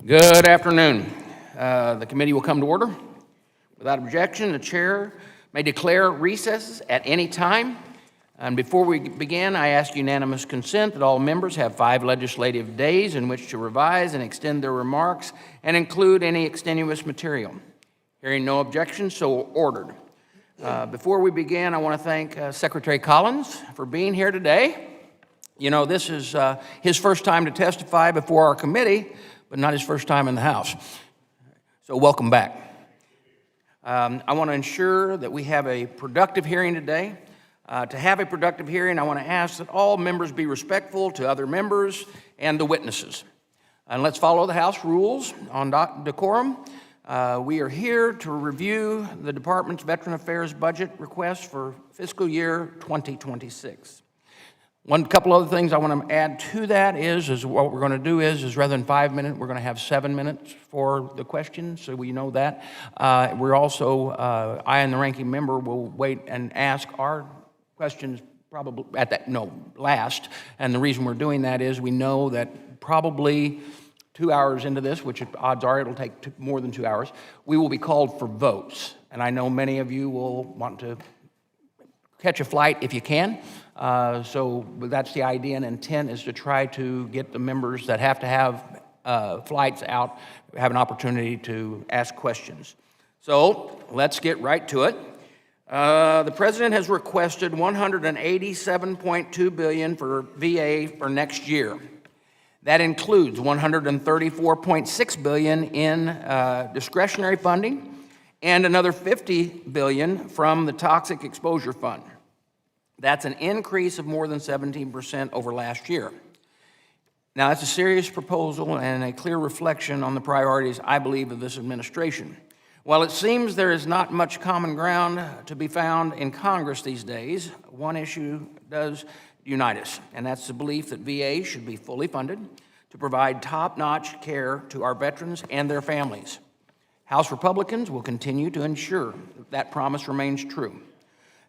Good afternoon. The committee will come to order. Without objection, the chair may declare recesses at any time. And before we begin, I ask unanimous consent that all members have 5 legislative days in which to revise and extend their remarks and include any extenuous material. Hearing no objections, so ordered. Before we begin, I want to thank Secretary Collins for being here today. You know, this is his first time to testify before our committee, but not his first time in the House. So welcome back. I want to ensure that we have a productive hearing today. To have a productive hearing, I want to ask that all members be respectful to other members and the witnesses. And let's follow the House rules on decorum. We are here to review the Department's Veteran Affairs budget request for fiscal year 2026. One couple other things I want to add to that is what we're going to do is rather than 5 minutes, we're going to have 7 minutes for the questions, so we know that. We're also, I and the ranking member will wait and ask our questions probably last. And the reason we're doing that is we know that probably 2 hours into this, which odds are it'll take more than 2 hours, we will be called for votes. And I know many of you will want to catch a flight if you can. So that's the idea and intent, is to try to get the members that have to have flights out, have an opportunity to ask questions. So let's get right to it. The President has requested $187.2 billion for VA for next year. That includes $134.6 billion in discretionary funding and another $50 billion from the Toxic Exposure Fund. That's an increase of more than 17% over last year. Now, that's a serious proposal and a clear reflection on the priorities, I believe, of this administration. While it seems there is not much common ground to be found in Congress these days, one issue does unite us, and that's the belief that VA should be fully funded to provide top-notch care to our veterans and their families. House Republicans will continue to ensure that promise remains true.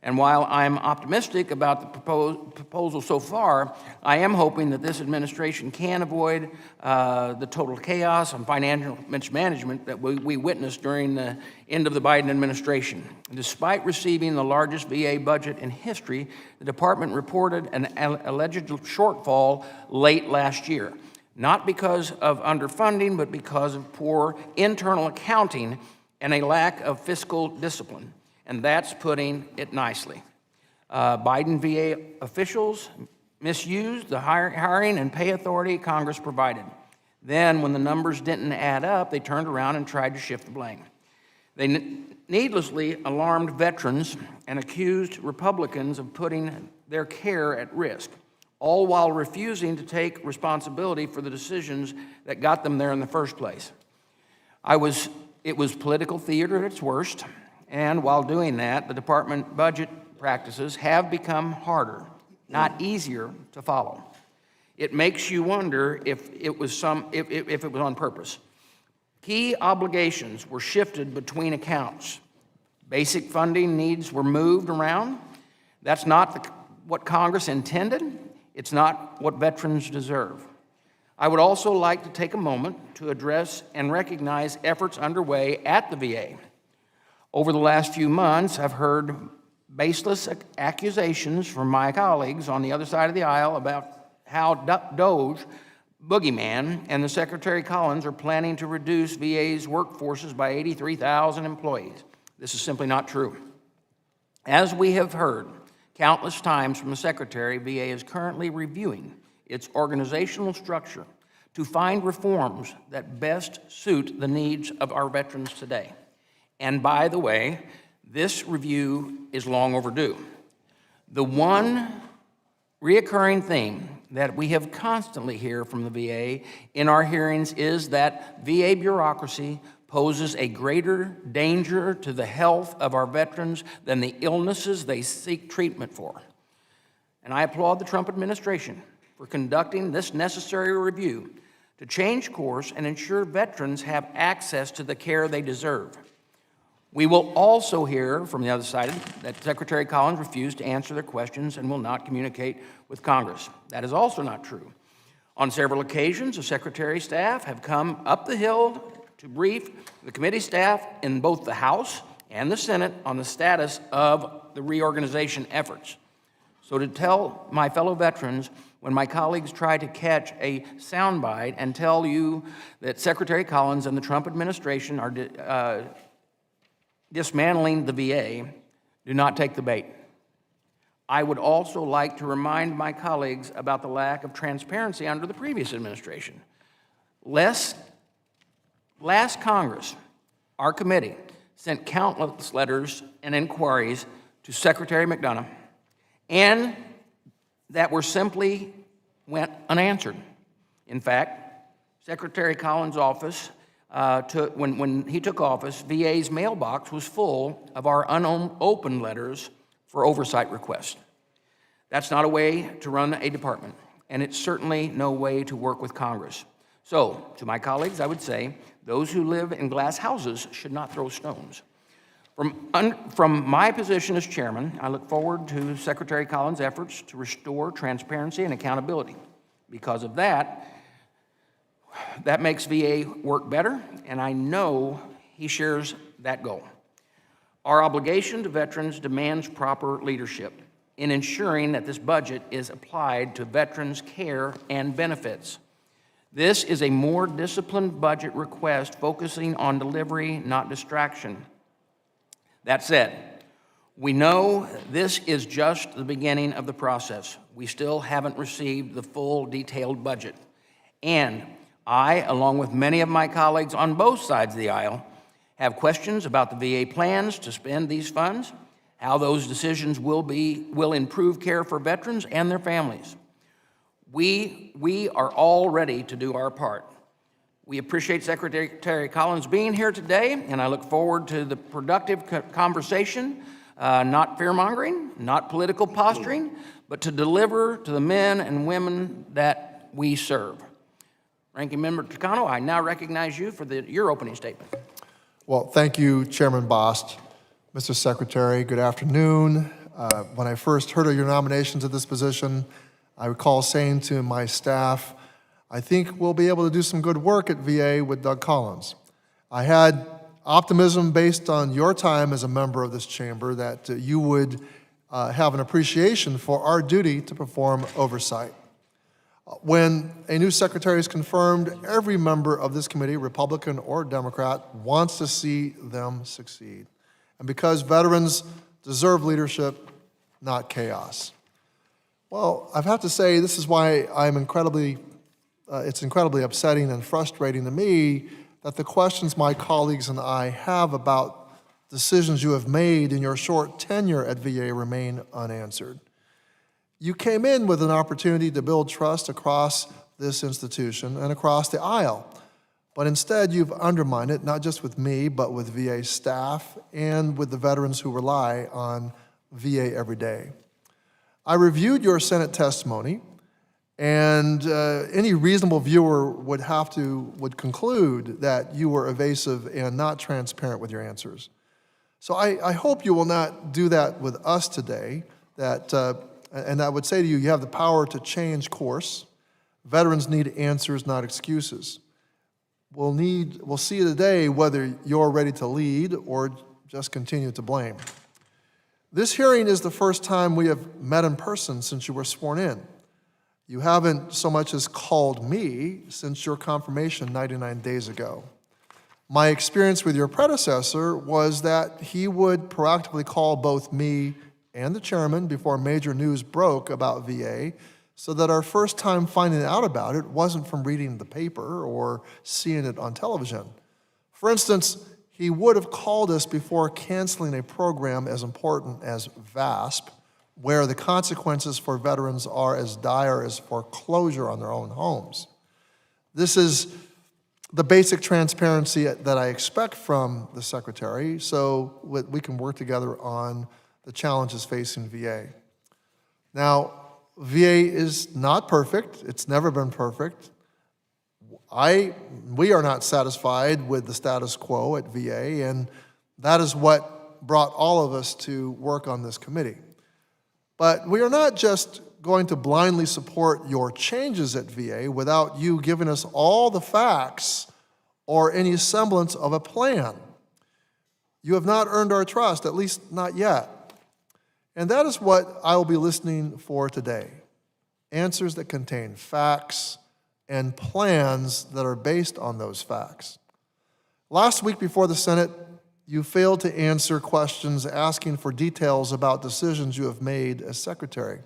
And while I'm optimistic about the proposal so far, I am hoping that this administration can avoid the total chaos and financial mismanagement that we witnessed during the end of the Biden administration. Despite receiving the largest VA budget in history, the department reported an alleged shortfall late last year, not because of underfunding, but because of poor internal accounting and a lack of fiscal discipline. And that's putting it nicely. Biden VA officials misused the hiring and pay authority Congress provided. Then, when the numbers didn't add up, they turned around and tried to shift the blame. They needlessly alarmed veterans and accused Republicans of putting their care at risk, all while refusing to take responsibility for the decisions that got them there in the first place. It was political theater at its worst. And while doing that, the department budget practices have become harder, not easier to follow. It makes you wonder if it was on purpose. Key obligations were shifted between accounts. Basic funding needs were moved around. That's not what Congress intended. It's not what veterans deserve. I would also like to take a moment to address and recognize efforts underway at the VA. Over the last few months, I've heard baseless accusations from my colleagues on the other side of the aisle about how DOGE, Boogeyman, and the Secretary Collins are planning to reduce VA's workforces by 83,000 employees. This is simply not true. As we have heard countless times from the Secretary, VA is currently reviewing its organizational structure to find reforms that best suit the needs of our veterans today. And by the way, this review is long overdue. The one reoccurring theme that we have constantly hear from the VA in our hearings is that VA bureaucracy poses a greater danger to the health of our veterans than the illnesses they seek treatment for. And I applaud the Trump administration for conducting this necessary review to change course and ensure veterans have access to the care they deserve. We will also hear from the other side that Secretary Collins refused to answer their questions and will not communicate with Congress. That is also not true. On several occasions, the Secretary staff have come up the hill to brief the committee staff in both the House and the Senate on the status of the reorganization efforts. So to tell my fellow veterans, when my colleagues try to catch a soundbite and tell you that Secretary Collins and the Trump administration are dismantling the VA, do not take the bait. I would also like to remind my colleagues about the lack of transparency under the previous administration. Last Congress, our committee sent countless letters and inquiries to Secretary McDonough, and that were simply went unanswered. In fact, Secretary Collins' office, when he took office, VA's mailbox was full of our unopened letters for oversight requests. That's not a way to run a department, and it's certainly no way to work with Congress. So, to my colleagues, I would say, those who live in glass houses should not throw stones. From my position as chairman, I look forward to Secretary Collins' efforts to restore transparency and accountability. Because of that makes VA work better, and I know he shares that goal. Our obligation to veterans demands proper leadership in ensuring that this budget is applied to veterans' care and benefits. This is a more disciplined budget request focusing on delivery, not distraction. That said, we know this is just the beginning of the process. We still haven't received the full detailed budget. And I, along with many of my colleagues on both sides of the aisle, have questions about the VA plans to spend these funds, how those decisions will improve care for veterans and their families. We are all ready to do our part. We appreciate Secretary Collins being here today, and I look forward to the productive conversation, not fear-mongering, not political posturing, but to deliver to the men and women that we serve. Ranking Member Tucano, I now recognize you for your opening statement. Well, thank you, Chairman Bost. Mr. Secretary, good afternoon. When I first heard of your nomination to this position, I recall saying to my staff, I think we'll be able to do some good work at VA with Doug Collins. I had optimism based on your time as a member of this chamber that you would have an appreciation for our duty to perform oversight. When a new secretary is confirmed, every member of this committee, Republican or Democrat, wants to see them succeed. And because veterans deserve leadership, not chaos. Well, I have to say, this is why it's incredibly upsetting and frustrating to me that the questions my colleagues and I have about decisions you have made in your short tenure at VA remain unanswered. You came in with an opportunity to build trust across this institution and across the aisle, but instead you've undermined it, not just with me, but with VA staff and with the veterans who rely on VA every day. I reviewed your Senate testimony, and any reasonable viewer would conclude that you were evasive and not transparent with your answers. So I hope you will not do that with us today, and I would say to you, you have the power to change course. Veterans need answers, not excuses. We'll see today whether you're ready to lead or just continue to blame. This hearing is the first time we have met in person since you were sworn in. You haven't so much as called me since your confirmation 99 days ago. My experience with your predecessor was that he would proactively call both me and the chairman before major news broke about VA, so that our first time finding out about it wasn't from reading the paper or seeing it on television. For instance, he would have called us before canceling a program as important as VASP, where the consequences for veterans are as dire as foreclosure on their own homes. This is the basic transparency that I expect from the Secretary, so we can work together on the challenges facing VA. Now, VA is not perfect. It's never been perfect. We are not satisfied with the status quo at VA, and that is what brought all of us to work on this committee. But we are not just going to blindly support your changes at VA without you giving us all the facts or any semblance of a plan. You have not earned our trust, at least not yet. And that is what I will be listening for today. Answers that contain facts and plans that are based on those facts. Last week before the Senate, you failed to answer questions asking for details about decisions you have made as Secretary.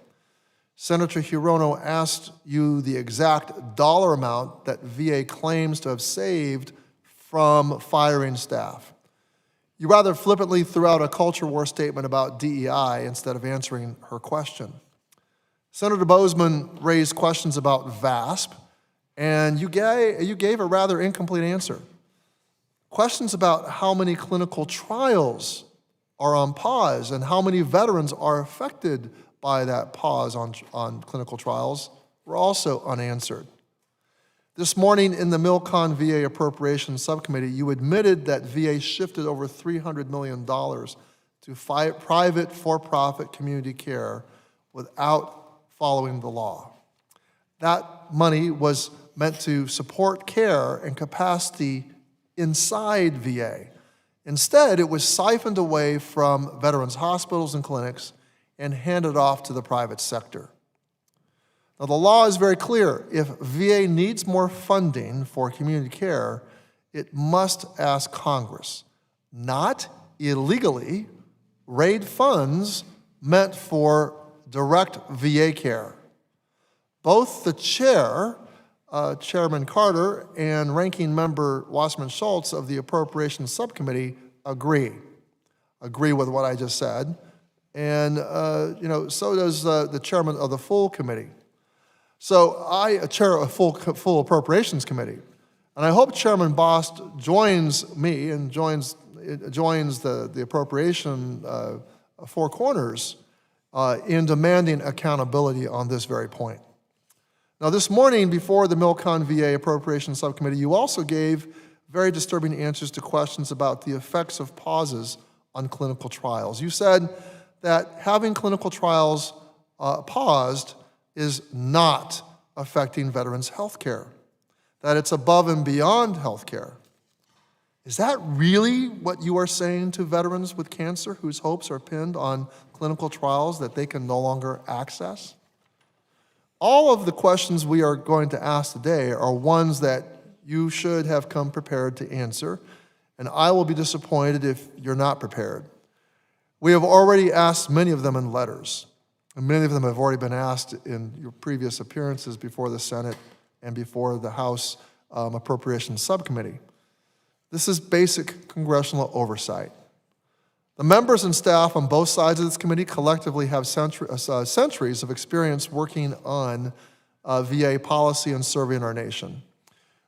Senator Hirono asked you the exact dollar amount that VA claims to have saved from firing staff. You rather flippantly threw out a culture war statement about DEI instead of answering her question. Senator Bozeman raised questions about VASP, and you gave a rather incomplete answer. Questions about how many clinical trials are on pause and how many veterans are affected by that pause on clinical trials were also unanswered. This morning in the Milcon VA Appropriations Subcommittee, you admitted that VA shifted over $300 million to private for-profit community care without following the law. That money was meant to support care and capacity inside VA. Instead, it was siphoned away from veterans' hospitals and clinics and handed off to the private sector. Now, the law is very clear. If VA needs more funding for community care, it must ask Congress, not illegally raid funds meant for direct VA care. Both the chair, Chairman Carter, and Ranking Member Wasserman Schultz of the Appropriations Subcommittee agree with what I just said, and so does the chairman of the full committee. So I chair a full Appropriations Committee, and I hope Chairman Bost joins me and joins the appropriation four corners in demanding accountability on this very point. Now, this morning before the Milcon VA Appropriations Subcommittee, you also gave very disturbing answers to questions about the effects of pauses on clinical trials. You said that having clinical trials paused is not affecting veterans' health care, that it's above and beyond health care. Is that really what you are saying to veterans with cancer whose hopes are pinned on clinical trials that they can no longer access? All of the questions we are going to ask today are ones that you should have come prepared to answer, and I will be disappointed if you're not prepared. We have already asked many of them in letters. And many of them have already been asked in your previous appearances before the Senate and before the House Appropriations Subcommittee. This is basic congressional oversight. The members and staff on both sides of this committee collectively have centuries of experience working on VA policy and serving our nation.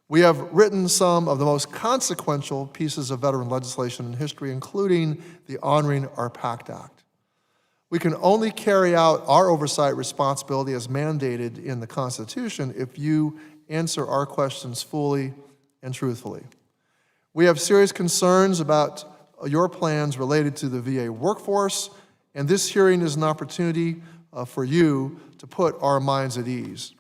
We have written some of the most consequential pieces of veteran legislation in history, including the Honoring Our Pact Act. We can only carry out our oversight responsibility as mandated in the Constitution if you answer our questions fully and truthfully. We have serious concerns about your plans related to the VA workforce, and this hearing is an opportunity for you to put our minds at ease.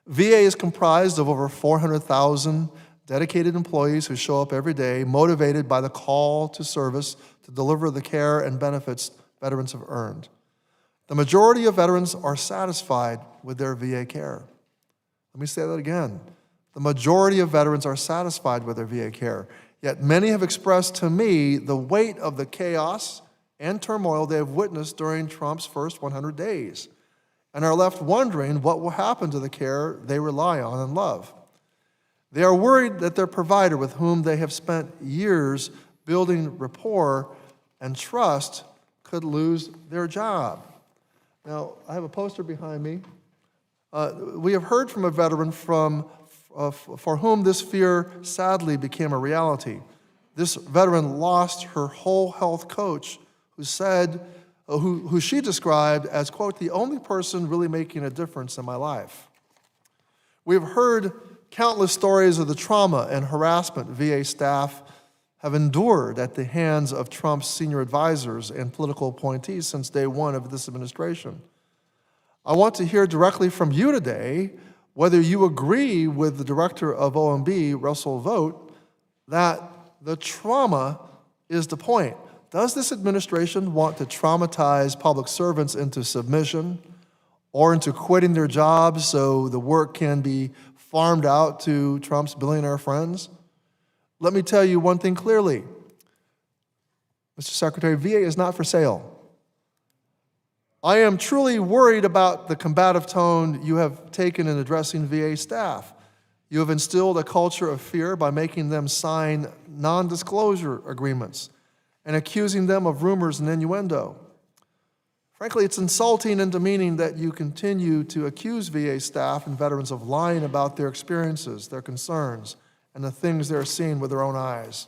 VA is comprised of over 400,000 dedicated employees who show up every day, motivated by the call to service to deliver the care and benefits veterans have earned. The majority of veterans are satisfied with their VA care. Let me say that again. The majority of veterans are satisfied with their VA care, yet many have expressed to me the weight of the chaos and turmoil they have witnessed during Trump's first 100 days and are left wondering what will happen to the care they rely on and love. They are worried that their provider, with whom they have spent years building rapport and trust, could lose their job. Now, I have a poster behind me. We have heard from a veteran for whom this fear sadly became a reality. This veteran lost her whole health coach who she described as, quote, the only person really making a difference in my life. We've heard countless stories of the trauma and harassment VA staff have endured at the hands of Trump's senior advisors and political appointees since day one of this administration. I want to hear directly from you today whether you agree with the director of OMB, Russell Vogt, that the trauma is the point. Does this administration want to traumatize public servants into submission or into quitting their jobs so the work can be farmed out to Trump's billionaire friends? Let me tell you one thing clearly. Mr. Secretary, VA is not for sale. I am truly worried about the combative tone you have taken in addressing VA staff. You have instilled a culture of fear by making them sign non-disclosure agreements and accusing them of rumors and innuendo. Frankly, it's insulting and demeaning that you continue to accuse VA staff and veterans of lying about their experiences, their concerns, and the things they're seeing with their own eyes.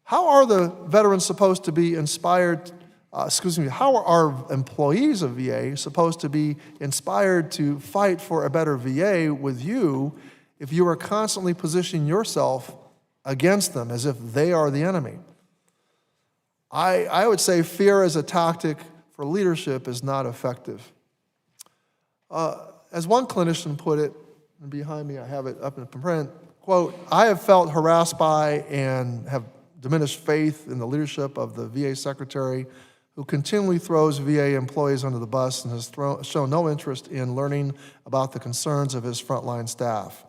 How are the veterans supposed to be inspired, how are employees of VA supposed to be inspired to fight for a better VA with you if you are constantly positioning yourself against them as if they are the enemy? I would say fear as a tactic for leadership is not effective. As one clinician put it, and behind me I have it up in print, quote, "I have felt harassed by and have diminished faith in the leadership of the VA secretary who continually throws VA employees under the bus and has shown no interest in learning about the concerns of his frontline staff.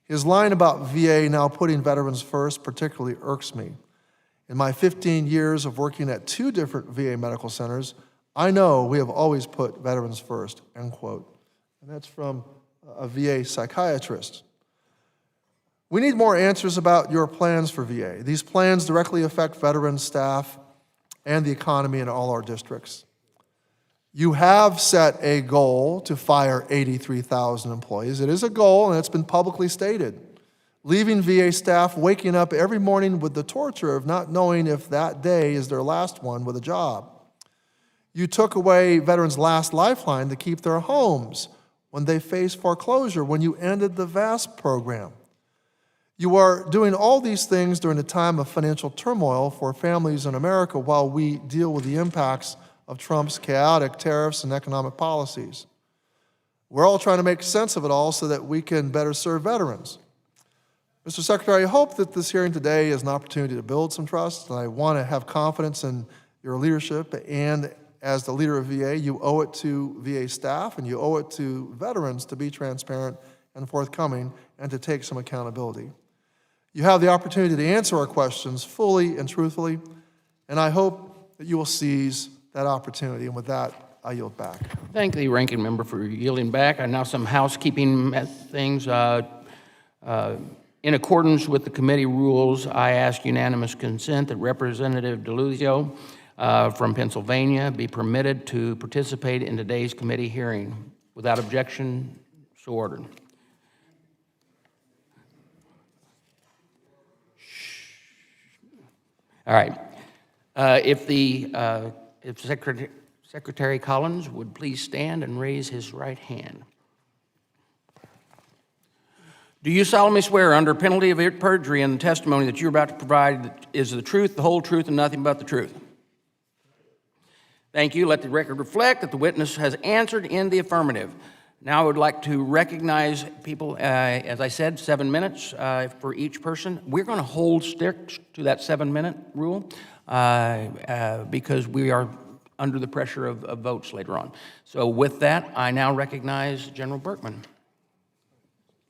His line about VA now putting veterans first particularly irks me. In my 15 years of working at 2 different VA medical centers, I know we have always put veterans first," end quote. And that's from a VA psychiatrist. We need more answers about your plans for VA. These plans directly affect veterans, staff, and the economy in all our districts. You have set a goal to fire 83,000 employees. It is a goal, and it's been publicly stated. Leaving VA staff waking up every morning with the torture of not knowing if that day is their last one with a job. You took away veterans' last lifeline to keep their homes when they face foreclosure, when you ended the VASP program. You are doing all these things during a time of financial turmoil for families in America while we deal with the impacts of Trump's chaotic tariffs and economic policies. We're all trying to make sense of it all so that we can better serve veterans. Mr. Secretary, I hope that this hearing today is an opportunity to build some trust, and I want to have confidence in your leadership. And as the leader of VA, you owe it to VA staff and you owe it to veterans to be transparent and forthcoming and to take some accountability. You have the opportunity to answer our questions fully and truthfully, and I hope that you will seize that opportunity. And with that, I yield back. Thank the ranking member for yielding back. And now some housekeeping things. In accordance with the committee rules, I ask unanimous consent that Representative DeLuzio from Pennsylvania be permitted to participate in today's committee hearing. Without objection, so ordered. All right. If Secretary Collins would please stand and raise his right hand. Do you solemnly swear under penalty of perjury and the testimony that you're about to provide is the truth, the whole truth, and nothing but the truth? Thank you. Let the record reflect that the witness has answered in the affirmative. Now I would like to recognize people, as I said, 7 minutes for each person. We're going to hold stick to that 7-minute rule because we are under the pressure of votes later on. So with that, I now recognize General Berkman.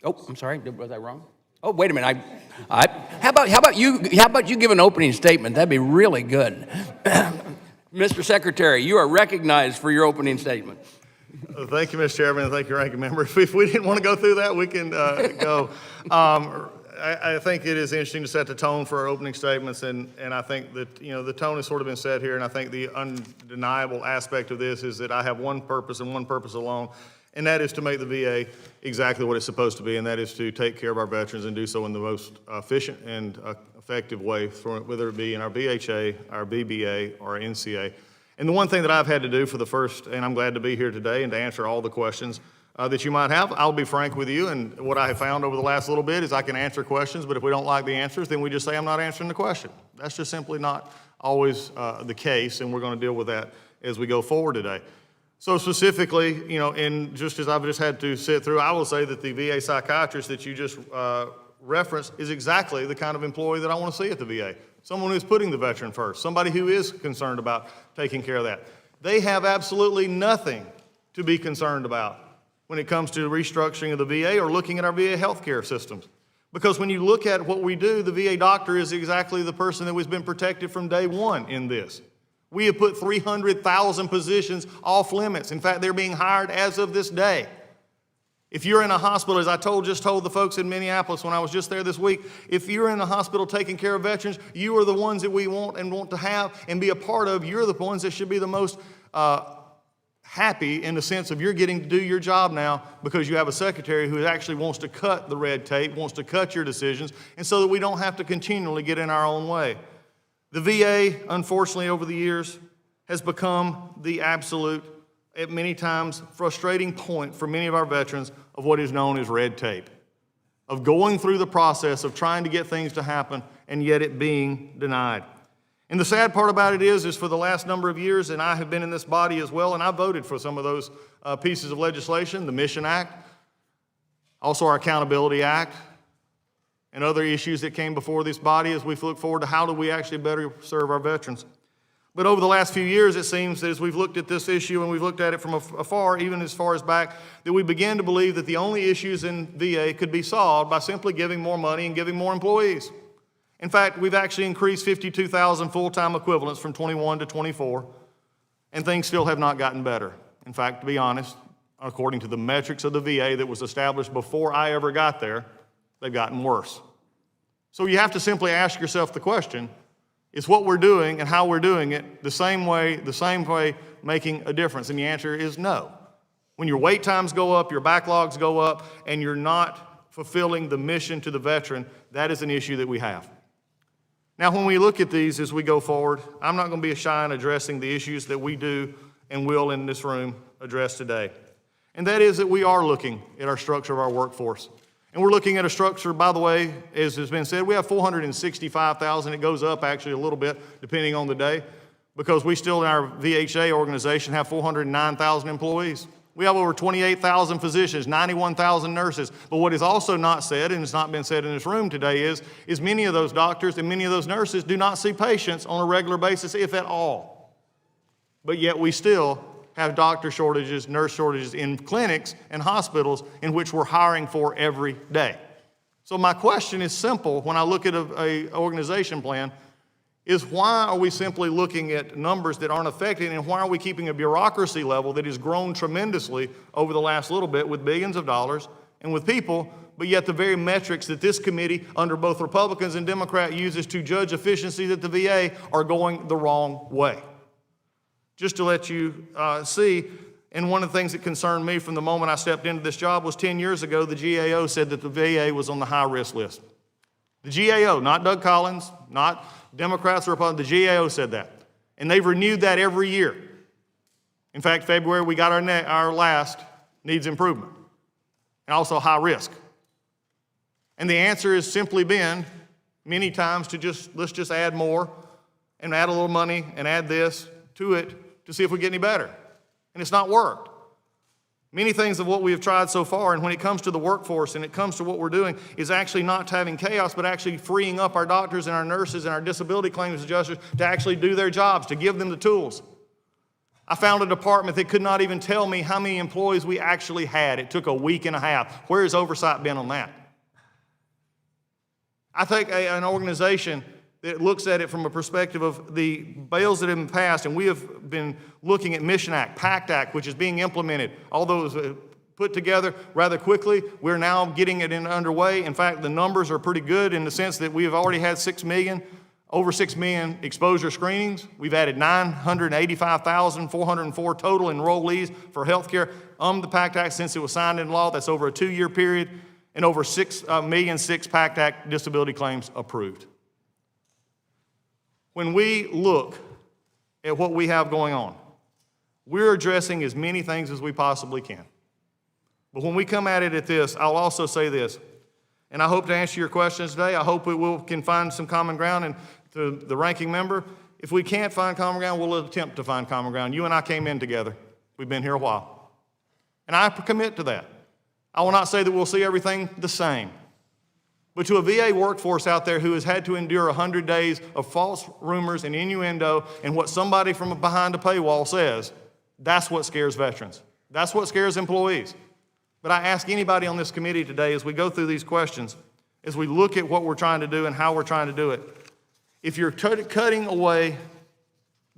Oh, I'm sorry, was I wrong? Oh, wait a minute. How about you give an opening statement? That'd be really good. Mr. Secretary, you are recognized for your opening statement. Thank you, Mr. Chairman, and thank you, Ranking Member. If we didn't want to go through that, we can go. I think it is interesting to set the tone for our opening statements, and I think that, the tone has sort of been set here, and I think the undeniable aspect of this is that I have one purpose and one purpose alone, and that is to make the VA exactly what it's supposed to be, and that is to take care of our veterans and do so in the most efficient and effective way, whether it be in our BHA, our BBA, or our NCA. And the one thing that I've had to do for the first, and I'm glad to be here today and to answer all the questions that you might have, I'll be frank with you, and what I have found over the last little bit is I can answer questions, but if we don't like the answers, then we just say I'm not answering the question. That's just simply not always the case, and we're going to deal with that as we go forward today. So specifically, and just as I've just had to sit through, I will say that the VA psychiatrist that you just referenced is exactly the kind of employee that I want to see at the VA. Someone who's putting the veteran first, somebody who is concerned about taking care of that. They have absolutely nothing to be concerned about when it comes to restructuring of the VA or looking at our VA healthcare systems. Because when you look at what we do, the VA doctor is exactly the person that has been protected from day one in this. We have put 300,000 positions off limits. In fact, they're being hired as of this day. If you're in a hospital, as I just told the folks in Minneapolis when I was just there this week, if you're in a hospital taking care of veterans, you are the ones that we want to have and be a part of. You're the ones that should be the most happy in the sense of you're getting to do your job now because you have a secretary who actually wants to cut the red tape, wants to cut your decisions, and so that we don't have to continually get in our own way. The VA, unfortunately, over the years, has become the absolute, at many times, frustrating point for many of our veterans of what is known as red tape, of going through the process of trying to get things to happen and yet it being denied. And the sad part about it is for the last number of years, and I have been in this body as well, and I voted for some of those pieces of legislation, the Mission Act, also our Accountability Act, and other issues that came before this body as we look forward to how do we actually better serve our veterans. But over the last few years, it seems that as we've looked at this issue and we've looked at it from afar, even as far as back, that we began to believe that the only issues in VA could be solved by simply giving more money and giving more employees. In fact, we've actually increased 52,000 full-time equivalents from 21 to 24, and things still have not gotten better. In fact, to be honest, according to the metrics of the VA that was established before I ever got there, they've gotten worse. So you have to simply ask yourself the question, is what we're doing and how we're doing it the same way making a difference? And the answer is no. When your wait times go up, your backlogs go up, and you're not fulfilling the mission to the veteran, that is an issue that we have. Now, when we look at these as we go forward, I'm not going to be shy in addressing the issues that we do and will in this room address today. And that is that we are looking at our structure of our workforce. And we're looking at a structure, by the way, as has been said, we have 465,000. It goes up actually a little bit depending on the day because we still in our VHA organization have 409,000 employees. We have over 28,000 physicians, 91,000 nurses. But what is also not said, and it's not been said in this room today, is many of those doctors and many of those nurses do not see patients on a regular basis, if at all. But yet we still have doctor shortages, nurse shortages in clinics and hospitals in which we're hiring for every day. So my question is simple when I look at an organization plan, is why are we simply looking at numbers that aren't affected, and why are we keeping a bureaucracy level that has grown tremendously over the last little bit with billions of dollars and with people, but yet the very metrics that this committee under both Republicans and Democrats uses to judge efficiency at the VA are going the wrong way. Just to let you see, and one of the things that concerned me from the moment I stepped into this job was 10 years ago, the GAO said that the VA was on the high-risk list. The GAO, not Doug Collins, not Democrats or Republicans, the GAO said that. And they've renewed that every year. In fact, February, we got our last needs improvement, and also high risk. And the answer has simply been, many times, let's just add more and add a little money and add this to it to see if we get any better. And it's not worked. Many things of what we have tried so far, and when it comes to the workforce and it comes to what we're doing, is actually not having chaos, but actually freeing up our doctors and our nurses and our disability claims adjusters to actually do their jobs, to give them the tools. I found a department that could not even tell me how many employees we actually had. It took a week and a half. Where has Oversight been on that? I think an organization that looks at it from a perspective of the bills that have been passed, and we have been looking at Mission Act, PACT Act, which is being implemented. Although it was put together rather quickly, we're now getting it underway. In fact, the numbers are pretty good in the sense that we have already had over 6 million exposure screenings. We've added 985,404 total enrollees for healthcare the PACT Act since it was signed into law. That's over a 2-year period, and over 6 million PACT Act disability claims approved. When we look at what we have going on, we're addressing as many things as we possibly can. But when we come at it at this, I'll also say this, and I hope to answer your questions today. I hope we can find some common ground, and to the ranking member, if we can't find common ground, we'll attempt to find common ground. You and I came in together. We've been here a while. And I commit to that. I will not say that we'll see everything the same. But to a VA workforce out there who has had to endure 100 days of false rumors and innuendo and what somebody from behind a paywall says, that's what scares veterans. That's what scares employees. But I ask anybody on this committee today, as we go through these questions, as we look at what we're trying to do and how we're trying to do it, if you're cutting away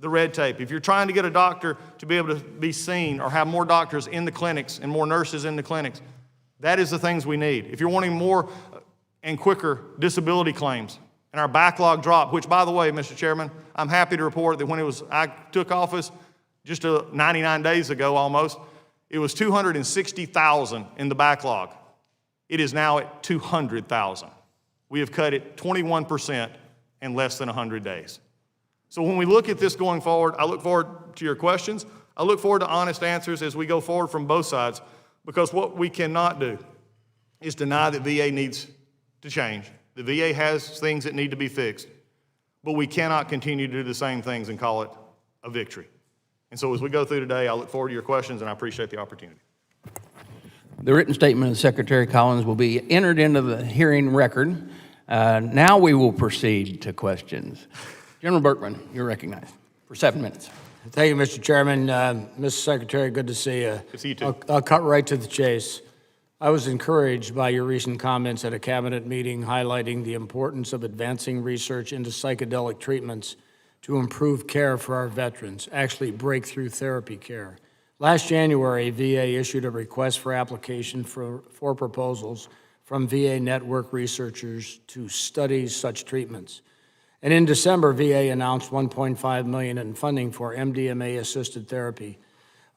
the red tape, if you're trying to get a doctor to be able to be seen or have more doctors in the clinics and more nurses in the clinics, that is the things we need. If you're wanting more and quicker disability claims and our backlog drop, which, by the way, Mr. Chairman, I'm happy to report that when I took office just 99 days ago almost, it was 260,000 in the backlog. It is now at 200,000. We have cut it 21% in less than 100 days. So when we look at this going forward, I look forward to your questions. I look forward to honest answers as we go forward from both sides, because what we cannot do is deny that VA needs to change. The VA has things that need to be fixed, but we cannot continue to do the same things and call it a victory. And so as we go through today, I look forward to your questions, and I appreciate the opportunity. The written statement of Secretary Collins will be entered into the hearing record. Now we will proceed to questions. General Berkman, you're recognized for 7 minutes. Thank you, Mr. Chairman. Mr. Secretary, good to see you. Good to see you too. I'll cut right to the chase. I was encouraged by your recent comments at a cabinet meeting highlighting the importance of advancing research into psychedelic treatments to improve care for our veterans, actually breakthrough therapy care. Last January, VA issued a request for application for proposals from VA network researchers to study such treatments. And in December, VA announced $1.5 million in funding for MDMA-assisted therapy,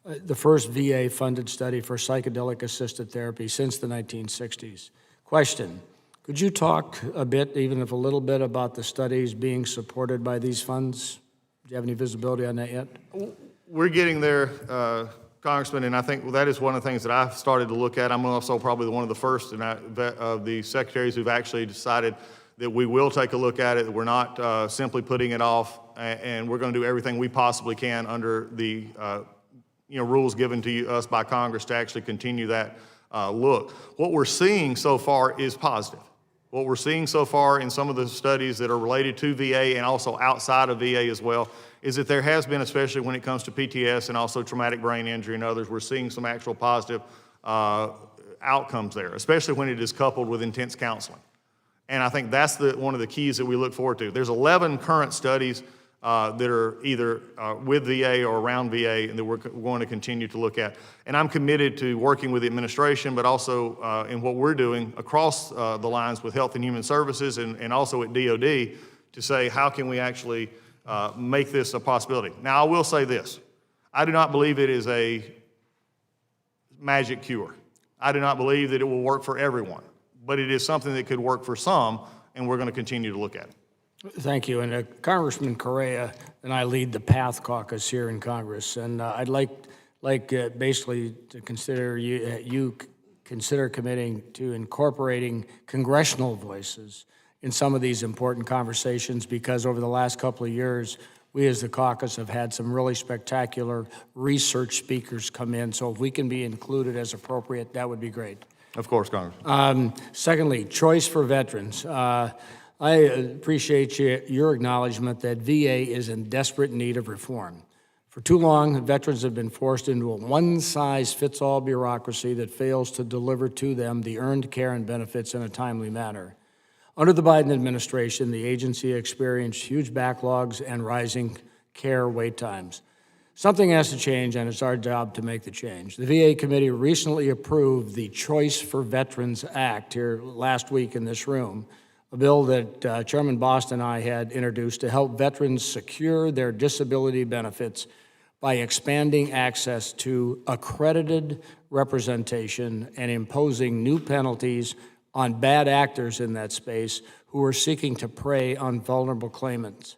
the first VA-funded study for psychedelic-assisted therapy since the 1960s. Question, could you talk a bit, even if a little bit, about the studies being supported by these funds? Do you have any visibility on that yet? We're getting there, Congressman, and I think that is one of the things that I've started to look at. I'm also probably one of the first of the secretaries who've actually decided that we will take a look at it, that we're not simply putting it off, and we're going to do everything we possibly can under the rules given to us by Congress to actually continue that look. What we're seeing so far is positive. What we're seeing so far in some of the studies that are related to VA and also outside of VA as well is that there has been, especially when it comes to PTS and also traumatic brain injury and others, we're seeing some actual positive outcomes there, especially when it is coupled with intense counseling. And I think that's one of the keys that we look forward to. There's 11 current studies that are either with VA or around VA and that we're going to continue to look at. And I'm committed to working with the administration, but also in what we're doing across the lines with Health and Human Services and also at DOD to say, how can we actually make this a possibility? Now, I will say this. I do not believe it is a magic cure. I do not believe that it will work for everyone, but it is something that could work for some, and we're going to continue to look at it. Thank you. And Congressman Correa and I lead the PATH caucus here in Congress, and I'd like basically to consider you consider committing to incorporating congressional voices in some of these important conversations, because over the last couple of years, we as the caucus have had some really spectacular research speakers come in. So if we can be included as appropriate, that would be great. Of course, Congressman. Secondly, choice for veterans. I appreciate your acknowledgement that VA is in desperate need of reform. For too long, veterans have been forced into a one-size-fits-all bureaucracy that fails to deliver to them the earned care and benefits in a timely manner. Under the Biden administration, the agency experienced huge backlogs and rising care wait times. Something has to change, and it's our job to make the change. The VA committee recently approved the Choice for Veterans Act here last week in this room, a bill that Chairman Bost and I had introduced to help veterans secure their disability benefits by expanding access to accredited representation and imposing new penalties on bad actors in that space who are seeking to prey on vulnerable claimants.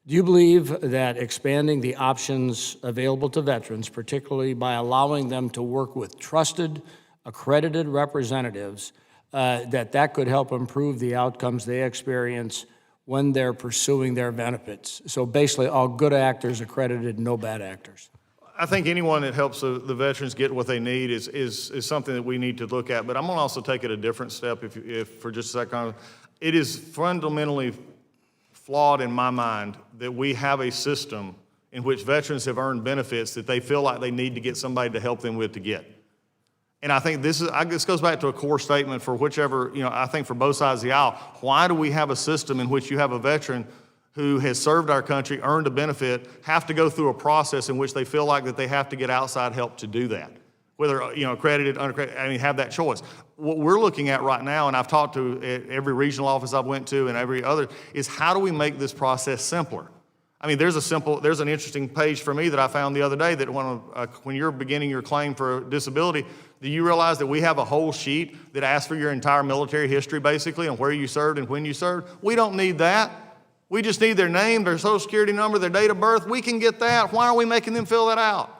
Do you believe that expanding the options available to veterans, particularly by allowing them to work with trusted, accredited representatives, that could help improve the outcomes they experience when they're pursuing their benefits? So basically, all good actors accredited, no bad actors. I think anyone that helps the veterans get what they need is something that we need to look at. But I'm going to also take it a different step if for just a second. It is fundamentally flawed in my mind that we have a system in which veterans have earned benefits that they feel like they need to get somebody to help them with to get. And I think this goes back to a core statement for whichever, I think for both sides of the aisle. Why do we have a system in which you have a veteran who has served our country, earned a benefit, have to go through a process in which they feel like that they have to get outside help to do that? Whether, accredited, unaccredited, have that choice. What we're looking at right now, and I've talked to every regional office I've went to and every other, is how do we make this process simpler? There's an interesting page for me that I found the other day that when you're beginning your claim for disability, do you realize that we have a whole sheet that asks for your entire military history basically and where you served and when you served? We don't need that. We just need their name, their social security number, their date of birth. We can get that. Why are we making them fill that out?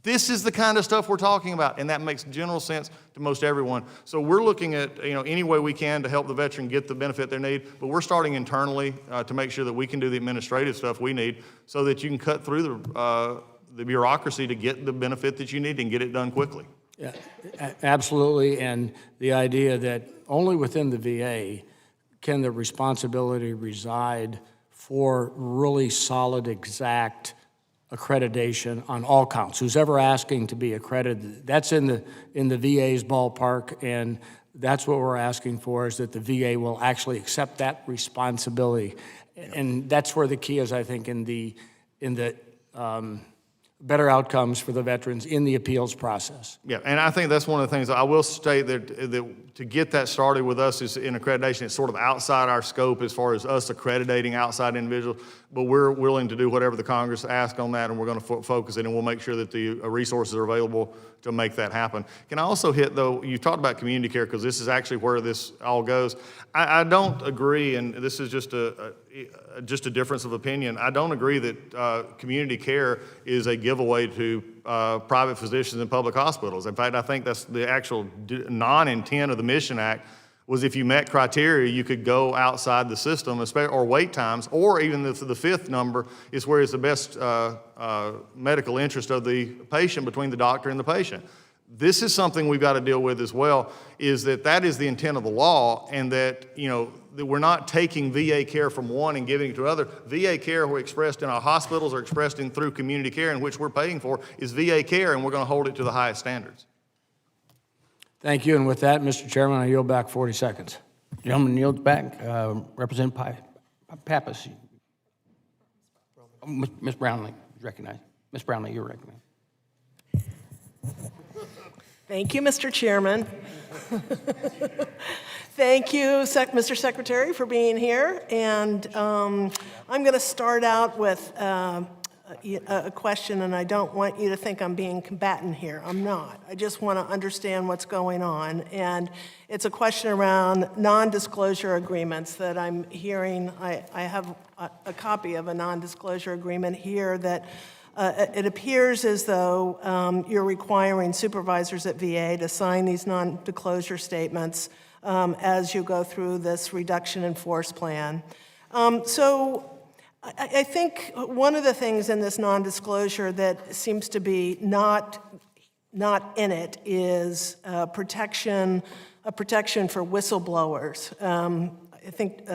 This is the kind of stuff we're talking about, and that makes general sense to most everyone. So we're looking at any way we can to help the veteran get the benefit they need, but we're starting internally to make sure that we can do the administrative stuff we need so that you can cut through the bureaucracy to get the benefit that you need and get it done quickly. Yeah, absolutely, and the idea that only within the VA can the responsibility reside for really solid, exact accreditation on all counts. Who's ever asking to be accredited, that's in the VA's ballpark, and that's what we're asking for, is that the VA will actually accept that responsibility. And that's where the key is, I think, in the better outcomes for the veterans in the appeals process. Yeah, and I think that's one of the things I will state that to get that started with us is in accreditation. It's sort of outside our scope as far as us accrediting outside individuals, but we're willing to do whatever the Congress asks on that, and we're going to focus it, and we'll make sure that the resources are available to make that happen. Can I also hit, though, you talked about community care, because this is actually where this all goes. I don't agree, and this is just a difference of opinion. I don't agree that community care is a giveaway to private physicians and public hospitals. In fact, I think that's the actual non-intent of the Mission Act, was if you met criteria, you could go outside the system, or wait times, or even the fifth number is where it's the best medical interest of the patient between the doctor and the patient. This is something we've got to deal with as well, is that is the intent of the law, and that, that we're not taking VA care from one and giving it to another. VA care we're expressed in our hospitals or expressed through community care, in which we're paying for, is VA care, and we're going to hold it to the highest standards. Thank you, and with that, Mr. Chairman, I yield back 40 seconds. Gentleman yields back. Representative Pappas. Ms. Brownlee is recognized. Ms. Brownlee, you're recognized. Thank you, Mr. Chairman. Thank you, Mr. Secretary, for being here. And I'm going to start out with a question, and I don't want you to think I'm being combatant here. I'm not. I just want to understand what's going on. And it's a question around non-disclosure agreements that I'm hearing. I have a copy of a non-disclosure agreement here that it appears as though you're requiring supervisors at VA to sign these non-disclosure statements as you go through this reduction in force plan. So I think one of the things in this non-disclosure that seems to be not in it is protection for whistleblowers. I think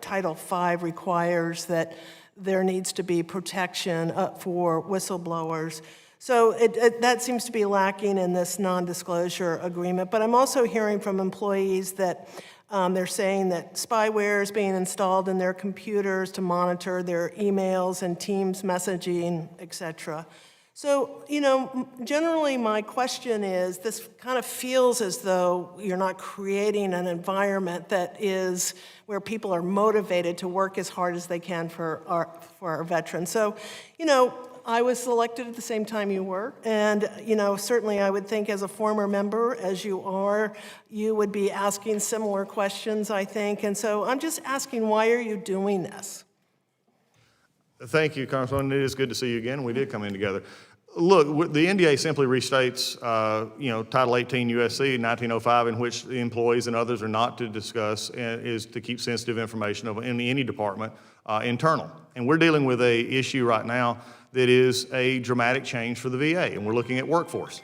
Title V requires that there needs to be protection for whistleblowers. So that seems to be lacking in this non-disclosure agreement. But I'm also hearing from employees that they're saying that spyware is being installed in their computers to monitor their emails and Teams messaging, et cetera. So, generally my question is, this kind of feels as though you're not creating an environment that is where people are motivated to work as hard as they can for our veterans. So, I was elected at the same time you were, and, certainly I would think as a former member, as you are, you would be asking similar questions, I think. And so I'm just asking, why are you doing this? Thank you, Congresswoman. It is good to see you again. We did come in together. Look, the NDA simply restates, Title 18 USC 1905, in which the employees and others are not to discuss, is to keep sensitive information in any department internal. And we're dealing with a issue right now that is a dramatic change for the VA, and we're looking at workforce.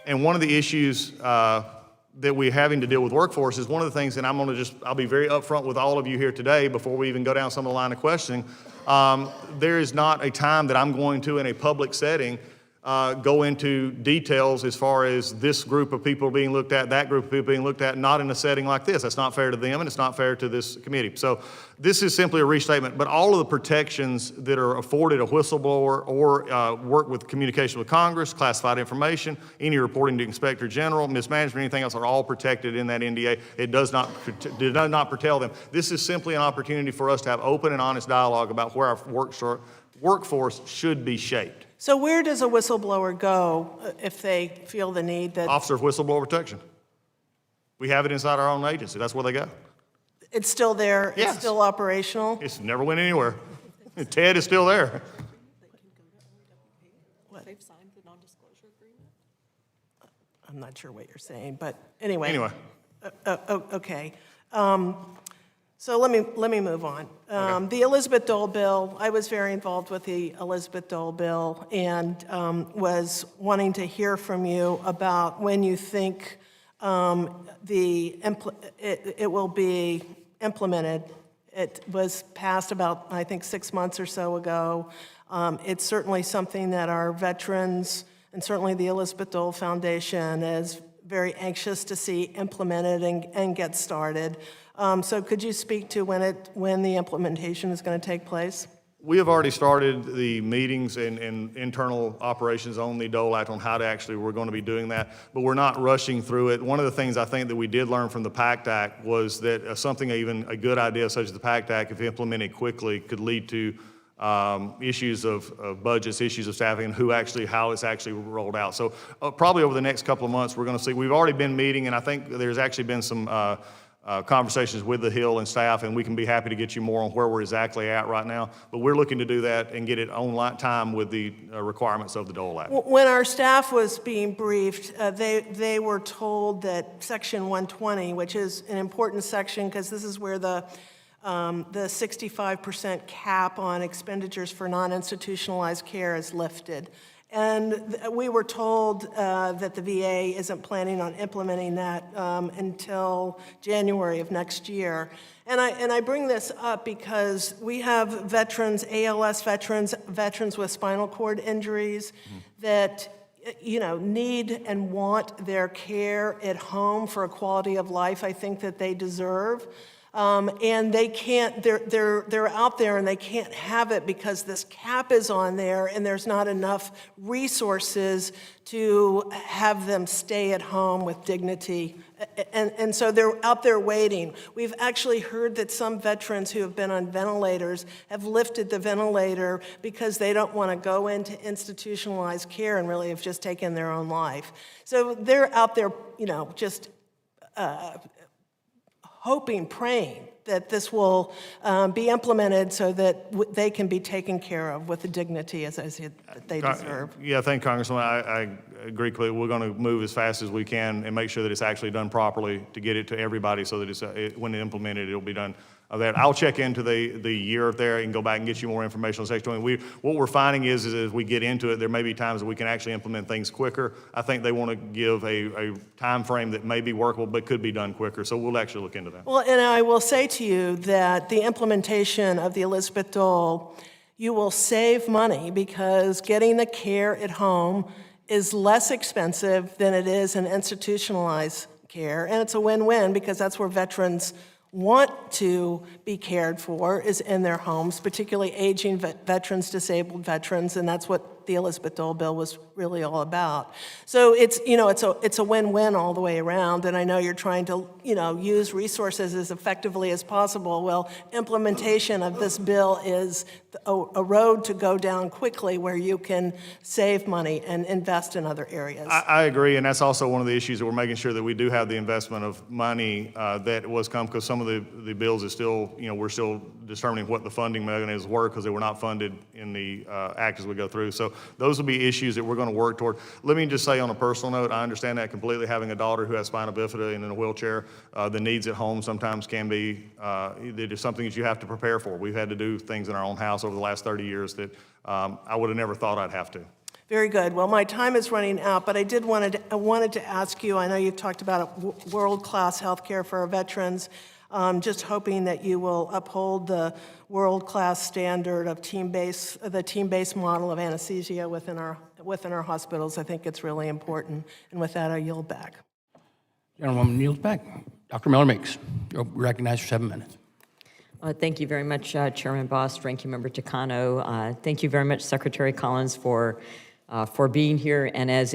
And one of the issues that we're having to deal with workforce is one of the things, and I'll be very upfront with all of you here today before we even go down some of the line of questioning. There is not a time that I'm going to, in a public setting, go into details as far as this group of people being looked at, that group of people being looked at, not in a setting like this. That's not fair to them, and it's not fair to this committee. So this is simply a restatement, but all of the protections that are afforded a whistleblower or work with communication with Congress, classified information, any reporting to Inspector General, mismanagement, anything else are all protected in that NDA. It does not curtail them. This is simply an opportunity for us to have open and honest dialogue about where our workforce should be shaped. So where does a whistleblower go if they feel the need that Officer of Whistleblower Protection. We have it inside our own agency. That's where they go. it's still there? Yes. It's still operational? It's never went anywhere. Ted is still there. They've signed the non-disclosure agreement? I'm not sure what you're saying, but anyway. Anyway, Okay. So let me move on. The Elizabeth Dole bill, I was very involved with the Elizabeth Dole bill and was wanting to hear from you about when you think it will be implemented. It was passed about, I think, 6 months or so ago. It's certainly something that our veterans and certainly the Elizabeth Dole Foundation is very anxious to see implemented and get started. So could you speak to when the implementation is going to take place? we have already started the meetings and internal operations on the Dole Act on how to actually, we're going to be doing that, but we're not rushing through it. One of the things I think that we did learn from the PACT Act was that something, even a good idea such as the PACT Act, if implemented quickly, could lead to issues of budgets, issues of staffing, and how it's actually rolled out. So probably over the next couple of months, we're going to see. We've already been meeting, and I think there's actually been some conversations with the Hill and staff, and we can be happy to get you more on where we're exactly at right now. But we're looking to do that and get it on time with the requirements of the Dole Act. When our staff was being briefed, they were told that Section 120, which is an important section because this is where the 65% cap on expenditures for non-institutionalized care is lifted. And we were told that the VA isn't planning on implementing that until January of next year. And I bring this up because we have veterans, ALS veterans, veterans with spinal cord injuries that need and want their care at home for a quality of life I think that they deserve. And they can't, they're out there and they can't have it because this cap is on there and there's not enough resources to have them stay at home with dignity. And so they're out there waiting. We've actually heard that some veterans who have been on ventilators have lifted the ventilator because they don't want to go into institutionalized care and really have just taken their own life. So they're out there, just hoping, praying that this will be implemented so that they can be taken care of with the dignity, as I said, that they deserve. Yeah, thank you, Congressman. I agree completely. We're going to move as fast as we can and make sure that it's actually done properly to get it to everybody so that when it's implemented, it'll be done. I'll check into the year there and go back and get you more information on Section 20. What we're finding is as we get into it, there may be times that we can actually implement things quicker. I think they want to give a time frame that may be workable but could be done quicker, so we'll actually look into that. Well, and I will say to you that the implementation of the Elizabeth Dole, you will save money because getting the care at home is less expensive than it is in institutionalized care, and it's a win-win because that's where veterans want to be cared for is in their homes, particularly aging veterans, disabled veterans, and that's what the Elizabeth Dole bill was really all about. So it's a win-win all the way around, and I know you're trying to use resources as effectively as possible. Well, implementation of this bill is a road to go down quickly where you can save money and invest in other areas. I agree, and that's also one of the issues that we're making sure that we do have the investment of money that was come, because some of the bills is still, we're still determining what the funding mechanisms were because they were not funded in the act as we go through. So those will be issues that we're going to work toward. Let me just say on a personal note, I understand that completely. Having a daughter who has spina bifida and in a wheelchair, the needs at home sometimes can be, it is something that you have to prepare for. We've had to do things in our own house over the last 30 years that I would have never thought I'd have to. Very good. Well, my time is running out, but I wanted to ask you, I know you've talked about world-class healthcare for our veterans, just hoping that you will uphold the world-class standard of the team-based model of anesthesia within our hospitals. I think it's really important. And with that, I yield back. Gentlewoman yields back. Dr. Miller-Meeks, you're recognized for 7 minutes. Thank you very much, Chairman Bost, Ranking Member Takano. Thank you very much, Secretary Collins, for being here. And as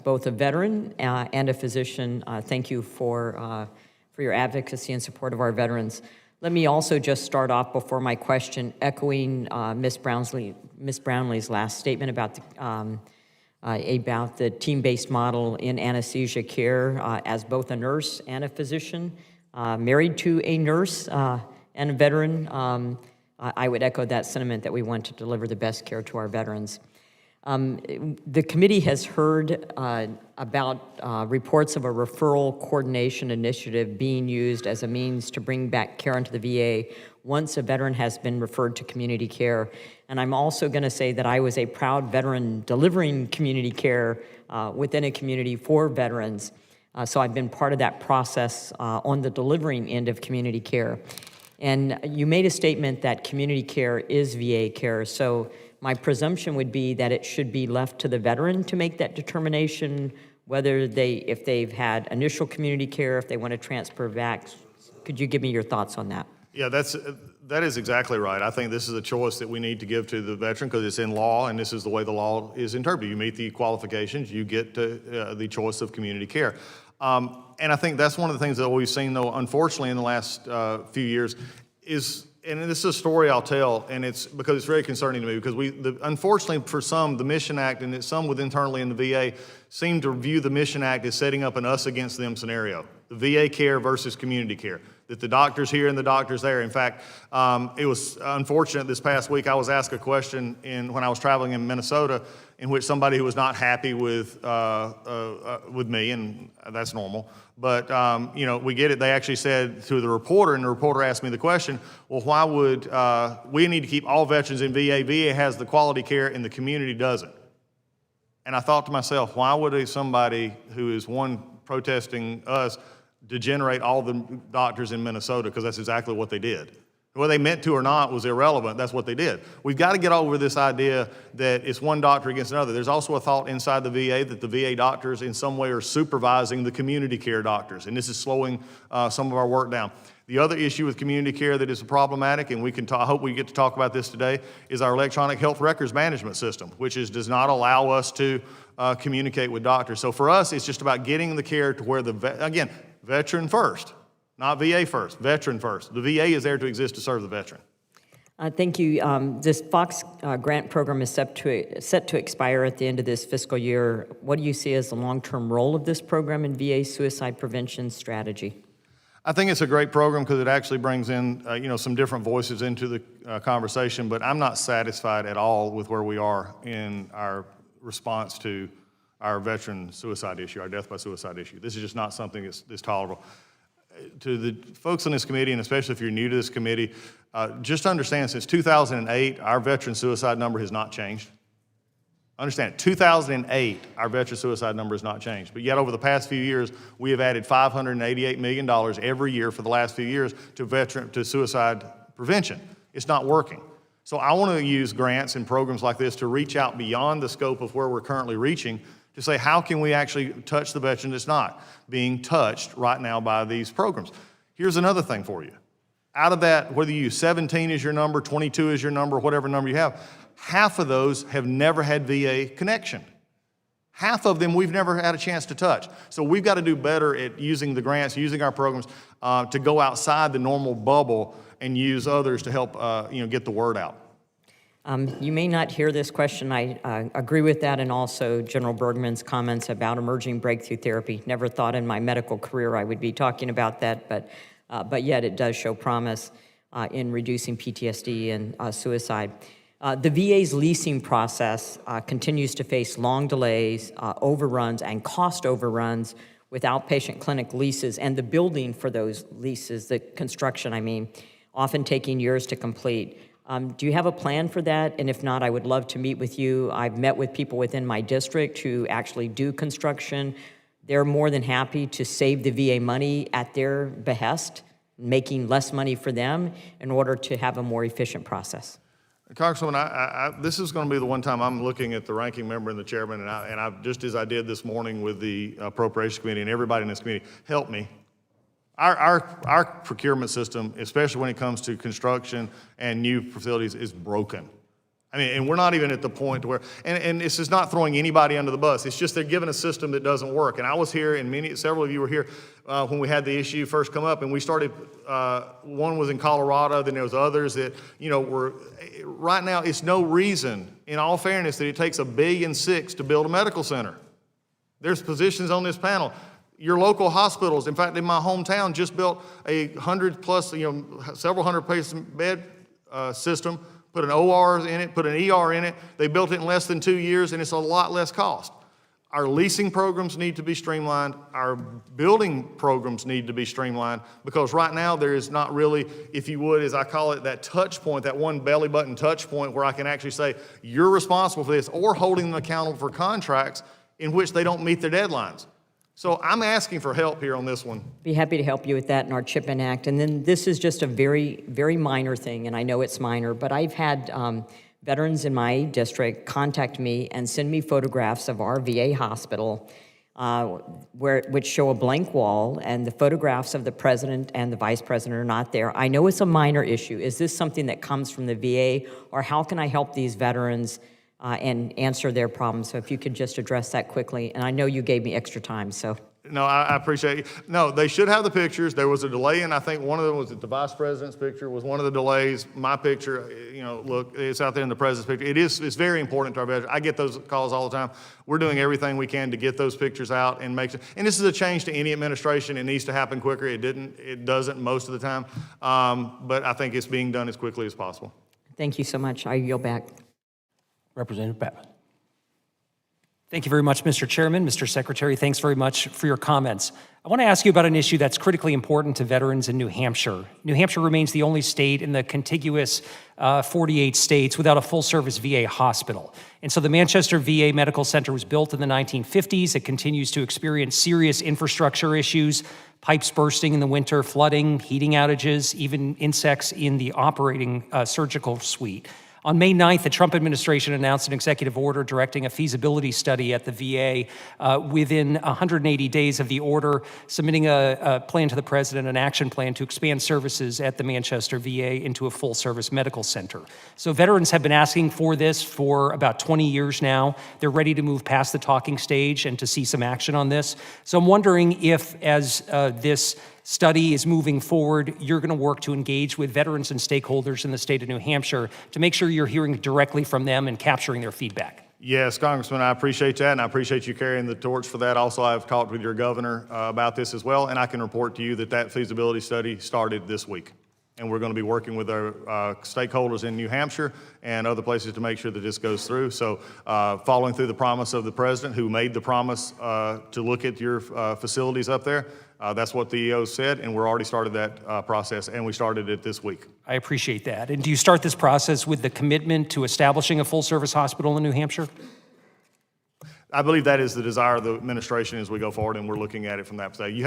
both a veteran and a physician, thank you for your advocacy and support of our veterans. Let me also just start off before my question, echoing Ms. Brownlee's last statement about the team-based model in anesthesia care. As both a nurse and a physician, married to a nurse and a veteran, I would echo that sentiment that we want to deliver the best care to our veterans. The committee has heard about reports of a referral coordination initiative being used as a means to bring back care into the VA once a veteran has been referred to community care. And I'm also going to say that I was a proud veteran delivering community care within a community for veterans. So I've been part of that process on the delivering end of community care. And you made a statement that community care is VA care. So my presumption would be that it should be left to the veteran to make that determination, whether if they've had initial community care, if they want to transfer back. Could you give me your thoughts on that? Yeah, that is exactly right. I think this is a choice that we need to give to the veteran because it's in law, and this is the way the law is interpreted. You meet the qualifications, you get the choice of community care. And I think that's one of the things that we've seen, though, unfortunately, in the last few years is, and this is a story I'll tell, and it's because it's very concerning to me because unfortunately for some, the Mission Act and some internally in the VA seem to view the Mission Act as setting up an us against them scenario. The VA care versus community care, that the doctor's here and the doctor's there. In fact, it was unfortunate this past week I was asked a question when I was traveling in Minnesota in which somebody who was not happy with me, and that's normal, but we get it. They actually said to the reporter, and the reporter asked me the question, well, why would we need to keep all veterans in VA? VA has the quality care and the community doesn't. And I thought to myself, why would somebody who is protesting us degenerate all the doctors in Minnesota? Because that's exactly what they did. Whether they meant to or not was irrelevant. That's what they did. We've got to get over this idea that it's one doctor against another. There's also a thought inside the VA that the VA doctors in some way are supervising the community care doctors, and this is slowing some of our work down. The other issue with community care that is problematic, and I hope we get to talk about this today, is our electronic health records management system, which does not allow us to communicate with doctors. So for us, it's just about getting the care to where again, veteran first. Not VA first, veteran first. The VA is there to exist to serve the veteran. Thank you. This Fox grant program is set to expire at the end of this fiscal year. What do you see as the long-term role of this program in VA suicide prevention strategy? I think it's a great program because it actually brings in some different voices into the conversation, but I'm not satisfied at all with where we are in our response to our veteran suicide issue, our death by suicide issue. This is just not something that's tolerable. To the folks on this committee, and especially if you're new to this committee, just understand since 2008, our veteran suicide number has not changed. Understand, 2008, our veteran suicide number has not changed. But yet over the past few years, we have added $588 million every year for the last few years to suicide prevention. It's not working. So I want to use grants and programs like this to reach out beyond the scope of where we're currently reaching to say, how can we actually touch the veteran that's not being touched right now by these programs? Here's another thing for you. Out of that, whether you use 17 is your number, 22 is your number, whatever number you have, half of those have never had VA connection. Half of them we've never had a chance to touch. So we've got to do better at using the grants, using our programs to go outside the normal bubble and use others to help get the word out. You may not hear this question. I agree with that, and also General Bergman's comments about emerging breakthrough therapy. Never thought in my medical career I would be talking about that, but yet it does show promise. in reducing PTSD and suicide. The VA's leasing process continues to face long delays, overruns, and cost overruns with outpatient clinic leases and the building for those leases, the construction, I mean, often taking years to complete. Do you have a plan for that? And if not, I would love to meet with you. I've met with people within my district who actually do construction. They're more than happy to save the VA money at their behest, making less money for them in order to have a more efficient process. Congresswoman, this is going to be the one time I'm looking at the ranking member and the chairman, and I just as I did this morning with the Appropriations Committee and everybody in this committee, help me. Our procurement system, especially when it comes to construction and new facilities, is broken. I mean, and we're not even at the point where, and this is not throwing anybody under the bus. It's just they're given a system that doesn't work. And I was here, and several of you were here when we had the issue first come up, and we started. One was in Colorado, then there was others that were. Right now, it's no reason, in all fairness, that it takes $1.6 billion to build a medical center. There's positions on this panel. Your local hospitals, in fact, in my hometown, just built a 100+, several hundred patient bed system. Put an OR in it, put an ER in it. They built it in less than 2 years, and it's a lot less cost. Our leasing programs need to be streamlined. Our building programs need to be streamlined, because right now there is not really, if you would, as I call it, that touch point, that one belly button touch point where I can actually say, you're responsible for this, or holding them accountable for contracts in which they don't meet their deadlines. So I'm asking for help here on this one. Be happy to help you with that in our Chip-in Act. And then this is just a very, very minor thing, and I know it's minor, but I've had veterans in my district contact me and send me photographs of our VA hospital which show a blank wall, and the photographs of the president and the vice president are not there. I know it's a minor issue. Is this something that comes from the VA, or how can I help these veterans and answer their problems? So if you could just address that quickly. And I know you gave me extra time, so. No, I appreciate it. No, they should have the pictures. There was a delay, and I think one of them was the vice president's picture was one of the delays. My picture, look, it's out there in the president's picture. It's very important to our veterans. I get those calls all the time. We're doing everything we can to get those pictures out and make, and this is a change to any administration. It needs to happen quicker. It doesn't most of the time. But I think it's being done as quickly as possible. Thank you so much. I yield back. Representative Pappas. Thank you very much, Mr. Chairman. Mr. Secretary, thanks very much for your comments. I want to ask you about an issue that's critically important to veterans in New Hampshire. New Hampshire remains the only state in the contiguous 48 states without a full-service VA hospital. And so the Manchester VA Medical Center was built in the 1950s. It continues to experience serious infrastructure issues, pipes bursting in the winter, flooding, heating outages, even insects in the operating surgical suite. On May 9th, the Trump administration announced an executive order directing a feasibility study at the VA within 180 days of the order, submitting a plan to the president, an action plan to expand services at the Manchester VA into a full-service medical center. So veterans have been asking for this for about 20 years now. They're ready to move past the talking stage and to see some action on this. So I'm wondering if, as this study is moving forward, you're going to work to engage with veterans and stakeholders in the state of New Hampshire to make sure you're hearing directly from them and capturing their feedback. Yes, Congressman, I appreciate that, and I appreciate you carrying the torch for that. Also, I've talked with your governor about this as well, and I can report to you that feasibility study started this week. And we're going to be working with our stakeholders in New Hampshire and other places to make sure that this goes through. So following through the promise of the president, who made the promise to look at your facilities up there, that's what the EO said, and we're already started that process, and we started it this week. I appreciate that. And do you start this process with the commitment to establishing a full-service hospital in New Hampshire? I believe that is the desire of the administration as we go forward, and we're looking at it from that perspective. You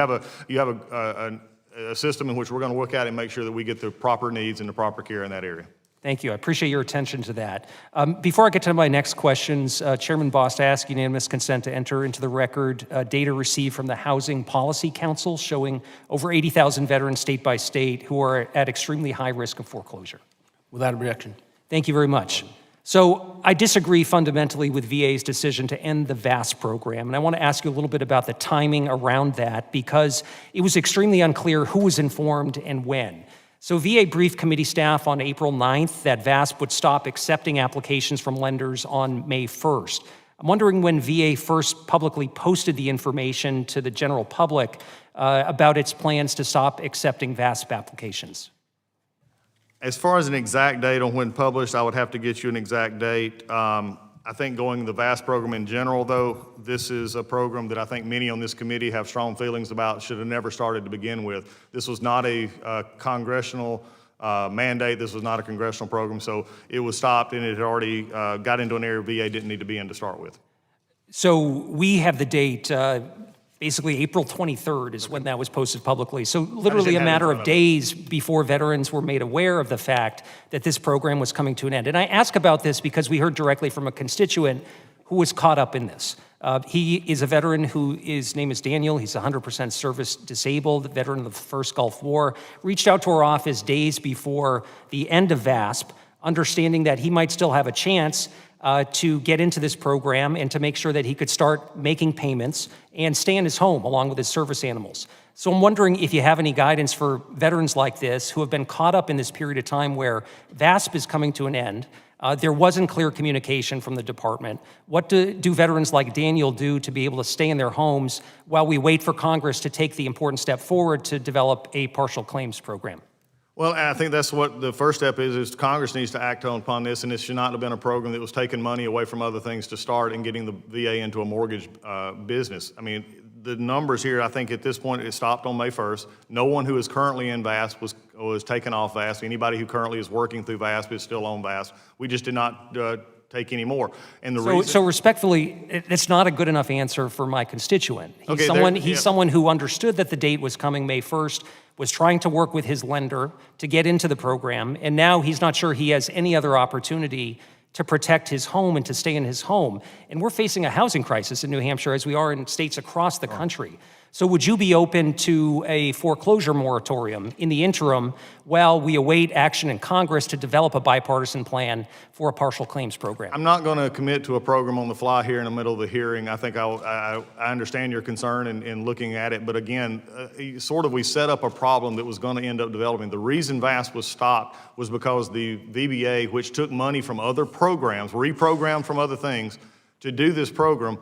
have a system in which we're going to look at and make sure that we get the proper needs and the proper care in that area. Thank you. I appreciate your attention to that. Before I get to my next questions, Chairman Bost, I ask unanimous consent to enter into the record data received from the Housing Policy Council showing over 80,000 veterans state by state who are at extremely high risk of foreclosure. Without objection. Thank you very much. So I disagree fundamentally with VA's decision to end the VASP program, and I want to ask you a little bit about the timing around that, because it was extremely unclear who was informed and when. So VA briefed committee staff on April 9th that VASP would stop accepting applications from lenders on May 1st. I'm wondering when VA first publicly posted the information to the general public about its plans to stop accepting VASP applications. As far as an exact date on when published, I would have to get you an exact date. I think going the VAST program in general, though, this is a program that I think many on this committee have strong feelings about, should have never started to begin with. This was not a congressional mandate. This was not a congressional program, so it was stopped and it had already got into an area VA didn't need to be in to start with. So we have the date, basically April 23rd is when that was posted publicly. So literally didn't a have it in matter front of of days before veterans were made aware of the fact that this program was coming to an end. And I ask about this because we heard directly from a constituent who was caught up in this. He is a veteran his name is Daniel. He's 100% service disabled, veteran of the first Gulf War, reached out to our office days before the end of VASP, understanding that he might still have a chance to get into this program and to make sure that he could start making payments and stay in his home along with his service animals. So I'm wondering if you have any guidance for veterans like this who have been caught up in this period of time where VASP is coming to an end. There wasn't clear communication from the department. What do veterans like Daniel do to be able to stay in their homes while we wait for Congress to take the important step forward to develop a partial claims program? Well, and I think that's what the first step is Congress needs to act upon this, and this should not have been a program that was taking money away from other things to start and getting the VA into a mortgage business. I mean, the numbers here, I think at this point, it stopped on May 1st. No one who is currently in VASP was taken off VASP. Anybody who currently is working through VASP is still on VASP. We just did not take any more. And the reason... So respectfully, it's not a good enough answer for my constituent. He's someone who understood that the date was coming May 1st, was trying to work with his lender to get into the program, and now he's not sure he has any other opportunity to protect his home and to stay in his home. And we're facing a housing crisis in New Hampshire as we are in states across the country. So would you be open to a foreclosure moratorium in the interim while we await action in Congress to develop a bipartisan plan for a partial claims program? I'm not going to commit to a program on the fly here in the middle of the hearing. I think I understand your concern in looking at it, but again, we set up a problem that was going to end up developing. The reason VASP was stopped was because the VBA, which took money from other programs, reprogrammed from other things to do this program,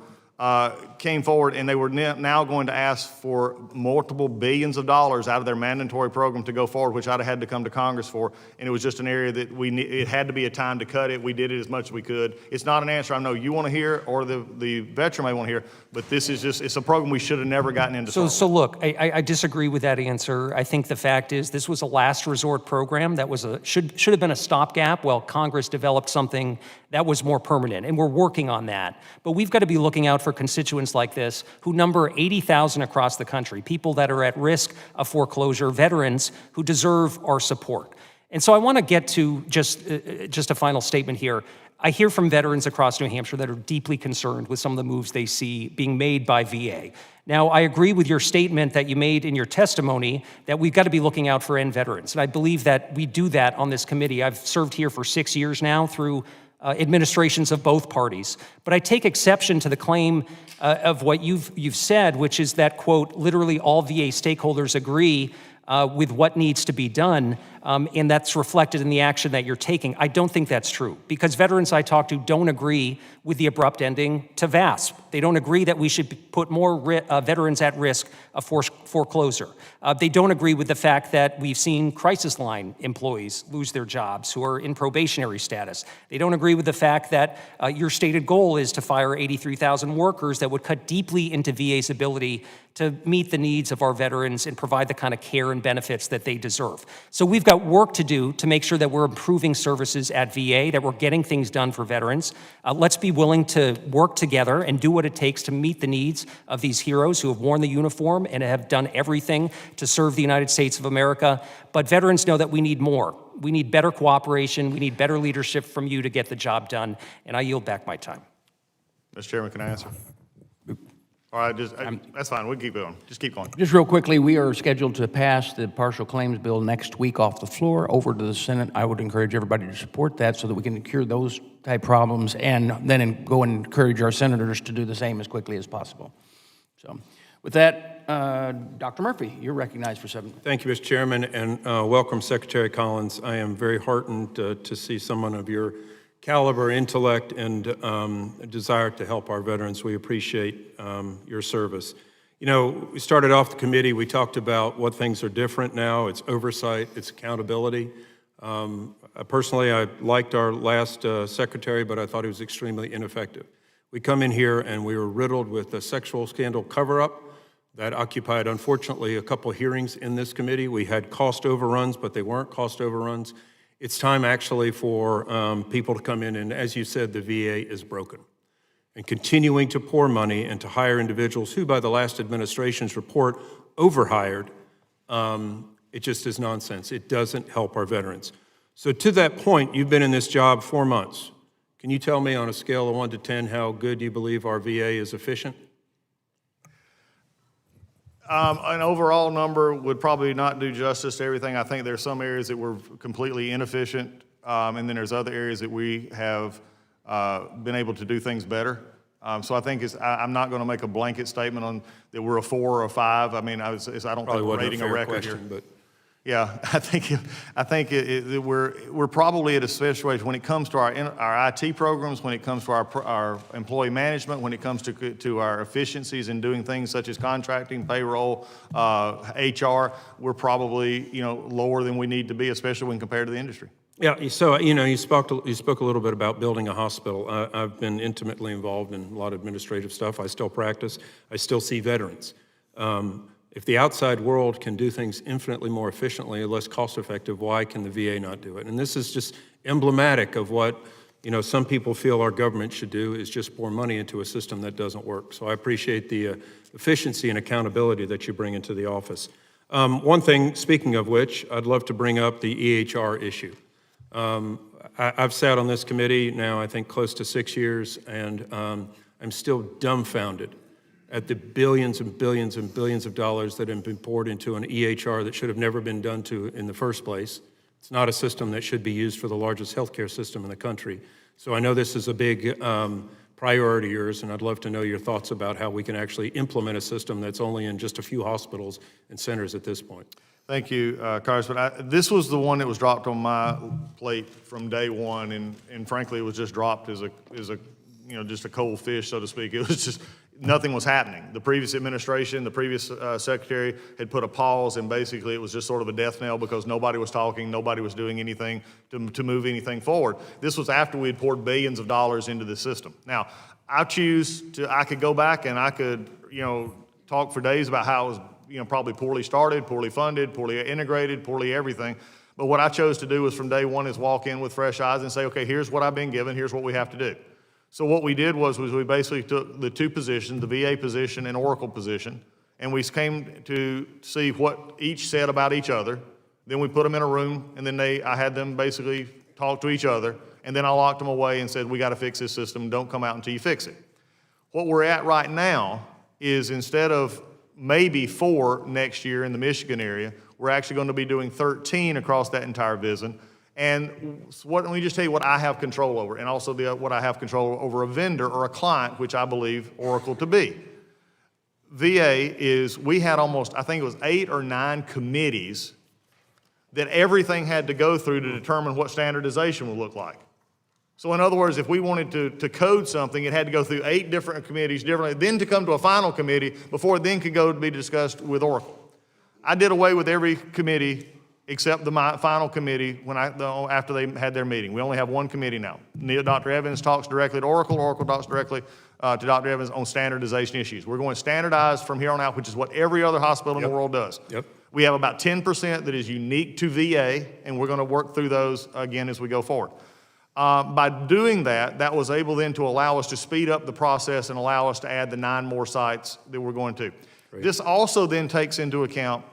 came forward and they were now going to ask for multiple billions of dollars out of their mandatory program to go forward, which I'd have had to come to Congress for. And it was just an area that it had to be a time to cut it. We did it as much as we could. It's not an answer I know you want to hear or the veteran may want to hear, but this is it's a program we should have never gotten into. So look, I disagree with that answer. I think the fact is this was a last resort program that was should have been a stopgap while Congress developed something that was more permanent, and we're working on that. But we've got to be looking out for constituents like this who number 80,000 across the country, people that are at risk of foreclosure, veterans who deserve our support. And so I want to get to just a final statement here. I hear from veterans across New Hampshire that are deeply concerned with some of the moves they see being made by VA. Now, I agree with your statement that you made in your testimony that we've got to be looking out for end veterans. And I believe that we do that on this committee. I've served here for 6 years now through administrations of both parties. But I take exception to the claim of what you've said, which is that, quote, literally all VA stakeholders agree with what needs to be done, and that's reflected in the action that you're taking. I don't think that's true, because veterans I talk to don't agree with the abrupt ending to VASP. They don't agree that we should put more veterans at risk of foreclosure. They don't agree with the fact that we've seen crisis line employees lose their jobs who are in probationary status. They don't agree with the fact that your stated goal is to fire 83,000 workers that would cut deeply into VA's ability to meet the needs of our veterans and provide the kind of care and benefits that they deserve. So we've got work to do to make sure that we're improving services at VA, that we're getting things done for veterans. Let's be willing to work together and do what it takes to meet the needs of these heroes who have worn the uniform and have done everything to serve the United States of America. But veterans know that we need more. We need better cooperation. We need better leadership from you to get the job done. And I yield back my time. Mr. Chairman, can I answer? All right, that's fine. We'll keep going. Just keep going. Just real quickly, we are scheduled to pass the partial claims bill next week off the floor over to the Senate. I would encourage everybody to support that so that we can cure those type problems and then go and encourage our senators to do the same as quickly as possible. So with that, Dr. Murphy, you're recognized for 7 minutes. Thank you, Mr. Chairman, and welcome, Secretary Collins. I am very heartened to see someone of your caliber, intellect, and desire to help our veterans. We appreciate your service. You know, we started off the committee, we talked about what things are different now. It's oversight, it's accountability. Personally, I liked our last secretary, but I thought he was extremely ineffective. We come in here and we were riddled with a sexual scandal cover-up that occupied, unfortunately, a couple hearings in this committee. We had cost overruns, but they weren't cost overruns. It's time actually for people to come in, and as you said, the VA is broken. And continuing to pour money and to hire individuals who, by the last administration's report, overhired, it just is nonsense. It doesn't help our veterans. So to that point, you've been in this job 4 months. Can you tell me on a scale of 1 to 10 how good you believe our VA is efficient? An overall number would probably not do justice to everything. I think there's some areas that were completely inefficient, and then there's other areas that we have been able to do things better. So I think I'm not going to make a blanket statement on that we're a 4 or a 5. I mean, I don't think we're rating a record here. But Yeah, I think we're probably at a situation when it comes to our IT programs, when it comes to our employee management, when it comes to our efficiencies in doing things such as contracting, payroll, HR. We're probably lower than we need to be, especially when compared to the industry. yeah, so you spoke a little bit about building a hospital. I've been intimately involved in a lot of administrative stuff. I still practice. I still see veterans. If the outside world can do things infinitely more efficiently and less cost-effective, why can the VA not do it? And this is just emblematic of what some people feel our government should do, is just pour money into a system that doesn't work. So I appreciate the efficiency and accountability that you bring into the office. One thing, speaking of which, I'd love to bring up the EHR issue. I've sat on this committee now, I think, close to 6 years, and I'm still dumbfounded at the billions and billions and billions of dollars that have been poured into an EHR that should have never been done to in the first place. It's not a system that should be used for the largest healthcare system in the country. So I know this is a big priority of yours, and I'd love to know your thoughts about how we can actually implement a system that's only in just a few hospitals and centers at this point. Thank you, Congressman. This was the one that was dropped on my plate from day one, and frankly, it was just dropped as a just a cold fish, so to speak. It was just nothing was happening. The previous administration, the previous secretary had put a pause, and basically it was just sort of a death knell because nobody was talking, nobody was doing anything to move anything forward. This was after we had poured billions of dollars into the system. Now, I could go back and I could, talk for days about how it was, probably poorly started, poorly funded, poorly integrated, poorly everything. But what I chose to do was from day one is walk in with fresh eyes and say, okay, here's what I've been given, here's what we have to do. So what we did was we basically took the two positions, the VA position and Oracle position, and we came to see what each said about each other. Then we put them in a room, and then I had them basically talk to each other, and then I locked them away and said, we got to fix this system. Don't come out until you fix it. What we're at right now is instead of maybe 4 next year in the Michigan area, we're actually going to be doing 13 across that entire VISN. And let me just tell you what I have control over, and also what I have control over a vendor or a client, which I believe Oracle to be. VA we had almost, I think it was 8 or 9 committees that everything had to go through to determine what standardization would look like. So in other words, if we wanted to code something, it had to go through 8 different committees differently, then to come to a final committee before it then could go to be discussed with Oracle. I did away with every committee except the final committee after they had their meeting. We only have 1 committee now. Dr. Evans talks directly to Oracle. Oracle talks directly to Dr. Evans on standardization issues. We're going standardized from here on out, which is what every other hospital in the world does. Yep. We have about 10% that is unique to VA, and we're going to work through those again as we go forward. By doing that was able then to allow us to speed up the process and allow us to add the 9 more sites that we're going to. Great. This also then takes into account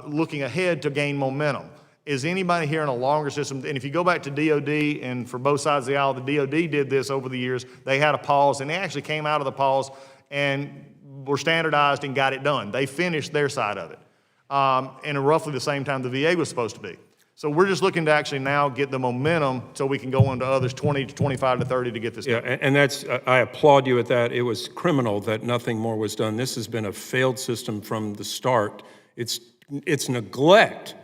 looking ahead to gain momentum. Is anybody here in a longer system? And if you go back to DOD, and for both sides of the aisle, the DOD did this over the years. They had a pause, and they actually came out of the pause and were standardized and got it done. They finished their side of it. And at roughly the same time the VA was supposed to be. So we're just looking to actually now get the momentum so we can go into others 20 to 25 to 30 to get this done. Yeah, and that's, I applaud you at that. It was criminal that nothing more was done. This has been a failed system from the start. It's neglect.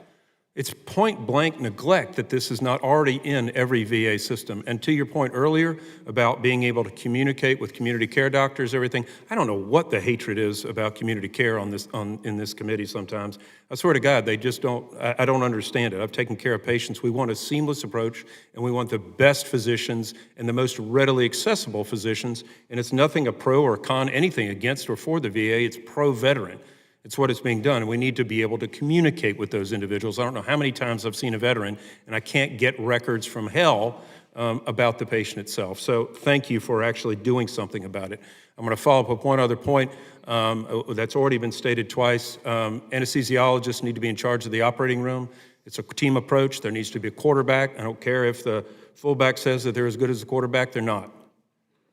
It's point blank neglect that this is not already in every VA system. And to your point earlier about being able to communicate with community care doctors, everything, I don't know what the hatred is about community care in this committee sometimes. I swear to God, they just don't, I don't understand it. I've taken care of patients. We want a seamless approach, and we want the best physicians and the most readily accessible physicians. And it's nothing a pro or con, anything against or for the VA, it's pro-veteran. It's what is being done, and we need to be able to communicate with those individuals. I don't know how many times I've seen a veteran, and I can't get records from hell about the patient itself. So thank you for actually doing something about it. I'm going to follow up with one other point that's already been stated twice. Anesthesiologists need to be in charge of the operating room. It's a team approach. There needs to be a quarterback. I don't care if the fullback says that they're as good as the quarterback. They're not.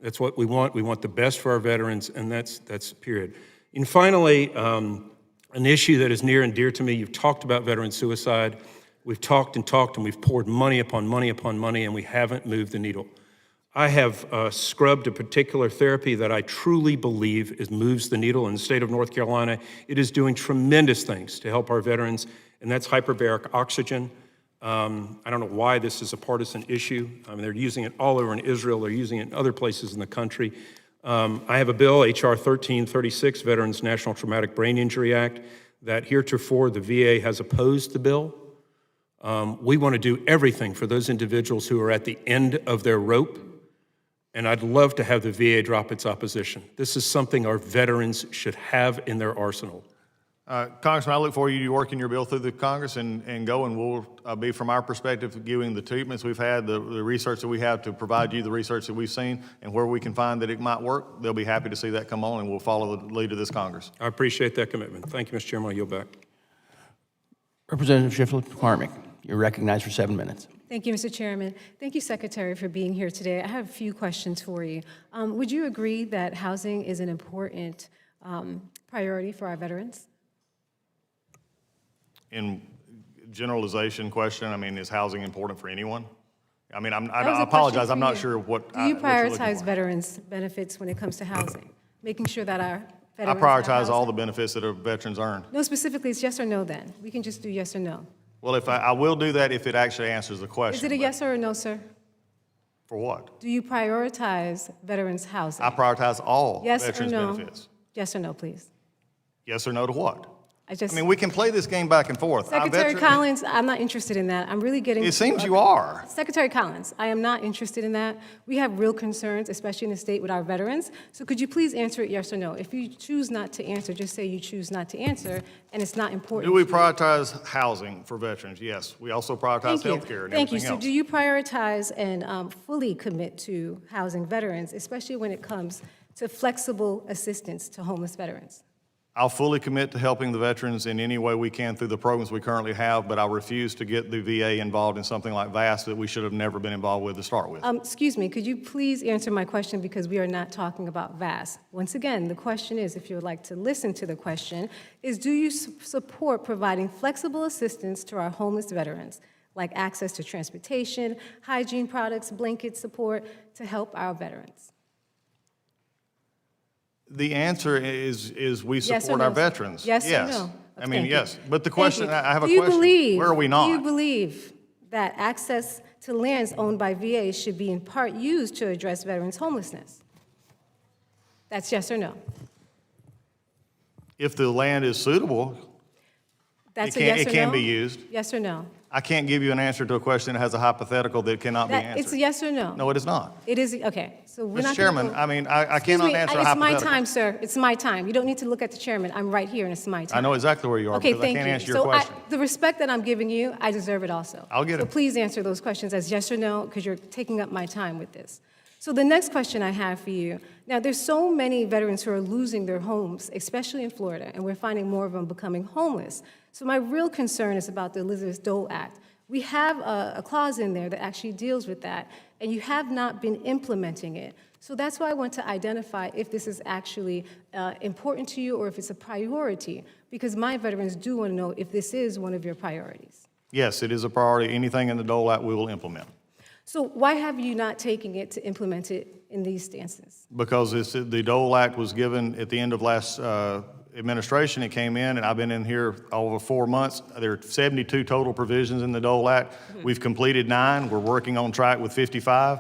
That's what we want. We want the best for our veterans, and that's period. And finally, an issue that is near and dear to me, you've talked about veteran suicide. We've talked, and we've poured money upon money upon money, and we haven't moved the needle. I have scrubbed a particular therapy that I truly believe moves the needle in the state of North Carolina. It is doing tremendous things to help our veterans, and that's hyperbaric oxygen. I don't know why this is a partisan issue. I mean, they're using it all over in Israel. They're using it in other places in the country. I have a bill, H.R. 1336, Veterans National Traumatic Brain Injury Act, that heretofore the VA has opposed the bill. We want to do everything for those individuals who are at the end of their rope, and I'd love to have the VA drop its opposition. This is something our veterans should have in their arsenal. Congressman, I look forward to you working your bill through the Congress and go, and we'll be, from our perspective, giving the treatments we've had, the research that we have to provide you the research that we've seen, and where we can find that it might work, they'll be happy to see that come on, and we'll follow the lead of this Congress. I appreciate that commitment. Thank you, Mr. Chairman. I'll yield back. Representative Schiffler-McCormick, you're recognized for 7 minutes. Thank you, Mr. Chairman. Thank you, Secretary, for being here today. I have a few questions for you. Would you agree that housing is an important priority for our veterans? In generalization question, I mean, is housing important for anyone? I mean, That was I a question apologize, for I'm not you. sure what. Do you what you're looking prioritize for. veterans' benefits when it comes to housing? Making sure that our I veterans have prioritize all the housing? benefits that our veterans earn. No, specifically, it's yes or no then. We can just do yes or no. Well, if I will do that if it actually answers the question. Is it a but yes or a no, sir? For what? Do you prioritize veterans' housing? I prioritize all Yes or veterans' no? benefits. Yes or no, please. Yes or no to what? I just. I mean, we can play this game back and forth. Our Secretary veteran- Collins, I'm not interested in that. I'm really getting. It to seems a- you are. Secretary Collins, I am not interested in that. We have real concerns, especially in the state with our veterans. So could you please answer it yes or no? If you choose not to answer, just say you choose not to answer, and it's not important. Do we to you. prioritize housing for veterans? Yes. We also prioritize Thank you. health care and Thank you. everything So else. do you prioritize and fully commit to housing veterans, especially when it comes to flexible assistance to homeless veterans? I'll fully commit to helping the veterans in any way we can through the programs we currently have, but I refuse to get the VA involved in something like VAST that we should have never been involved with to start with. Excuse me, could you please answer my question because we are not talking about VAS. Once again, the question is, if you would like to listen to the question, is do you support providing flexible assistance to our homeless veterans, like access to transportation, hygiene products, blanket support to help our veterans? The answer is we Yes or support no, our sir? veterans. Yes or no? I mean, Thank you. yes. But the Thank question, you. I have a Do you question. believe- Where are we not? Do you believe that access to lands owned by VA should be in part used to address veterans' homelessness? That's yes or no? If the land is suitable, That's It a can- yes or it no? can be used. Yes or no? I can't give you an answer to a question that has a hypothetical that cannot be answered. It's a yes or no? No, it is not. It is, okay, so we're Mr. not gonna Chairman, go- I mean, I Excuse cannot me, answer a It's my hypothetical. time, sir, it's my time. You don't need to look at the chairman, I'm right here and it's my time. I know exactly where you are Okay, because I thank can't you. answer your So question. the respect that I'm giving you, I deserve it also. I'll get So it. please answer those questions as yes or no, because you're taking up my time with this. So the next question I have for you, now there's so many veterans who are losing their homes, especially in Florida, and we're finding more of them becoming homeless. So my real concern is about the Elizabeth Dole Act. We have a clause in there that actually deals with that, and you have not been implementing it. So that's why I want to identify if this is actually important to you or if it's a priority, because my veterans do want to know if this is one of your priorities. Yes, it is a priority. Anything in the Dole Act, we will implement. So why have you not taken it to implement it in these stances? Because the Dole Act was given at the end of last, administration, it came in, and I've been in here over 4 months. There are 72 total provisions in the Dole Act. We've completed 9. We're working on track with 55.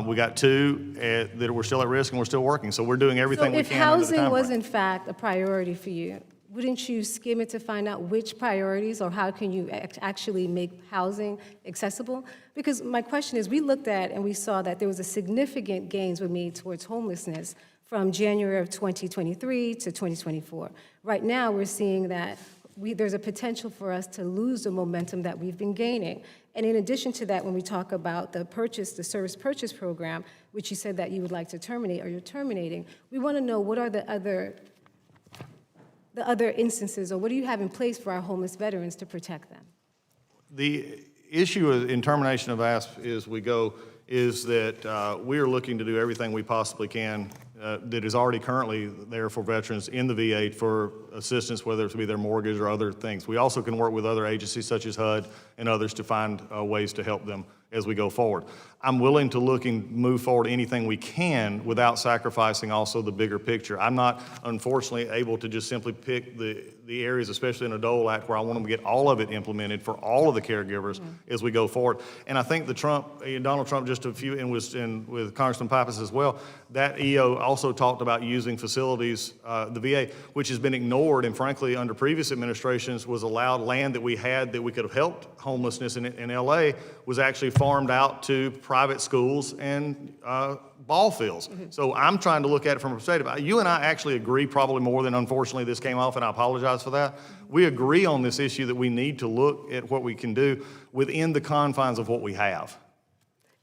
We got 2 that were still at risk, and we're still working. So we're doing everything we can under the So if housing was timeframe. in fact a priority for you, wouldn't you skim it to find out which priorities or how can you actually make housing accessible? Because my question is, we looked at and we saw that there was a significant gains were made towards homelessness from January of 2023 to 2024. Right now, we're seeing that there's a potential for us to lose the momentum that we've been gaining. And in addition to that, when we talk about the service purchase program, which you said that you would like to terminate or you're terminating, we want to know what are the other instances, or what do you have in place for our homeless veterans to protect them? The issue in termination of ASP is that we are looking to do everything we possibly can that is already currently there for veterans in the VA for assistance, whether it be their mortgage or other things. We also can work with other agencies such as HUD and others to find ways to help them as we go forward. I'm willing to look and move forward anything we can without sacrificing also the bigger picture. I'm not, unfortunately, able to just simply pick the areas, especially in the Dole Act, where I want them to get all of it implemented for all of the caregivers as we go forward. And I think Donald Trump just a few, and with Congressman Pappas as well, that EO also talked about using facilities, the VA, which has been ignored, and frankly, under previous administrations, was allowed land that we had that we could have helped homelessness in LA was actually farmed out to private schools and ball fields. So I'm trying to look at it from a perspective. You and I actually agree probably more than, unfortunately, this came off, and I apologize for that. We agree on this issue that we need to look at what we can do within the confines of what we have.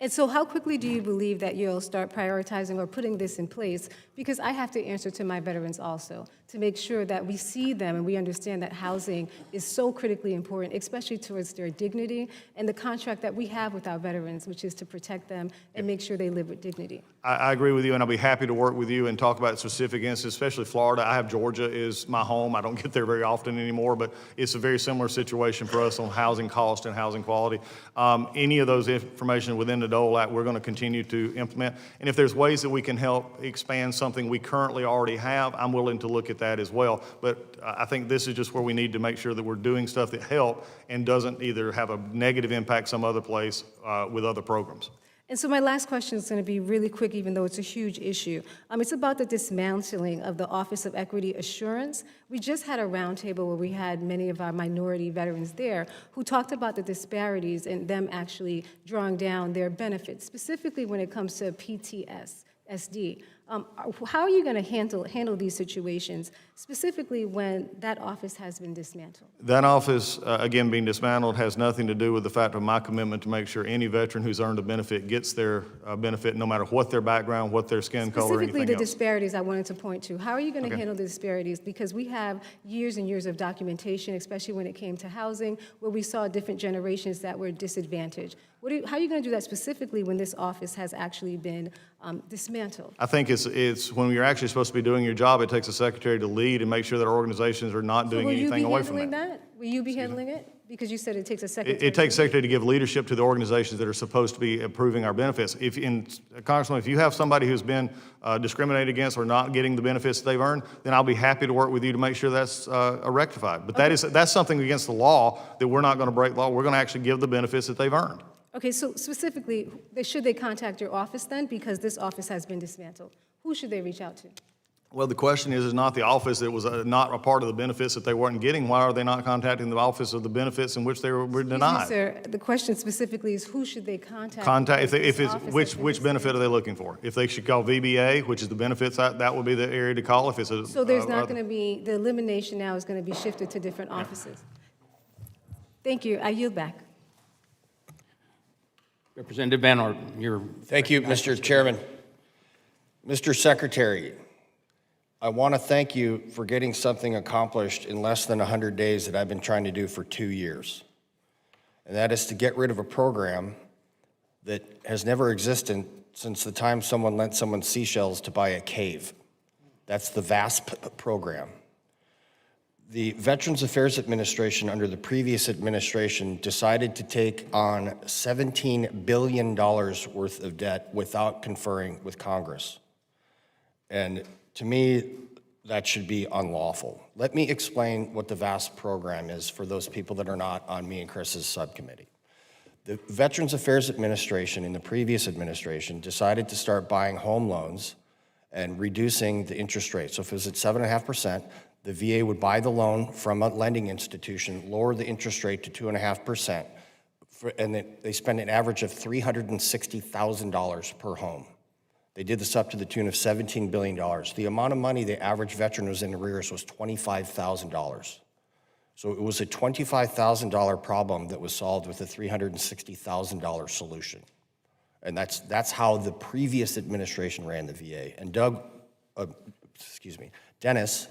And so how quickly do you believe that you'll start prioritizing or putting this in place? Because I have to answer to my veterans also, to make sure that we see them and we understand that housing is so critically important, especially towards their dignity and the contract that we have with our veterans, which is to protect them and make sure they live with dignity. I agree with you, and I'll be happy to work with you and talk about specific instances, especially Florida. I have Georgia is my home. I don't get there very often anymore, but it's a very similar situation for us on housing cost and housing quality. Any of those information within the Dole Act, we're going to continue to implement. And if there's ways that we can help expand something we currently already have, I'm willing to look at that as well. But I think this is just where we need to make sure that we're doing stuff that help and doesn't either have a negative impact some other place with other programs. And so my last question is going to be really quick, even though it's a huge issue. It's about the dismantling of the Office of Equity Assurance. We just had a roundtable where we had many of our minority veterans there who talked about the disparities and them actually drawing down their benefits, specifically when it comes to PTSD. How are you going to handle these situations, specifically when that office has been dismantled? That office, again, being dismantled has nothing to do with the fact of my commitment to make sure any veteran who's earned a benefit gets their benefit, no matter what their background, what their skin color, or anything Specifically, the else. disparities I wanted to point to. How are you going to handle the disparities? Because we have years and years of documentation, especially when it came to housing, where we saw different generations that were disadvantaged. How are you going to do that specifically when this office has actually been dismantled? I think it's when you're actually supposed to be doing your job, it takes a secretary to lead and make sure that our organizations are not doing anything away from that. Will you be handling that? Will you be handling it? Because you said it takes a secretary. It takes a secretary to give leadership to the organizations that are supposed to be approving our benefits. Congressman, if you have somebody who's been discriminated against or not getting the benefits that they've earned, then I'll be happy to work with you to make sure that's rectified. But that's something against the law that we're not going to break law. We're going to actually give the benefits that they've earned. Okay, so specifically, should they contact your office then? Because this office has been dismantled. Who should they reach out to? Well, the question is not the office that was not a part of the benefits that they weren't getting. Why are they not contacting the office of the benefits in which they were denied? Excuse me, sir. The question specifically is who should they contact? Which benefit are they looking for? If they should call VBA, which is the benefits, that would be the area to call. If it's so there's not going to be, the elimination now is going to be shifted to different offices. Thank you. I yield back. Representative Van Orden, you're... Thank you, Mr. Chairman. Mr. Secretary, I want to thank you for getting something accomplished in less than 100 days that I've been trying to do for 2 years. And that is to get rid of a program that has never existed since the time someone lent someone seashells to buy a cave. That's the VASP program. The Veterans Affairs Administration under the previous administration decided to take on $17 billion worth of debt without conferring with Congress. And to me, that should be unlawful. Let me explain what the VASP program is for those people that are not on me and Chris's subcommittee. The Veterans Affairs Administration in the previous administration decided to start buying home loans and reducing the interest rate. So if it was at 7.5%, the VA would buy the loan from a lending institution, lower the interest rate to 2.5%, and they spend an average of $360,000 per home. They did this up to the tune of $17 billion. The amount of money the average veteran was in arrears was $25,000. So it was a $25,000 problem that was solved with a $360,000 solution. And that's how the previous administration ran the VA. And Dennis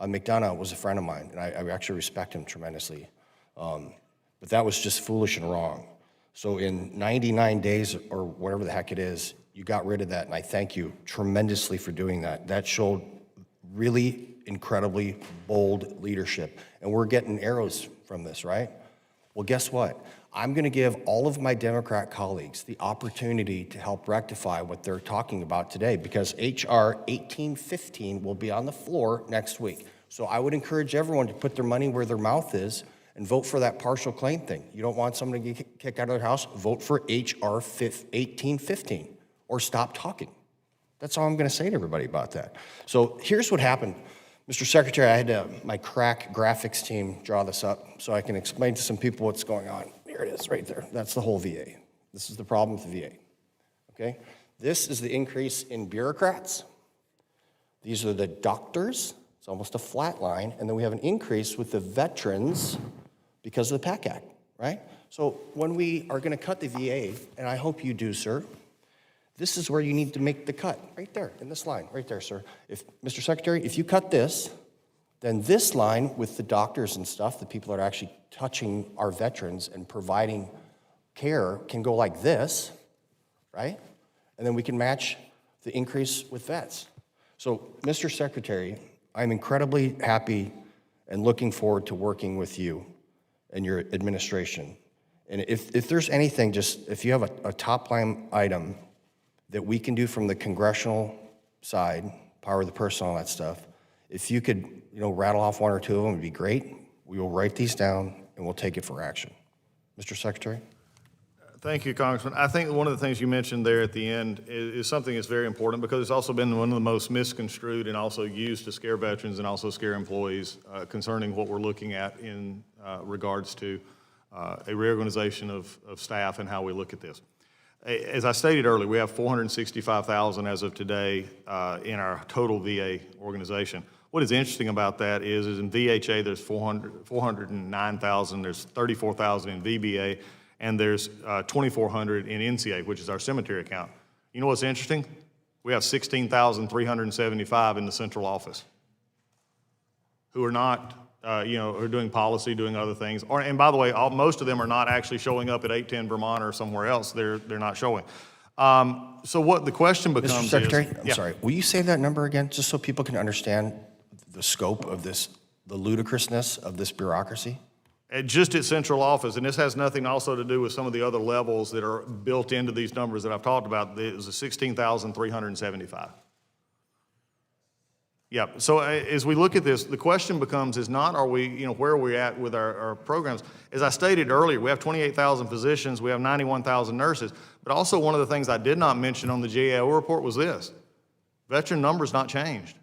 McDonough was a friend of mine, and I actually respect him tremendously. But that was just foolish and wrong. So in 99 days, or whatever the heck it is, you got rid of that, and I thank you tremendously for doing that. That showed really incredibly bold leadership. And we're getting arrows from this, right? Well, guess what? I'm going to give all of my Democrat colleagues the opportunity to help rectify what they're talking about today, because H.R. 1815 will be on the floor next week. So I would encourage everyone to put their money where their mouth is and vote for that partial claim thing. You don't want someone to get kicked out of their house? Vote for H.R. 1815 or stop talking. That's all I'm going to say to everybody about that. So here's what happened. Mr. Secretary, I had my crack graphics team draw this up so I can explain to some people what's going on. Here it is right there. That's the whole VA. This is the problem with the VA. Okay? This is the increase in bureaucrats. These are the doctors. It's almost a flat line. And then we have an increase with the veterans because of the PAC Act, right? So when we are going to cut the VA, and I hope you do, sir, this is where you need to make the cut, right there, in this line, right there, sir. Mr. Secretary, if you cut this, then this line with the doctors and stuff, the people that are actually touching our veterans and providing care can go like this, right? And then we can match the increase with vets. So, Mr. Secretary, I'm incredibly happy and looking forward to working with you and your administration. And if there's anything, just if you have a top line item that we can do from the congressional side, power of the purse and all that stuff, if you could, rattle off one or two of them, it would be great. We will write these down and we'll take it for action. Mr. Secretary? Thank you, Congressman. I think one of the things you mentioned there at the end is something that's very important, because it's also been one of the most misconstrued and also used to scare veterans and also scare employees concerning what we're looking at in regards to a reorganization of staff and how we look at this. As I stated earlier, we have 465,000 as of today in our total VA organization. What is interesting about that is in VHA there's 409,000, there's 34,000 in VBA, and there's 2,400 in NCA, which is our cemetery account. You know what's interesting? We have 16,375 in the central office who are not, who are doing policy, doing other things. And by the way, most of them are not actually showing up at 810 Vermont or somewhere else. They're not showing. So what the question becomes Mr. Secretary, is, I'm sorry, will you say that number again, just so people can understand the scope of this, the ludicrousness of this bureaucracy? Just at central office, and this has nothing also to do with some of the other levels that are built into these numbers that I've talked about. It was 16,375. Yeah, so as we look at this, the question becomes is not are we, where are we at with our programs? As I stated earlier, we have 28,000 physicians, we have 91,000 nurses, but also one of the things I did not mention on the GAO report was this: veteran numbers not changed.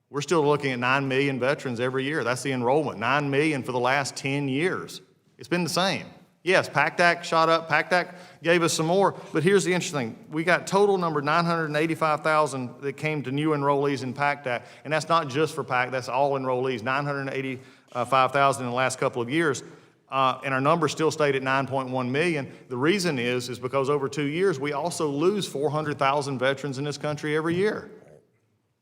We're still looking at 9 million veterans every year. That's the enrollment, 9 million for the last 10 years. It's been the same. Yes, PACT Act shot up. PACT Act gave us some more, but here's the interesting thing. We got total number 985,000 that came to new enrollees in PACT Act, and that's not just for PACT, that's all enrollees, 985,000 in the last couple of years, and our number still stayed at 9.1 million. The reason is because over 2 years, we also lose 400,000 veterans in this country every year.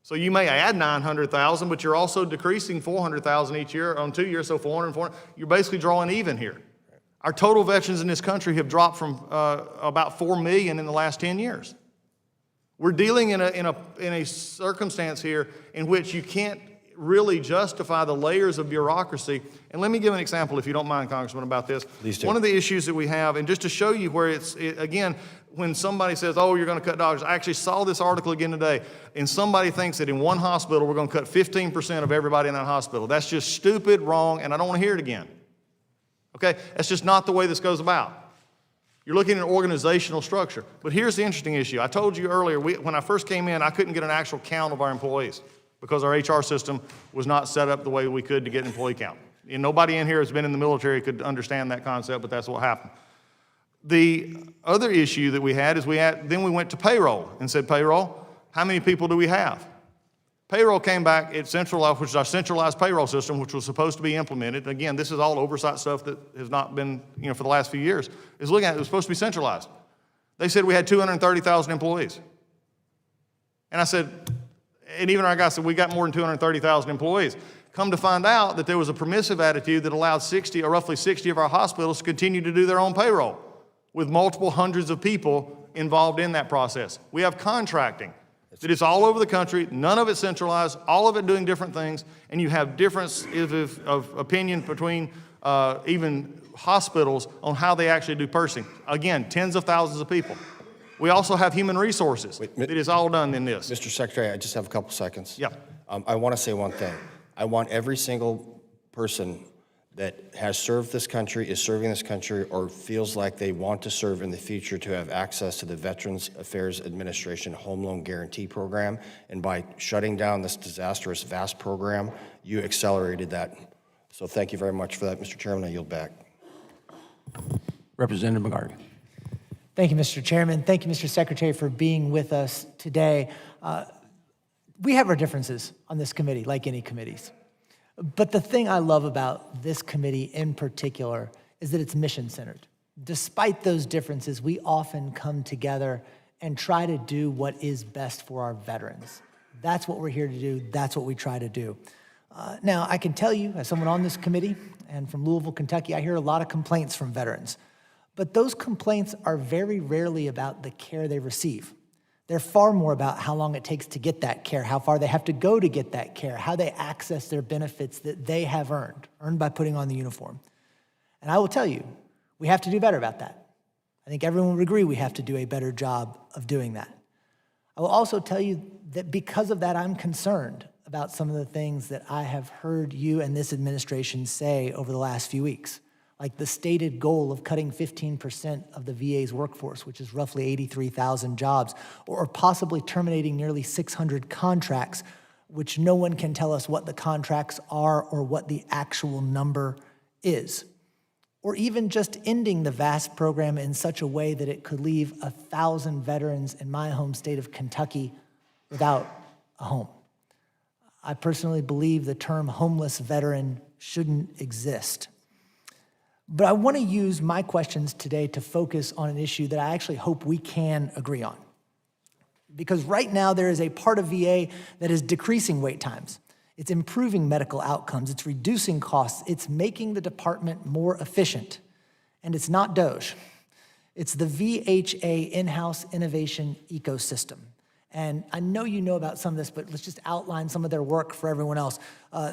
So you may add 900,000, but you're also decreasing 400,000 each year on 2 years, so 400. You're basically drawing even here. Our total veterans in this country have dropped from about 4 million in the last 10 years. We're dealing in a circumstance here in which you can't really justify the layers of bureaucracy. And let me give an example, if you don't mind, Congressman, about this. Please do. One of the issues that we have, and just to show you where again, when somebody says, oh, you're going to cut doctors, I actually saw this article again today, and somebody thinks that in one hospital we're going to cut 15% of everybody in that hospital. That's just stupid, wrong, and I don't want to hear it again. Okay? That's just not the way this goes about. You're looking at organizational structure. But here's the interesting issue. I told you earlier, when I first came in, I couldn't get an actual count of our employees because our HR system was not set up the way we could to get an employee count. And nobody in here has been in the military could understand that concept, but that's what happened. The other issue that we had is then we went to payroll and said, payroll, how many people do we have? Payroll came back at centralized, which is our centralized payroll system, which was supposed to be implemented. Again, this is all oversight stuff that has not been, for the last few years. Is looking at it was supposed to be centralized. They said we had 230,000 employees. And I said, and even our guy said, we got more than 230,000 employees. Come to find out that there was a permissive attitude that allowed roughly 60 of our hospitals to continue to do their own payroll with multiple hundreds of people involved in that process. We have contracting. That is all over the country, none of it centralized, all of it doing different things, and you have difference of opinion between even hospitals on how they actually do parsing. Again, tens of thousands of people. We also have human resources. It is all done in this. Mr. Secretary, I just have a couple seconds. Yeah. I want to say one thing. I want every single person that has served this country, is serving this country, or feels like they want to serve in the future to have access to the Veterans Affairs Administration Home Loan Guarantee Program. And by shutting down this disastrous VAST program, you accelerated that. So thank you very much for that, Mr. Chairman. I yield back. Representative McGarty. Thank you, Mr. Chairman. Thank you, Mr. Secretary, for being with us today. We have our differences on this committee, like any committees. But the thing I love about this committee in particular is that it's mission-centered. Despite those differences, we often come together and try to do what is best for our veterans. That's what we're here to do. That's what we try to do. Now, I can tell you, as someone on this committee and from Louisville, Kentucky, I hear a lot of complaints from veterans. But those complaints are very rarely about the care they receive. They're far more about how long it takes to get that care, how far they have to go to get that care, how they access their benefits that they have earned by putting on the uniform. And I will tell you, we have to do better about that. I think everyone would agree we have to do a better job of doing that. I will also tell you that because of that, I'm concerned about some of the things that I have heard you and this administration say over the last few weeks, like the stated goal of cutting 15% of the VA's workforce, which is roughly 83,000 jobs, or possibly terminating nearly 600 contracts, which no one can tell us what the contracts are or what the actual number is. Or even just ending the VAST program in such a way that it could leave 1,000 veterans in my home state of Kentucky without a home. I personally believe the term homeless veteran shouldn't exist. But I want to use my questions today to focus on an issue that I actually hope we can agree on. Because right now there is a part of VA that is decreasing wait times. It's improving medical outcomes. It's reducing costs. It's making the department more efficient. And it's not DOGE. It's the VHA in-house innovation ecosystem. And I know you know about some of this, but let's just outline some of their work for everyone else.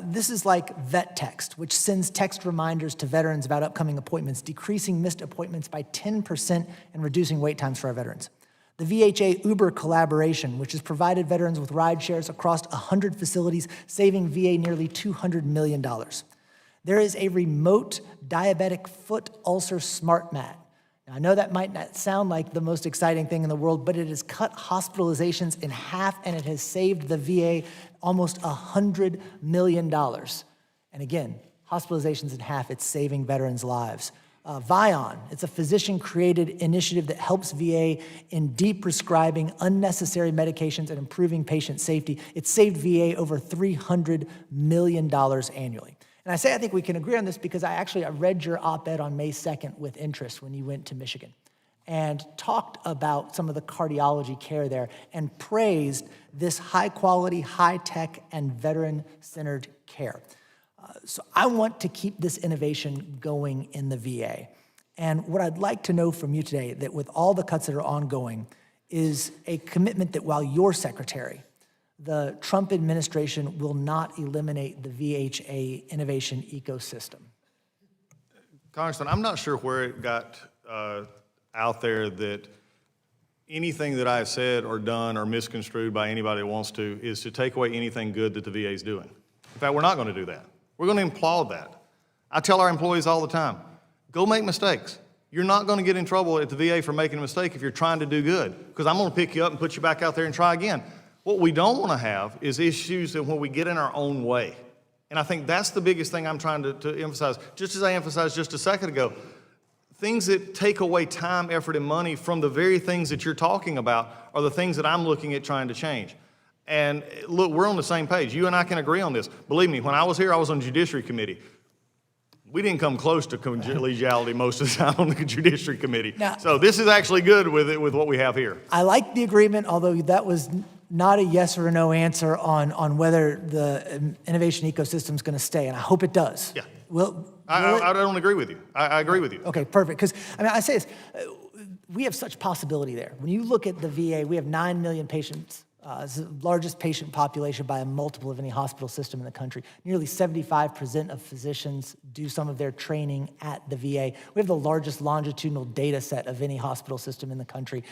This is like Vet Text, which sends text reminders to veterans about upcoming appointments, decreasing missed appointments by 10% and reducing wait times for our veterans. The VHA Uber collaboration, which has provided veterans with ride shares across 100 facilities, saving VA nearly $200 million. There is a remote diabetic foot ulcer smart mat. Now, I know that might not sound like the most exciting thing in the world, but it has cut hospitalizations in half, and it has saved the VA almost $100 million. And again, hospitalizations in half, it's saving veterans' lives. Vion, it's a physician-created initiative that helps VA in de-prescribing unnecessary medications and improving patient safety. It's saved VA over $300 million annually. And I say I think we can agree on this because I read your op-ed on May 2nd with interest when you went to Michigan and talked about some of the cardiology care there and praised this high-quality, high-tech, and veteran-centered care. So I want to keep this innovation going in the VA. And what I'd like to know from you today, that with all the cuts that are ongoing, is a commitment that while you're secretary, the Trump administration will not eliminate the VHA innovation ecosystem. Congressman, I'm not sure where it got out there that anything that I've said or done or misconstrued by anybody that wants to is to take away anything good that the VA is doing. In fact, we're not going to do that. We're going to applaud that. I tell our employees all the time, go make mistakes. You're not going to get in trouble at the VA for making a mistake if you're trying to do good, because I'm going to pick you up and put you back out there and try again. What we don't want to have is issues that when we get in our own way. And I think that's the biggest thing I'm trying to emphasize. Just as I emphasized just a second ago, things that take away time, effort, and money from the very things that you're talking about are the things that I'm looking at trying to change. And look, we're on the same page. You and I can agree on this. Believe me, when I was here, I was on the Judiciary Committee. We didn't come close to collegiality most of the time on the Judiciary Committee. Now, so this is actually good with what we have here. I like the agreement, although that was not a yes or a no answer on whether the innovation ecosystem is going to stay, and I hope it does. Yeah. I I don't agree with you. I agree with you. Okay, perfect. Because, I mean, I say this, we have such possibility there. When you look at the VA, we have 9 million patients. It's the largest patient population by a multiple of any hospital system in the country. Nearly 75% of physicians do some of their training at the VA. We have the largest longitudinal data set of any hospital system in the country.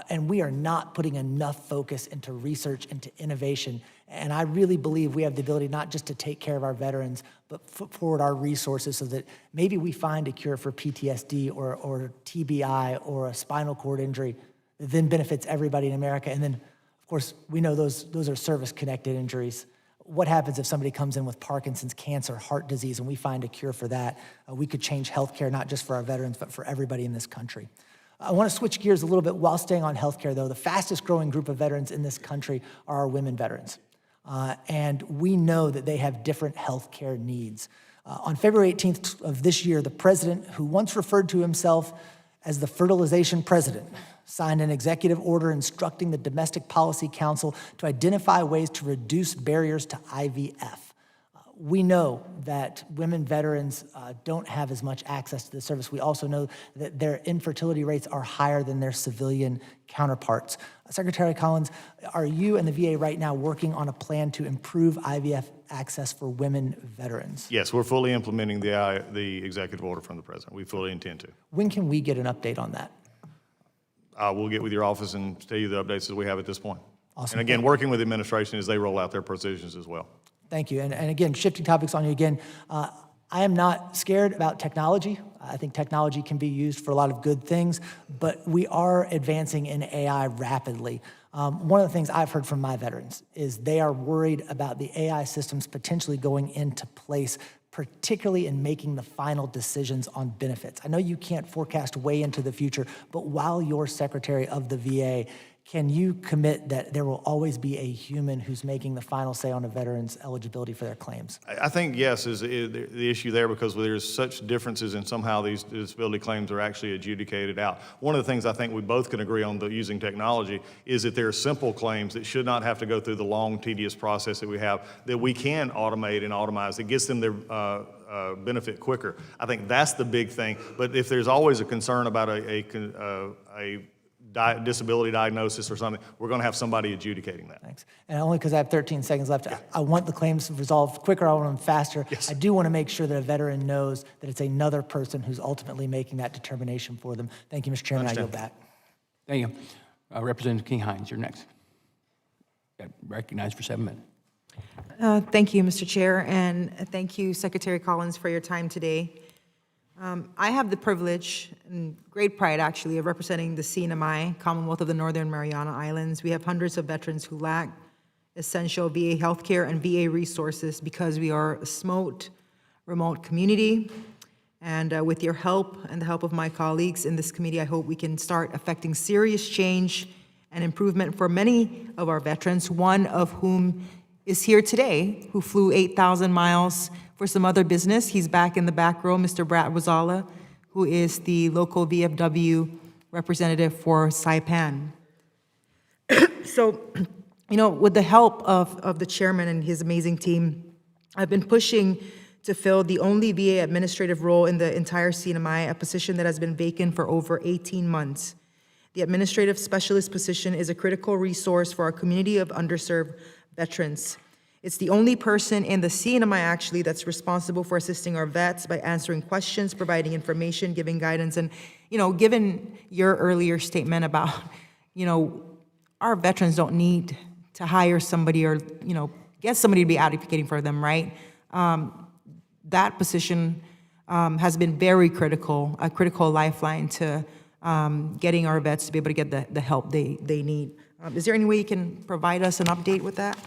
And we are not putting enough focus into research, into innovation. And I really believe we have the ability not just to take care of our veterans, but put forward our resources so that maybe we find a cure for PTSD or TBI or a spinal cord injury that then benefits everybody in America. And then, of course, we know those are service-connected injuries. What happens if somebody comes in with Parkinson's, cancer, heart disease, and we find a cure for that? We could change healthcare, not just for our veterans, but for everybody in this country. I want to switch gears a little bit while staying on healthcare, though. The fastest growing group of veterans in this country are our women veterans. And we know that they have different healthcare needs. On February 18th of this year, the president, who once referred to himself as the fertilization president, signed an executive order instructing the Domestic Policy Council to identify ways to reduce barriers to IVF. We know that women veterans don't have as much access to the service. We also know that their infertility rates are higher than their civilian counterparts. Secretary Collins, are you and the VA right now working on a plan to improve IVF access for women veterans? Yes, we're fully implementing the executive order from the president. We fully intend to. When can we get an update on that? We'll get with your office and tell you the updates that we have at this point. Awesome. And again, working with the administration as they roll out their positions as well. Thank you. And again, shifting topics on you again, I am not scared about technology. I think technology can be used for a lot of good things, but we are advancing in AI rapidly. One of the things I've heard from my veterans is they are worried about the AI systems potentially going into place, particularly in making the final decisions on benefits. I know you can't forecast way into the future, but while you're Secretary of the VA, can you commit that there will always be a human who's making the final say on a veteran's eligibility for their claims? I think, yes, is the issue there because there's such differences in somehow these disability claims are actually adjudicated out. One of the things I think we both can agree on using technology is that there are simple claims that should not have to go through the long, tedious process that we have, that we can automate and automize that gets them their benefit quicker. I think that's the big thing. But if there's always a concern about a disability diagnosis or something, we're going to have somebody adjudicating that. Thanks. And only because I have 13 seconds left, I want the claims resolved quicker, I want them faster. Yes. I do want to make sure that a veteran knows that it's another person who's ultimately making that determination for them. Thank you, Mr. Chairman. I yield back. Thank you. Representative King-Hines, you're next. Recognized for 7 minutes. Thank you, Mr. Chair, and thank you, Secretary Collins, for your time today. I have the privilege and great pride, actually, of representing the CNMI, Commonwealth of the Northern Mariana Islands. We have hundreds of veterans who lack essential VA healthcare and VA resources because we are a remote community. And with your help and the help of my colleagues in this committee, I hope we can start affecting serious change and improvement for many of our veterans, one of whom is here today, who flew 8,000 miles for some other business. He's back in the back row, Mr. Brad Rosala, who is the local VFW representative for Saipan. So, you know, with the help of the chairman and his amazing team, I've been pushing to fill the only VA administrative role in the entire CNMI, a position that has been vacant for over 18 months. The administrative specialist position is a critical resource for our community of underserved veterans. It's the only person in the CNMI, actually, that's responsible for assisting our vets by answering questions, providing information, giving guidance, and, you know, given your earlier statement about, our veterans don't need to hire somebody or, get somebody to be advocating for them, right? That position has been very critical, a critical lifeline to getting our vets to be able to get the help they need. Is there any way you can provide us an update with that?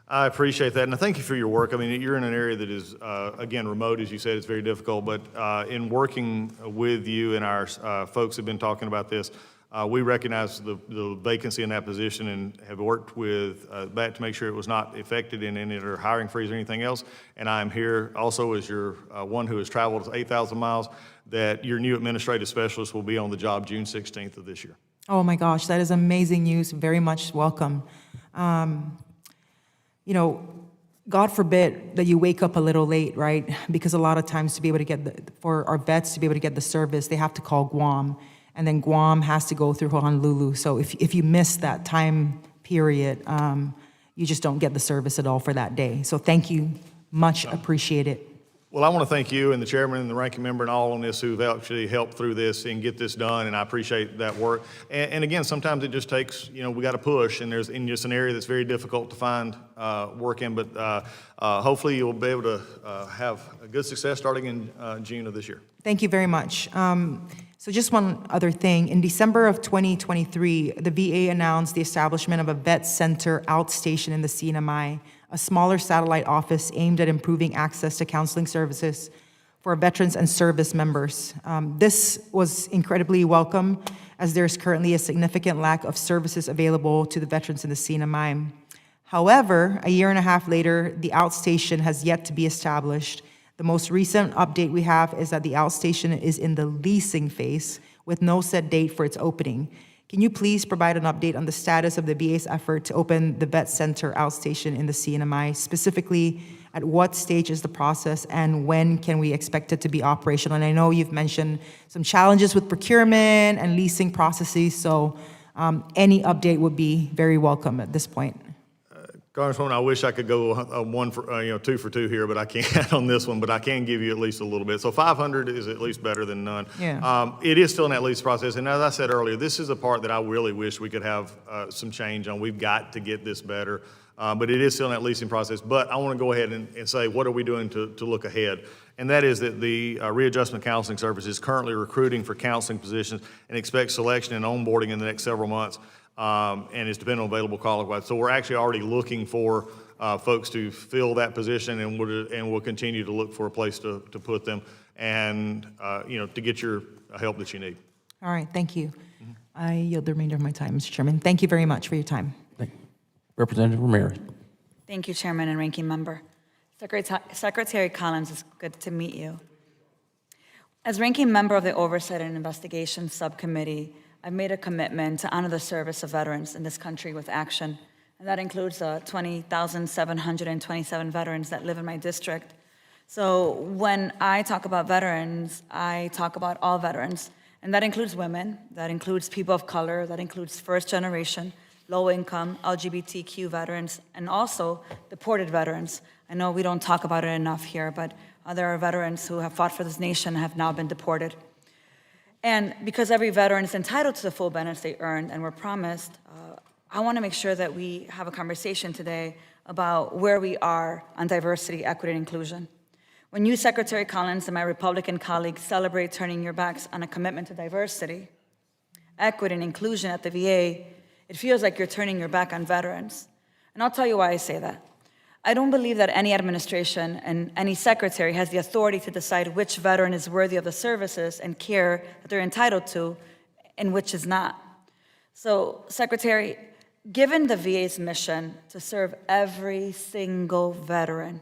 I appreciate that, and I thank you for your work. I mean, you're in an area that is, again, remote, as you said, it's very difficult, but in working with you and our folks have been talking about this, we recognize the vacancy in that position and have worked with that to make sure it was not affected in any of their hiring freeze or anything else. And I'm here also as your one who has traveled 8,000 miles, that your new administrative specialist will be on the job June 16th of this year. Oh my gosh, that is amazing news. Very much welcome. God forbid that you wake up a little late, right? Because a lot of times to be able to get for our vets to be able to get the service, they have to call Guam, and then Guam has to go through Honolulu. So if you miss that time period, you just don't get the service at all for that day. So thank you, much appreciated. Well, I want to thank you and the chairman and the ranking member and all on this who've actually helped through this and get this done, and I appreciate that work. And again, sometimes it just takes, we got to push, and there's in just an area that's very difficult to find work in, but hopefully you'll be able to have a good success starting in June of this year. Thank you very much. So just one other thing. In December of 2023, the VA announced the establishment of a vet center outstation in the CNMI, a smaller satellite office aimed at improving access to counseling services for veterans and service members. This was incredibly welcome, as there's currently a significant lack of services available to the veterans in the CNMI. However, a year and a half later, the outstation has yet to be established. The most recent update we have is that the outstation is in the leasing phase with no set date for its opening. Can you please provide an update on the status of the VA's effort to open the Vet Center outstation in the CNMI? Specifically, at what stage is the process and when can we expect it to be operational? And I know you've mentioned some challenges with procurement and leasing processes, so any update would be very welcome at this point. Congresswoman, I wish I could go 2 for 2 here, but I can't on this one, but I can give you at least a little bit. So 500 is at least better than none. Yeah. It is still in that lease process, and as I said earlier, this is a part that I really wish we could have some change on. We've got to get this better, but it is still in that leasing process. But I want to go ahead and say, what are we doing to look ahead? And that is that the Readjustment Counseling Service is currently recruiting for counseling positions and expects selection and onboarding in the next several months. And is dependent on available qualified. So we're actually already looking for folks to fill that position, and we'll continue to look for a place to put them and to get your help that you need. All right, thank you. I yield the remainder of my time, Mr. Chairman. Thank you very much for your time. Representative Ramirez. Thank you, Chairman and Ranking Member. Secretary Collins, it's good to meet you. As Ranking Member of the Oversight and Investigations Subcommittee, I've made a commitment to honor the service of veterans in this country with action, and that includes 20,727 veterans that live in my district. So when I talk about veterans, I talk about all veterans, and that includes women, that includes people of color, that includes first generation, low income, LGBTQ veterans, and also deported veterans. I know we don't talk about it enough here, but there are veterans who have fought for this nation and have now been deported. And because every veteran is entitled to the full benefits they earned and were promised, I want to make sure that we have a conversation today about where we are on diversity, equity, and inclusion. When you, Secretary Collins, and my Republican colleagues celebrate turning your backs on a commitment to diversity, equity, and inclusion at the VA, it feels like you're turning your back on veterans. And I'll tell you why I say that. I don't believe that any administration and any secretary has the authority to decide which veteran is worthy of the services and care that they're entitled to and which is not. So, Secretary, given the VA's mission to serve every single veteran,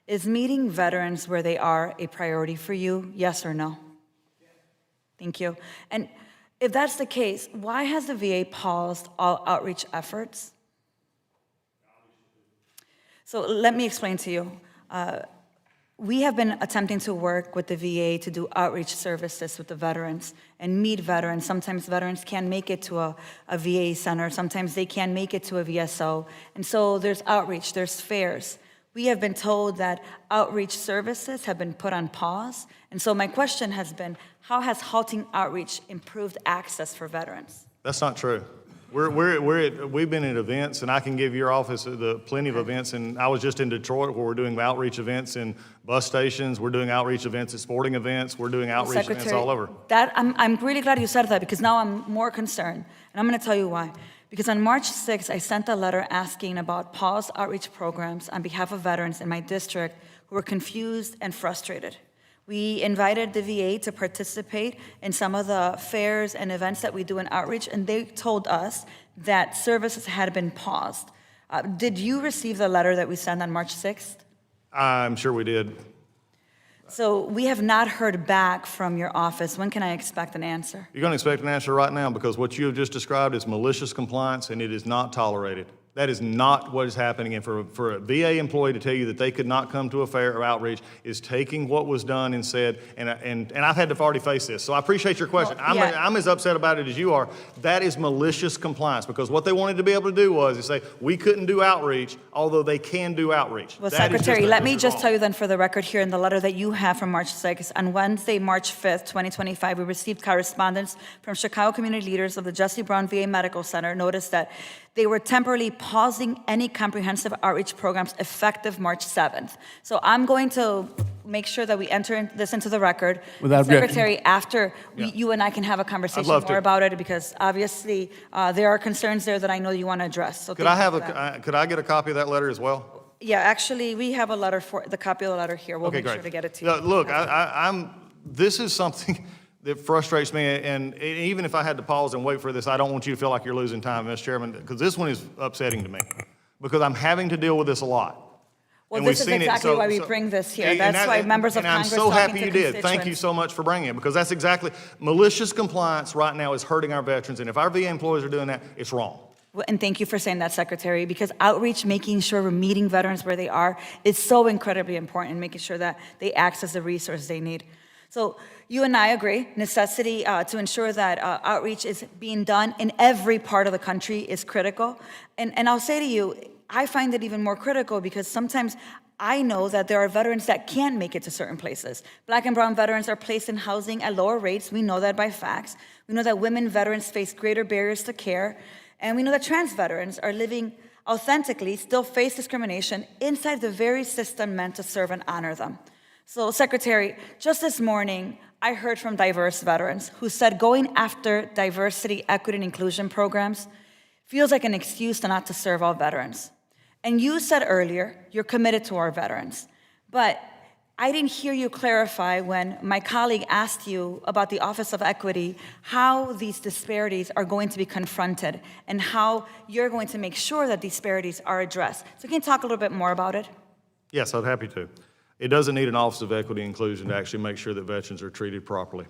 is meeting veterans where they are a priority for you, yes or no? Thank you. And if that's the case, why has the VA paused all outreach efforts? So let me explain to you. We have been attempting to work with the VA to do outreach services with the veterans and meet veterans. Sometimes veterans can't make it to a VA center. Sometimes they can't make it to a VSO. And so there's outreach, there's fairs. We have been told that outreach services have been put on pause. And so my question has been, how has halting outreach improved access for veterans? That's not true. We've been at events, and I can give your office plenty of events, and I was just in Detroit where we're doing outreach events in bus stations, we're doing outreach events at sporting events, we're doing outreach events all over. I'm really glad you said that, because now I'm more concerned, and I'm going to tell you why. Because on March 6th, I sent a letter asking about paused outreach programs on behalf of veterans in my district who were confused and frustrated. We invited the VA to participate in some of the fairs and events that we do in outreach, and they told us that services had been paused. Did you receive the letter that we sent on March 6th? I'm sure we did. So we have not heard back from your office. When can I expect an answer? You're going to expect an answer right now, because what you have just described is malicious compliance, and it is not tolerated. That is not what is happening. And for a VA employee to tell you that they could not come to a fair or outreach is taking what was done and said, and I've had to already face this. So I appreciate your question. Well, yeah. I'm as upset about it as you are. That is malicious compliance, because what they wanted to be able to do was to say, we couldn't do outreach, although they can do outreach. Well, That is Secretary, let me just wrong. tell you then for the record here in the letter that you have from March 6th, on Wednesday, March 5th, 2025, we received correspondence from Chicago community leaders of the Jesse Brown VA Medical Center. Notice that they were temporarily pausing any comprehensive outreach programs effective March 7th. So I'm going to make sure that we enter this into the record. Without objection. Secretary, after you and I can have a conversation love more to. about it, because obviously there are concerns there that I know you want to address. So Could thank I you have for that. could I get a copy of that letter as well? Yeah, actually, we have a letter for the copy of the letter here. We'll Okay, make great. sure to get it to you. Look, this is something that frustrates me, and even if I had to pause and wait for this, I don't want you to feel like you're losing time, Mr. Chairman, because this one is upsetting to me, because I'm having to deal with this a lot. Well, And this we've is seen it, exactly so- why we so- bring this here. and That's why members of and Congress I'm so talking happy to you did. Thank you constituents. so much for bringing it, because that's exactly, malicious compliance right now is hurting our veterans, and if our VA employees are doing that, it's wrong. Well, and thank you for saying that, Secretary, because outreach, making sure we're meeting veterans where they are, is so incredibly important, and making sure that they access the resources they need. So you and I agree, necessity to ensure that outreach is being done in every part of the country is critical. And I'll say to you, I find it even more critical because sometimes I know that there are veterans that can't make it to certain places. Black and brown veterans are placed in housing at lower rates. We know that by facts. We know that women veterans face greater barriers to care. And we know that trans veterans are living authentically, still face discrimination inside the very system meant to serve and honor them. So, Secretary, just this morning, I heard from diverse veterans who said going after diversity, equity, and inclusion programs feels like an excuse not to serve all veterans. And you said earlier, you're committed to our veterans. But I didn't hear you clarify when my colleague asked you about the Office of Equity, how these disparities are going to be confronted and how you're going to make sure that disparities are addressed. So can you talk a little bit more about it? Yes, I'd happy to. It doesn't need an Office of Equity and Inclusion to actually make sure that veterans are treated properly.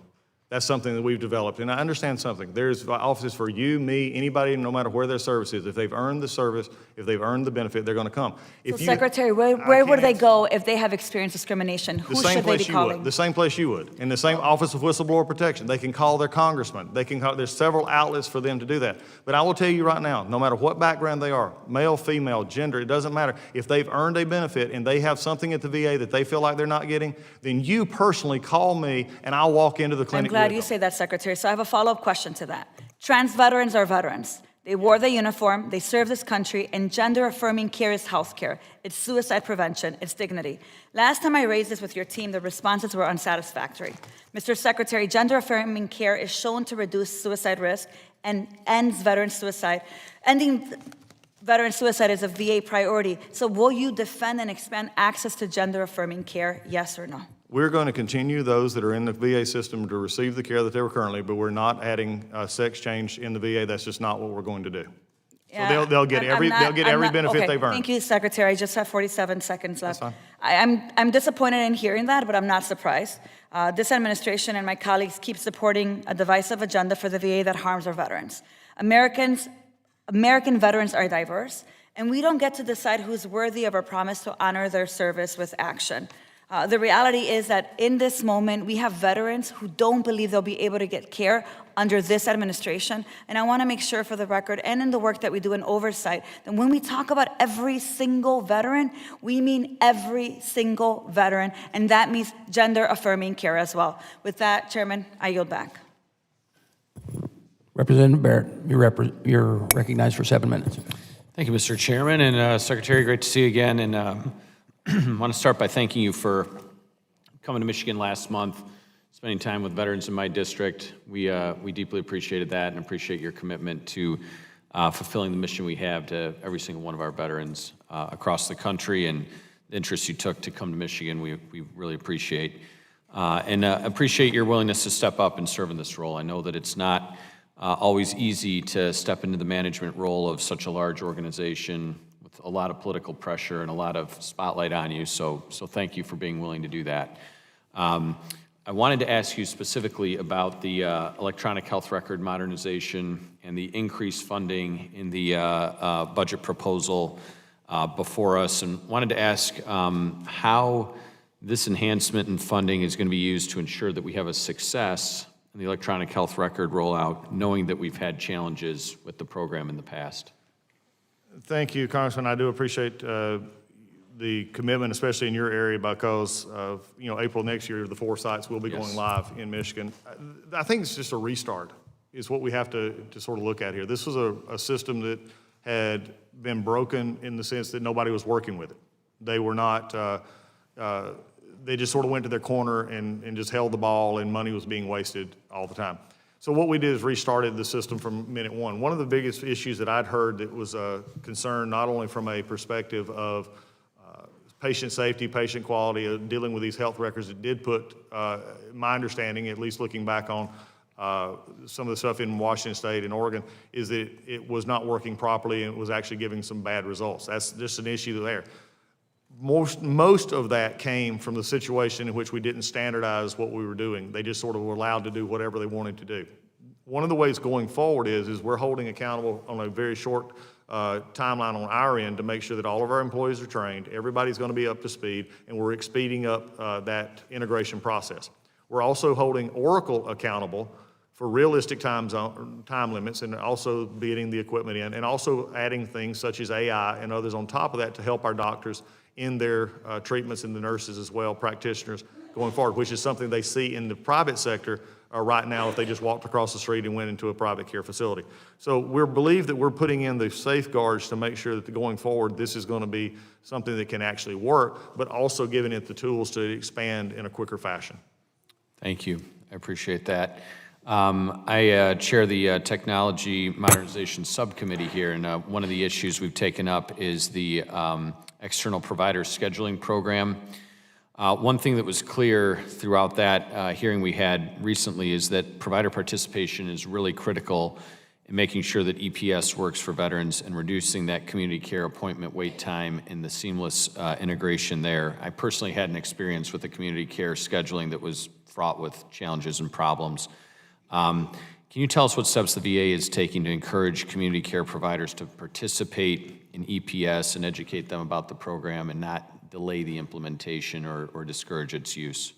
That's something that we've developed. And I understand something. There's offices for you, me, anybody, no matter where their service is. If they've earned the service, if they've earned the benefit, they're going to come. So, Secretary, where would they go if they have experienced discrimination? Who should they be calling? The same place you would. In the same Office of Whistleblower Protection. They can call their congressman. They can call, there's several outlets for them to do that. But I will tell you right now, no matter what background they are, male, female, gender, it doesn't matter. If they've earned a benefit and they have something at the VA that they feel like they're not getting, then you personally call me and I'll walk into the clinic. I'm glad you say that, Secretary. So I have a follow-up question to that. Trans veterans are veterans. They wore the uniform, they serve this country, and gender-affirming care is health care. It's suicide prevention, it's dignity. Last time I raised this with your team, the responses were unsatisfactory. Mr. Secretary, gender-affirming care is shown to reduce suicide risk and ends veteran suicide. Ending veteran suicide is a VA priority. So will you defend and expand access to gender-affirming care, yes or no? We're going to continue those that are in the VA system to receive the care that they were currently, but we're not adding sex change in the VA. That's just not what we're going to do. So they'll get every benefit they've earned. Thank you, Secretary. I just have 47 seconds left. That's fine. I'm disappointed in hearing that, but I'm not surprised. This administration and my colleagues keep supporting a divisive agenda for the VA that harms our veterans. American veterans are diverse, and we don't get to decide who's worthy of our promise to honor their service with action. The reality is that in this moment, we have veterans who don't believe they'll be able to get care under this administration. And I want to make sure for the record and in the work that we do in Oversight, that when we talk about every single veteran, we mean every single veteran. And that means gender-affirming care as well. With that, Chairman, I yield back. Representative Barrett, you're recognized for 7 minutes. Thank you, Mr. Chairman, and Secretary, great to see you again. And I want to start by thanking you for coming to Michigan last month, spending time with veterans in my district. We deeply appreciated that and appreciate your commitment to fulfilling the mission we have to every single one of our veterans across the country, and the interest you took to come to Michigan, we really appreciate. And appreciate your willingness to step up and serve in this role. I know that it's not always easy to step into the management role of such a large organization with a lot of political pressure and a lot of spotlight on you, so thank you for being willing to do that. I wanted to ask you specifically about the electronic health record modernization and the increased funding in the budget proposal before us, and wanted to ask how this enhancement in funding is going to be used to ensure that we have a success in the electronic health record rollout, knowing that we've had challenges with the program in the past. Thank you, Congressman. I do appreciate the commitment, especially in your area, because of, April next year, the 4 sites will be going live in Michigan. I think it's just a restart is what we have to sort of look at here. This was a system that had been broken in the sense that nobody was working with it. They were not, they just sort of went to their corner and just held the ball, and money was being wasted all the time. So what we did is restarted the system from minute one. One of the biggest issues that I'd heard that was a concern, not only from a perspective of patient safety, patient quality, dealing with these health records, it did put, my understanding, at least looking back on some of the stuff in Washington State and Oregon, is that it was not working properly and it was actually giving some bad results. That's just an issue there. Most of that came from the situation in which we didn't standardize what we were doing. They just sort of were allowed to do whatever they wanted to do. One of the ways going forward is we're holding accountable on a very short timeline on our end to make sure that all of our employees are trained, everybody's going to be up to speed, and we're speeding up that integration process. We're also holding Oracle accountable for realistic time limits, and also getting the equipment in, and also adding things such as AI and others on top of that to help our doctors in their treatments, and the nurses as well, practitioners going forward, which is something they see in the private sector right now if they just walked across the street and went into a private care facility. So we believe that we're putting in the safeguards to make sure that going forward this is going to be something that can actually work, but also giving it the tools to expand in a quicker fashion. Thank you. I appreciate that. I chair the Technology Modernization Subcommittee here, and one of the issues we've taken up is the external provider scheduling program. One thing that was clear throughout that hearing we had recently is that provider participation is really critical in making sure that EPS works for veterans and reducing that community care appointment wait time and the seamless integration there. I personally had an experience with the community care scheduling that was fraught with challenges and problems. Can you tell us what steps the VA is taking to encourage community care providers to participate in EPS and educate them about the program and not delay the implementation or discourage its use?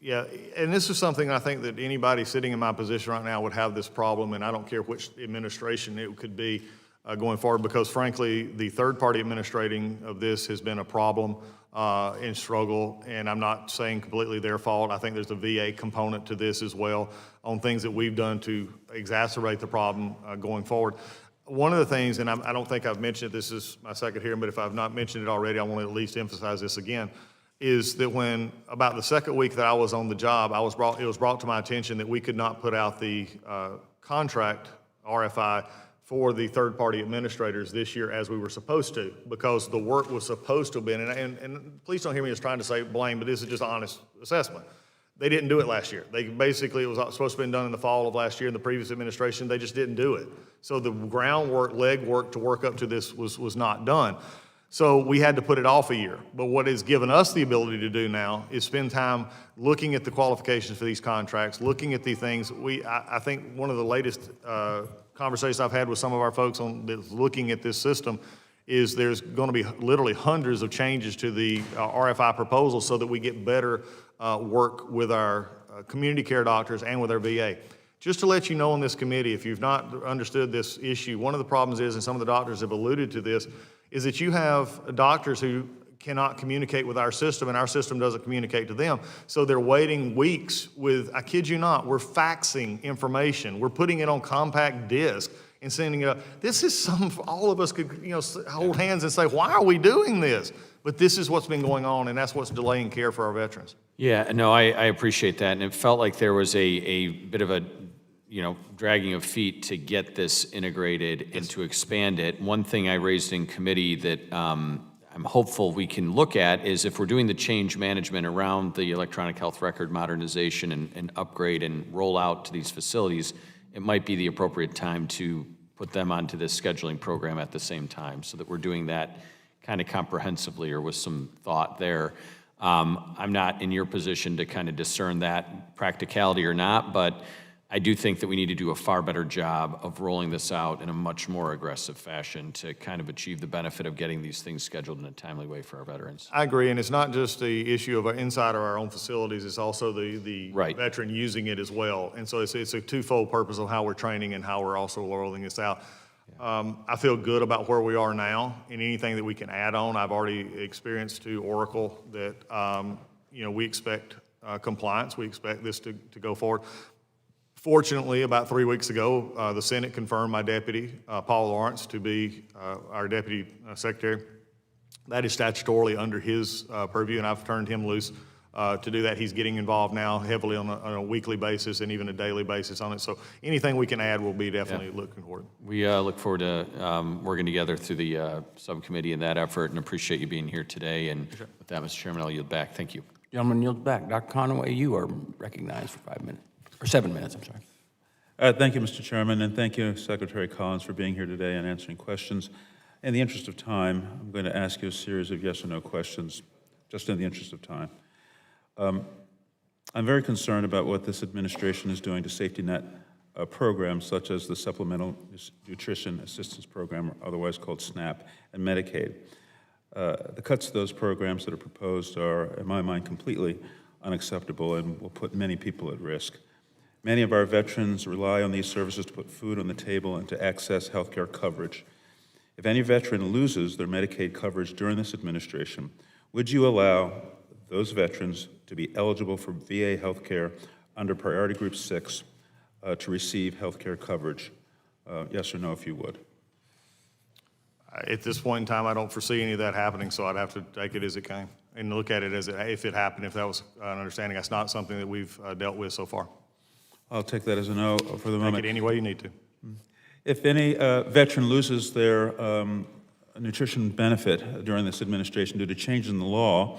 Yeah, and this is something I think that anybody sitting in my position right now would have this problem, and I don't care which administration it could be going forward, because frankly, the third-party administrating of this has been a problem and struggle, and I'm not saying completely their fault. I think there's a VA component to this as well on things that we've done to exacerbate the problem going forward. One of the things, and I don't think I've mentioned it, this is my second hearing, but if I've not mentioned it already, I want to at least emphasize this again, is that when about the second week that I was on the job, it was brought to my attention that we could not put out the contract RFI for the third-party administrators this year as we were supposed to, because the work was supposed to have been, and please don't hear me as trying to say blame, but this is just an honest assessment. They didn't do it last year. It was supposed to have been done in the fall of last year in the previous administration. They just didn't do it. So the groundwork, legwork to work up to this was not done. So we had to put it off a year. But what has given us the ability to do now is spend time looking at the qualifications for these contracts, looking at the things. I think one of the latest conversations I've had with some of our folks on looking at this system is there's going to be literally hundreds of changes to the RFI proposal so that we get better work with our community care doctors and with our VA. Just to let you know on this committee, if you've not understood this issue, one of the problems is, and some of the doctors have alluded to this, is that you have doctors who cannot communicate with our system, and our system doesn't communicate to them. So they're waiting weeks with, I kid you not, we're faxing information. We're putting it on compact disc and sending it up. This is something all of us could, hold hands and say, why are we doing this? But this is what's been going on, and that's what's delaying care for our veterans. Yeah, no, I appreciate that, and it felt like there was a bit of a, dragging of feet to get this integrated and to expand it. One thing I raised in committee that I'm hopeful we can look at is if we're doing the change management around the electronic health record modernization and upgrade and roll out to these facilities, it might be the appropriate time to put them onto this scheduling program at the same time so that we're doing that kind of comprehensively or with some thought there. I'm not in your position to kind of discern that practicality or not, but I do think that we need to do a far better job of rolling this out in a much more aggressive fashion to kind of achieve the benefit of getting these things scheduled in a timely way for our veterans. I agree, and it's not just the issue of inside of our own facilities, it's also the Right. veteran using it as well. And so it's a twofold purpose of how we're training and how we're also rolling this out. I feel good about where we are now, and anything that we can add on. I've already experienced to Oracle that, we expect compliance. We expect this to go forward. Fortunately, about 3 weeks ago, the Senate confirmed my deputy, Paul Lawrence, to be our deputy secretary. That is statutorily under his purview, and I've turned him loose to do that. He's getting involved now heavily on a weekly basis and even a daily basis on it. So anything we can add, we'll be definitely looking forward. We look forward to working together through the subcommittee in that effort and appreciate you being here today. And with that, Mr. Chairman, I'll yield back. Thank you. Gentleman yields back. Dr. Conaway, you are recognized for 5 minutes, or 7 minutes, I'm sorry. Thank you, Mr. Chairman, and thank you, Secretary Collins, for being here today and answering questions. In the interest of time, I'm going to ask you a series of yes or no questions, just in the interest of time. I'm very concerned about what this administration is doing to safety net programs such as the Supplemental Nutrition Assistance Program, otherwise called SNAP, and Medicaid. The cuts to those programs that are proposed are, in my mind, completely unacceptable and will put many people at risk. Many of our veterans rely on these services to put food on the table and to access health care coverage. If any veteran loses their Medicaid coverage during this administration, would you allow those veterans to be eligible for VA health care under Priority Group 6 to receive health care coverage? Yes or no, if you would. At this point in time, I don't foresee any of that happening, so I'd have to take it as it came and look at it as if it happened, if that was an understanding. That's not something that we've dealt with so far. I'll take that as a no for the moment. Take it any way you need to. If any veteran loses their nutrition benefit during this administration due to change in the law,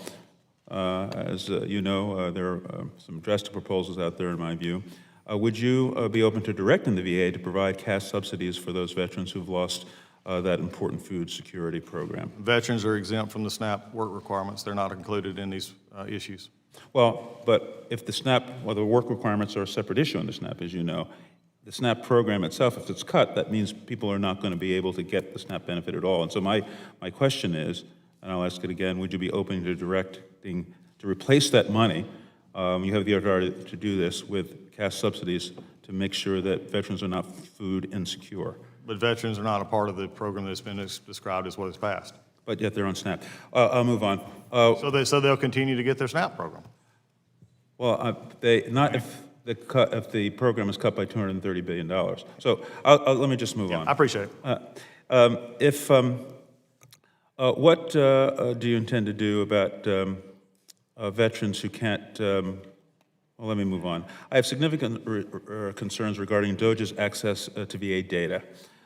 as you know, there are some drastic proposals out there in my view, would you be open to directing the VA to provide cash subsidies for those veterans who've lost that important food security program? Veterans are exempt from the SNAP work requirements. They're not included in these issues. Well, but if the SNAP, well, the work requirements are a separate issue in the SNAP, as you know. The SNAP program itself, if it's cut, that means people are not going to be able to get the SNAP benefit at all. And so my question is, and I'll ask it again, would you be open to directing to replace that money? You have the authority to do this with cash subsidies to make sure that veterans are not food insecure. But veterans are not a part of the program that's been described as what is passed. But yet they're on SNAP. I'll move on. So they'll continue to get their SNAP program. Well, if the program is cut by $230 billion. So let me just move on. I appreciate it. What do you intend to do about veterans who can't? Well, let me move on. I have significant concerns regarding DOJ's access to VA data.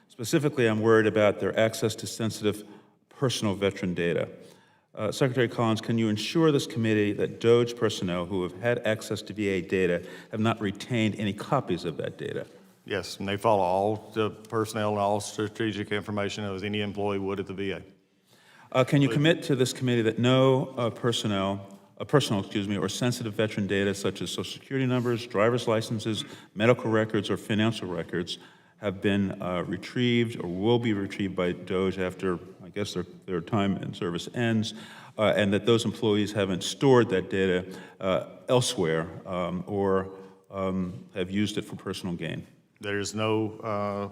Specifically, I'm worried about their access to sensitive personal veteran data. Secretary Collins, can you ensure this committee that DOJ personnel who have had access to VA data have not retained any copies of that data? Yes, and they follow all the personnel and all strategic information as any employee would at the VA. Can you commit to this committee that no personal or sensitive veteran data such as Social Security numbers, driver's licenses, medical records, or financial records have been retrieved or will be retrieved by DOJ after, I guess, their time in service ends, and that those employees haven't stored that data elsewhere or have used it for personal gain? There is no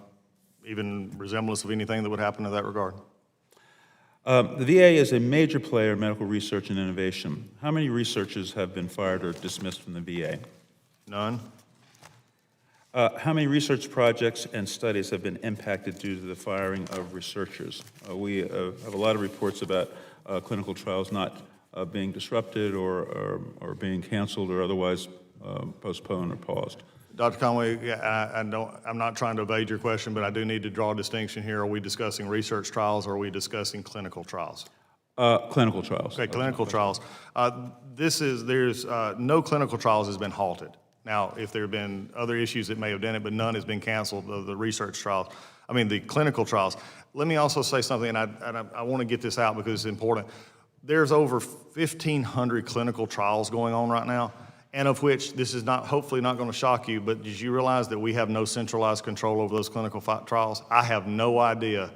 even resemblance of anything that would happen in that regard. The VA is a major player in medical research and innovation. How many researchers have been fired or dismissed from the VA? None. How many research projects and studies have been impacted due to the firing of researchers? We have a lot of reports about clinical trials not being disrupted or being canceled or otherwise postponed or paused. Dr. Conway, yeah, I'm not trying to evade your question, but I do need to draw a distinction here. Are we discussing research trials or are we discussing clinical trials? Clinical trials. Okay, clinical trials. There's no clinical trials has been halted. Now, if there have been other issues that may have done it, but none has been canceled, the research trials, the clinical trials. Let me also say something, and I want to get this out because it's important. There's over 1,500 clinical trials going on right now, and of which this is hopefully not going to shock you, but did you realize that we have no centralized control over those clinical trials? I have no idea.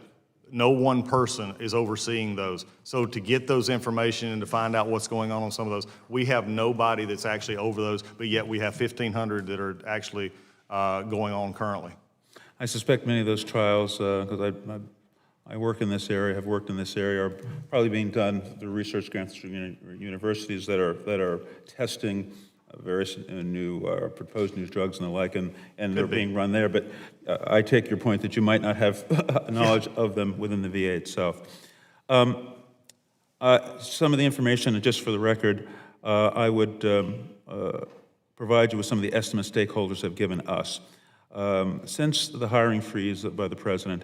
No one person is overseeing those. So to get those information and to find out what's going on some of those, we have nobody that's actually over those, but yet we have 1,500 that are actually going on currently. I suspect many of those trials, because I work in this area, have worked in this area, are probably being done through research grants through universities that are testing various new proposed new drugs and the like, and they're being run there. But I take your point that you might not have knowledge of them within the VA itself. Some of the information, and just for the record, I would provide you with some of the estimates stakeholders have given us. Since the hiring freeze by the president,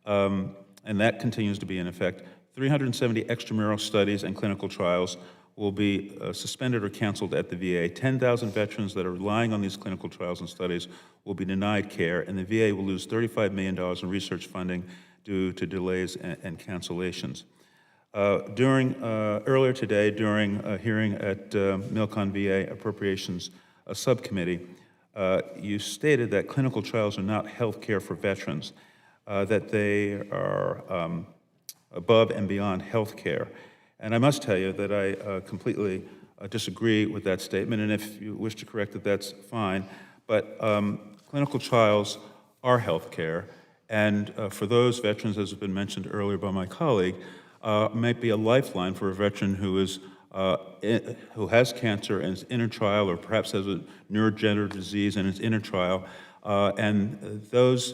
and that continues to be in effect, 370 extramural studies and clinical trials will be suspended or canceled at the VA. 10,000 veterans that are relying on these clinical trials and studies will be denied care, and the VA will lose $35 million in research funding due to delays and cancellations. Earlier today, during a hearing at Milcon VA Appropriations Subcommittee, you stated that clinical trials are not health care for veterans, that they are above and beyond health care. And I must tell you that I completely disagree with that statement, and if you wish to correct it, that's fine. But clinical trials are health care, and for those veterans, as has been mentioned earlier by my colleague, might be a lifeline for a veteran who has cancer and is in a trial, or perhaps has a neurodegenerative disease and is in a trial, and those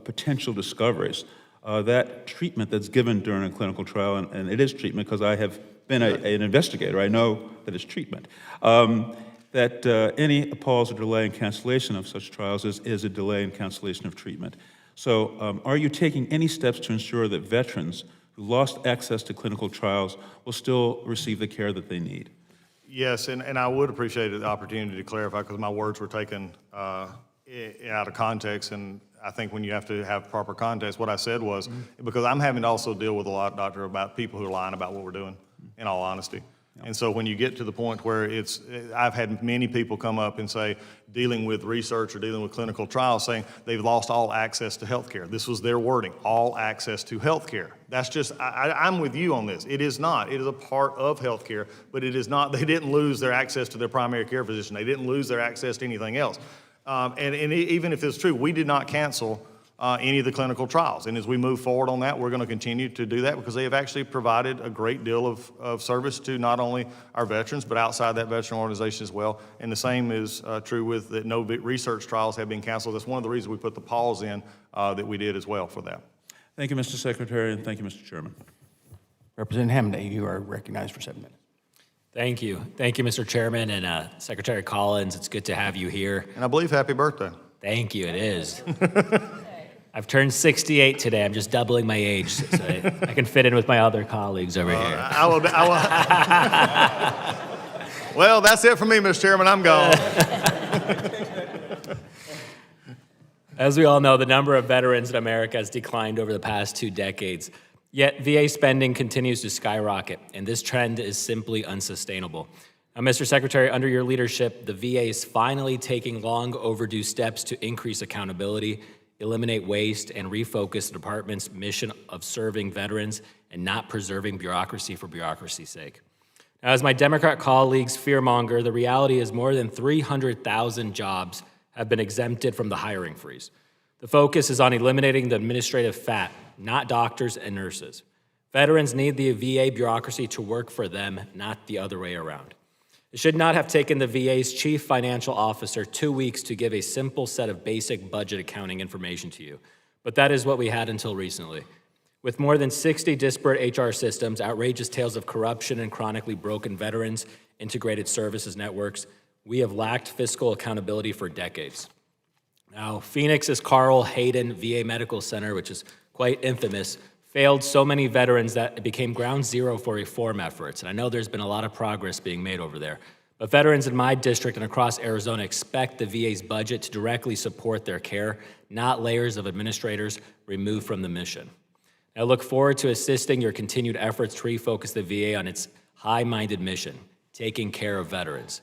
potential discoveries, that treatment that's given during a clinical trial, and it is treatment because I have been an investigator, I know that it's treatment, that any pause or delay in cancellation of such trials is a delay in cancellation of treatment. So are you taking any steps to ensure that veterans who lost access to clinical trials will still receive the care that they need? Yes, and I would appreciate the opportunity to clarify because my words were taken out of context, and I think when you have to have proper context, what I said was, because I'm having to also deal with a lot, Doctor, about people who are lying about what we're doing, in all honesty. And so when you get to the point where I've had many people come up and say, dealing with research or dealing with clinical trials, saying they've lost all access to health care. This was their wording, all access to health care. That's just, I'm with you on this. It is not. It is a part of health care, but it is not, they didn't lose their access to their primary care physician. They didn't lose their access to anything else. And even if it's true, we did not cancel any of the clinical trials. And as we move forward on that, we're going to continue to do that because they have actually provided a great deal of service to not only our veterans, but outside that veteran organization as well. And the same is true with that no research trials have been canceled. That's one of the reasons we put the pause in that we did as well for that. Thank you, Mr. Secretary, and thank you, Mr. Chairman. Representative Hamday, you are recognized for 7 minutes. Thank you. Thank you, Mr. Chairman, and Secretary Collins. It's good to have you here. And I believe happy birthday. Thank you, it is. I've turned 68 today. I'm just doubling my age so I can fit in with my other colleagues over here. Well, that's it for me, Mr. Chairman. I'm gone. As we all know, the number of veterans in America has declined over the past 2 decades. Yet VA spending continues to skyrocket, and this trend is simply unsustainable. Now, Mr. Secretary, under your leadership, the VA is finally taking long overdue steps to increase accountability, eliminate waste, and refocus the department's mission of serving veterans and not preserving bureaucracy for bureaucracy's sake. Now, as my Democrat colleagues fearmonger, the reality is more than 300,000 jobs have been exempted from the hiring freeze. The focus is on eliminating the administrative fat, not doctors and nurses. Veterans need the VA bureaucracy to work for them, not the other way around. It should not have taken the VA's chief financial officer 2 weeks to give a simple set of basic budget accounting information to you, but that is what we had until recently. With more than 60 disparate HR systems, outrageous tales of corruption, and chronically broken veterans integrated services networks, we have lacked fiscal accountability for decades. Now, Phoenix's Carl Hayden VA Medical Center, which is quite infamous, failed so many veterans that it became ground zero for reform efforts. And I know there's been a lot of progress being made over there. But veterans in my district and across Arizona expect the VA's budget to directly support their care, not layers of administrators removed from the mission. I look forward to assisting your continued efforts to refocus the VA on its high-minded mission, taking care of veterans.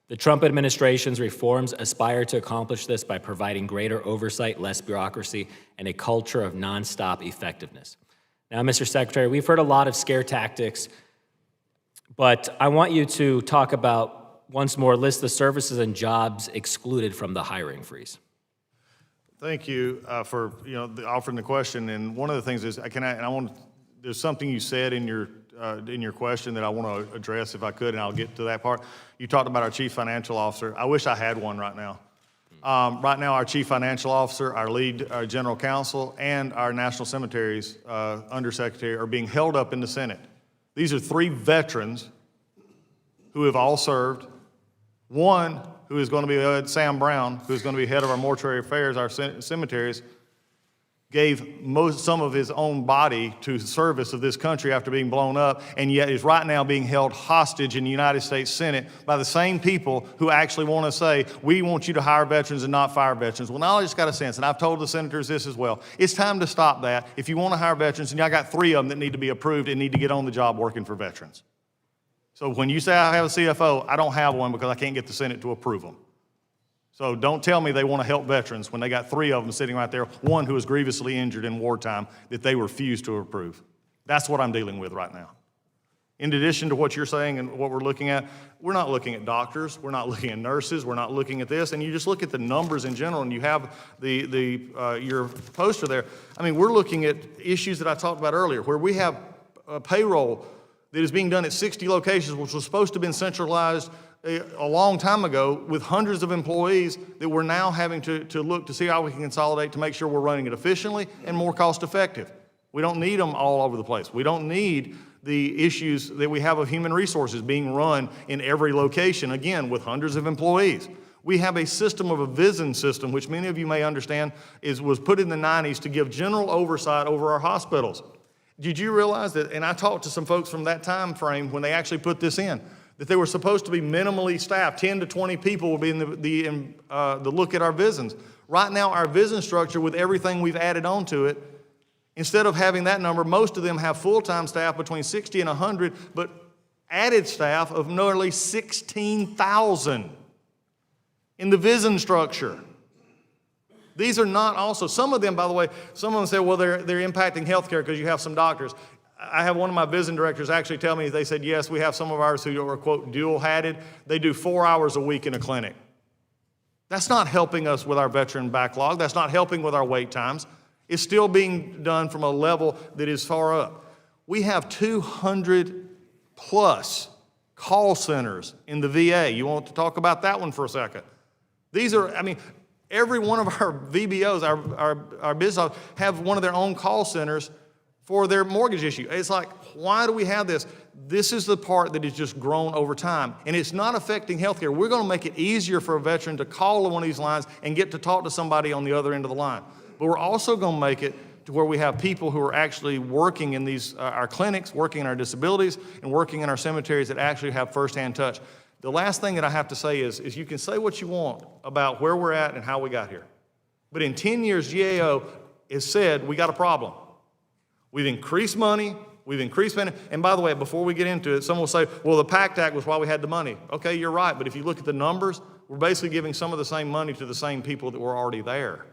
The Trump administration's reforms aspire to accomplish this by providing greater oversight, less bureaucracy, and a culture of nonstop effectiveness. Now, Mr. Secretary, we've heard a lot of scare tactics, but I want you to talk about, once more, list the services and jobs excluded from the hiring freeze. Thank you for offering the question. And one of the things is, there's something you said in your question that I want to address if I could, and I'll get to that part. You talked about our chief financial officer. I wish I had one right now. Right now, our chief financial officer, our lead general counsel, and our national cemeteries undersecretary are being held up in the Senate. These are 3 veterans who have all served. One who is going to be Sam Brown, who is going to be head of our mortuary affairs, our cemeteries, gave some of his own body to service of this country after being blown up, and yet is right now being held hostage in the United States Senate by the same people who actually want to say, we want you to hire veterans and not fire veterans. Well, now I just got a sense, and I've told the senators this as well, it's time to stop that. If you want to hire veterans, and I got 3 of them that need to be approved and need to get on the job working for veterans. So when you say I have a CFO, I don't have one because I can't get the Senate to approve them. So don't tell me they want to help veterans when they got 3 of them sitting right there, one who was grievously injured in wartime that they refused to approve. That's what I'm dealing with right now. In addition to what you're saying and what we're looking at, we're not looking at doctors, we're not looking at nurses, we're not looking at this, and you just look at the numbers in general, and you have your poster there. I mean, we're looking at issues that I talked about earlier, where we have payroll that is being done at 60 locations, which was supposed to have been centralized a long time ago with hundreds of employees that we're now having to look to see how we can consolidate to make sure we're running it efficiently and more cost effective. We don't need them all over the place. We don't need the issues that we have of human resources being run in every location, again, with hundreds of employees. We have a system of a VISN system, which many of you may understand was put in the 90s to give general oversight over our hospitals. Did you realize that, and I talked to some folks from that time frame when they actually put this in, that they were supposed to be minimally staffed, 10 to 20 people would be in the look at our VISNs. Right now, our VISN structure, with everything we've added on to it, instead of having that number, most of them have full-time staff between 60 and 100, but added staff of nearly 16,000 in the VISN structure. These are not also, some of them, by the way, some of them say, well, they're impacting healthcare because you have some doctors. I have one of my VISN directors actually tell me, they said, yes, we have some of ours who are, quote, dual-hatted. They do 4 hours a week in a clinic. That's not helping us with our veteran backlog. That's not helping with our wait times. It's still being done from a level that is far up. We have 200+ call centers in the VA. You want to talk about that one for a second? These are, I mean, every one of our VBOs, our business have one of their own call centers for their mortgage issue. It's like, why do we have this? This is the part that has just grown over time, and it's not affecting healthcare. We're going to make it easier for a veteran to call one of these lines and get to talk to somebody on the other end of the line. But we're also going to make it to where we have people who are actually working in these our clinics, working in our disabilities, and working in our cemeteries that actually have firsthand touch. The last thing that I have to say is you can say what you want about where we're at and how we got here. But in 10 years, GAO has said we got a problem. We've increased money, we've increased spending. And by the way, before we get into it, someone will say, well, the PACT Act was why we had the money. Okay, you're right, but if you look at the numbers, we're basically giving some of the same money to the same people that were already there,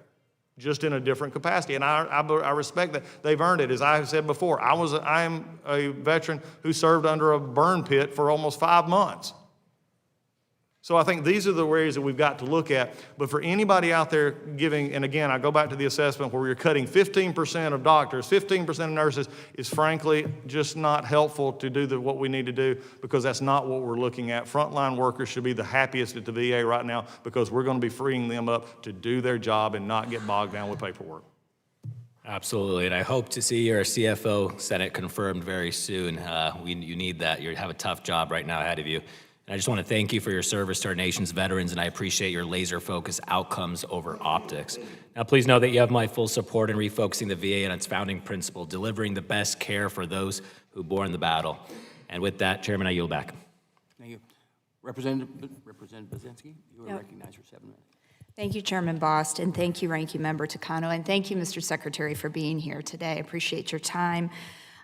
just in a different capacity. And I respect that. They've earned it. As I have said before, I am a veteran who served under a burn pit for almost 5 months. So I think these are the areas that we've got to look at. But for anybody out there giving, and again, I go back to the assessment where you're cutting 15% of doctors, 15% of nurses is frankly just not helpful to do what we need to do, because that's not what we're looking at. Frontline workers should be the happiest at the VA right now, because we're going to be freeing them up to do their job and not get bogged down with paperwork. Absolutely, and I hope to see your CFO Senate confirmed very soon. You need that. You have a tough job right now ahead of you. And I just want to thank you for your service to our nation's veterans, and I appreciate your laser-focused outcomes over optics. Now, please know that you have my full support in refocusing the VA on its founding principle, delivering the best care for those who bore in the battle. And with that, Chairman, I yield back. Thank you. Representative Bazinski, you are recognized for 7 minutes. Thank you, Chairman Bost, and thank you, Ranking Member Takano, and thank you, Mr. Secretary, for being here today. I appreciate your time.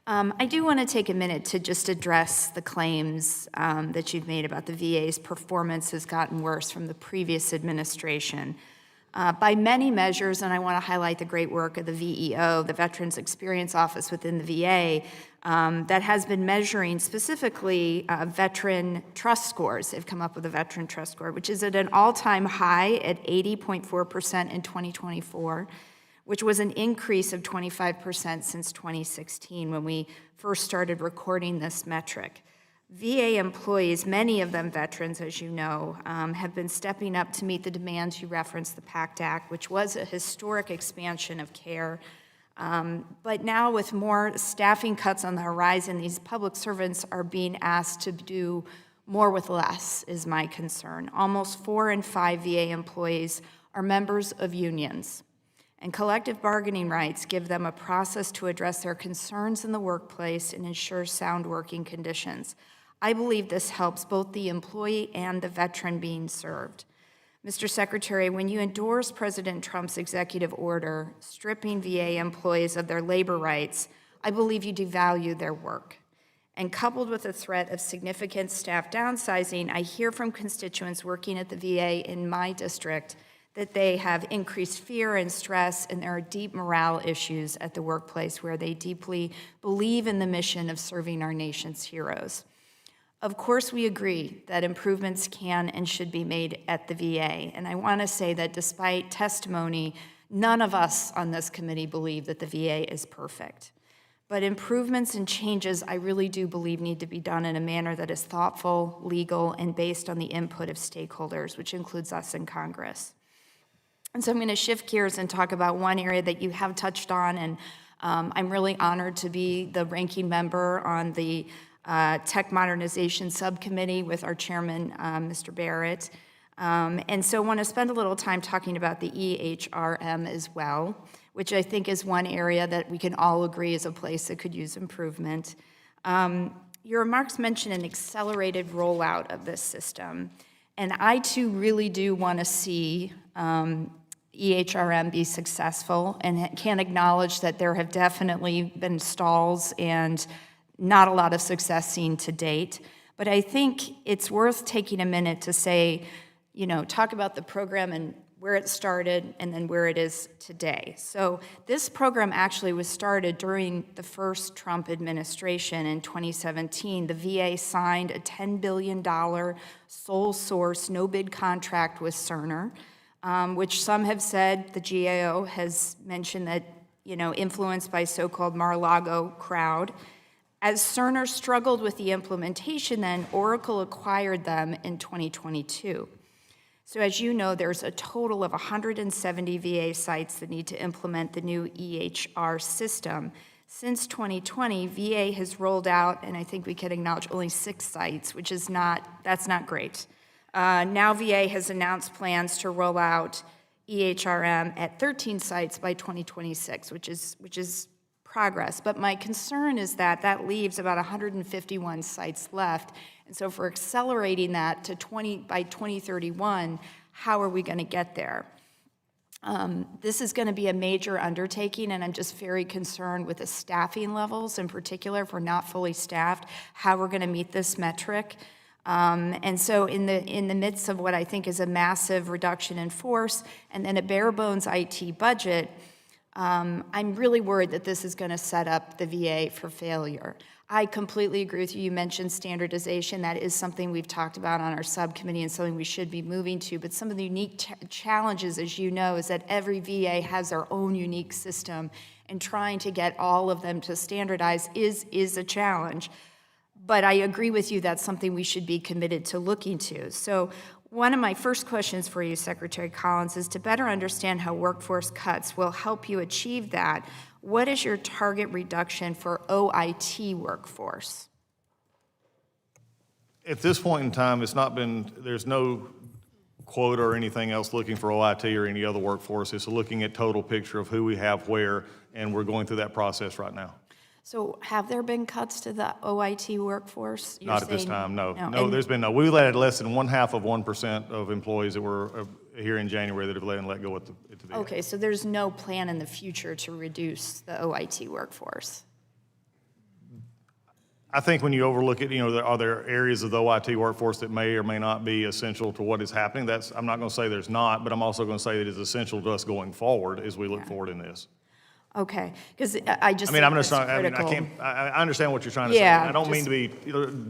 I do want to take a minute to just address the claims that you've made about the VA's performance has gotten worse from the previous administration. By many measures, and I want to highlight the great work of the VEO, the Veterans Experience Office within the VA, that has been measuring specifically veteran trust scores. They've come up with a veteran trust score, which is at an all-time high at 80.4% in 2024, which was an increase of 25% since 2016 when we first started recording this metric. VA employees, many of them veterans, as you know, have been stepping up to meet the demands. You referenced the PACT Act, which was a historic expansion of care. But now with more staffing cuts on the horizon, these public servants are being asked to do more with less, is my concern. Almost 4 in 5 VA employees are members of unions, and collective bargaining rights give them a process to address their concerns in the workplace and ensure sound working conditions. I believe this helps both the employee and the veteran being served. Mr. Secretary, when you endorsed President Trump's executive order stripping VA employees of their labor rights, I believe you devalue their work. And coupled with the threat of significant staff downsizing, I hear from constituents working at the VA in my district that they have increased fear and stress, and there are deep morale issues at the workplace where they deeply believe in the mission of serving our nation's heroes. Of course, we agree that improvements can and should be made at the VA, and I want to say that despite testimony, none of us on this committee believe that the VA is perfect. But improvements and changes, I really do believe, need to be done in a manner that is thoughtful, legal, and based on the input of stakeholders, which includes us in Congress. And so I'm going to shift gears and talk about one area that you have touched on, and I'm really honored to be the ranking member on the Tech Modernization Subcommittee with our chairman, Mr. Barrett. And so I want to spend a little time talking about the EHRM as well, which I think is one area that we can all agree is a place that could use improvement. Your remarks mention an accelerated rollout of this system, and I too really do want to see EHRM be successful, and can acknowledge that there have definitely been stalls and not a lot of success seen to date. But I think it's worth taking a minute to say, talk about the program and where it started and then where it is today. So this program actually was started during the first Trump administration in 2017. The VA signed a $10 billion sole source, no bid contract with Cerner, which some have said, the GAO has mentioned that, influenced by so-called Mar-a-Lago crowd. As Cerner struggled with the implementation, then Oracle acquired them in 2022. So as you know, there's a total of 170 VA sites that need to implement the new EHR system. Since 2020, VA has rolled out, and I think we can acknowledge, only 6 sites, which is that's not great. Now VA has announced plans to roll out EHRM at 13 sites by 2026, which is progress. But my concern is that leaves about 151 sites left. And so if we're accelerating that to by 2031, how are we going to get there? This is going to be a major undertaking, and I'm just very concerned with the staffing levels in particular. If we're not fully staffed, how we're going to meet this metric. And so in the midst of what I think is a massive reduction in force and then a bare bones IT budget, I'm really worried that this is going to set up the VA for failure. I completely agree with you. You mentioned standardization. That is something we've talked about on our subcommittee and something we should be moving to. But some of the unique challenges, as you know, is that every VA has their own unique system, and trying to get all of them to standardize is a challenge. But I agree with you, that's something we should be committed to looking to. So one of my first questions for you, Secretary Collins, is to better understand how workforce cuts will help you achieve that. What is your target reduction for OIT workforce? At this point in time, there's no quota or anything else looking for OIT or any other workforce. It's looking at total picture of who we have where, and we're going through that process right now. So have there been cuts to the OIT workforce? Not at this time, no. No, And- there's been no. We've let less than 1/2% of employees that were here in January that have let go at the VA. Okay, so there's no plan in the future to reduce the OIT workforce? I think when you overlook it, are there areas of the OIT workforce that may or may not be essential to what is happening? I'm not going to say there's not, but I'm also going to say that it's essential to us going forward as we look forward in this. Okay, because I just I'm think just that's not, critical. I understand what you're trying to say. Yeah, I don't mean to be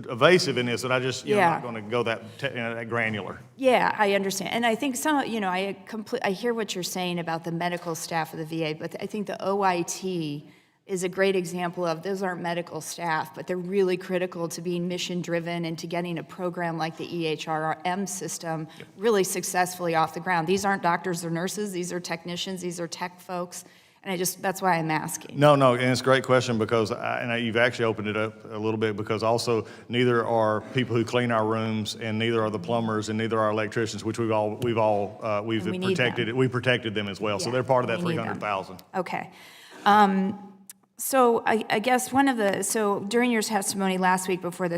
evasive in this, but I just, Yeah. not going to go that granular. Yeah, I understand. And I think I hear what you're saying about the medical staff of the VA, but I think the OIT is a great example of those aren't medical staff, but they're really critical to being mission-driven and to getting a program like the EHRM system really successfully off the ground. These aren't doctors or nurses, these are technicians, these are tech folks, and that's why I'm asking. No, and it's a great question because, you've actually opened it up a little bit because also neither are people who clean our rooms and neither are the plumbers and neither are electricians, which we've protected them as well. So Yeah, they're part of that we need them. 300,000. Okay. So I guess during your testimony last week before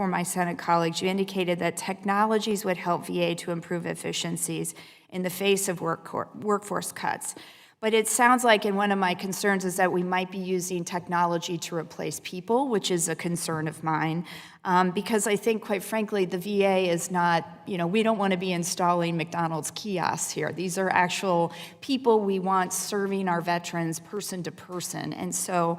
my Senate colleagues, you indicated that technologies would help VA to improve efficiencies in the face of workforce cuts. But it sounds like, and one of my concerns is that we might be using technology to replace people, which is a concern of mine, because I think, quite frankly, the VA is not, we don't want to be installing McDonald's kiosks here. These are actual people we want serving our veterans person to person. And so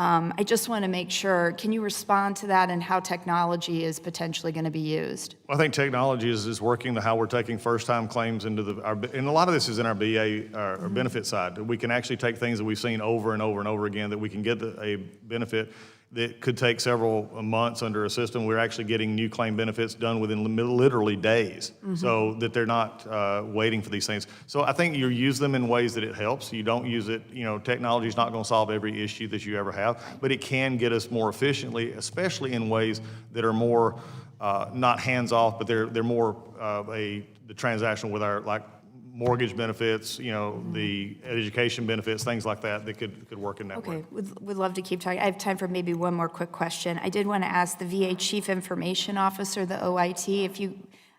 I just want to make sure, can you respond to that and how technology is potentially going to be used? Well, I think technology is working how we're taking first-time claims and a lot of this is in our BA, our benefit side. We can actually take things that we've seen over and over and over again that we can get a benefit that could take several months under a system. We're actually getting new claim benefits done within literally days, so that they're not waiting for these things. So I think you use them in ways that it helps. You don't use it, technology is not going to solve every issue that you ever have, but it can get us more efficiently, especially in ways that are more not hands-off, but they're more the transactional with our, like, mortgage benefits, the education benefits, things like that could work in that way. Okay, would love to keep talking. I have time for maybe one more quick question. I did want to ask the VA Chief Information Officer, the OIT,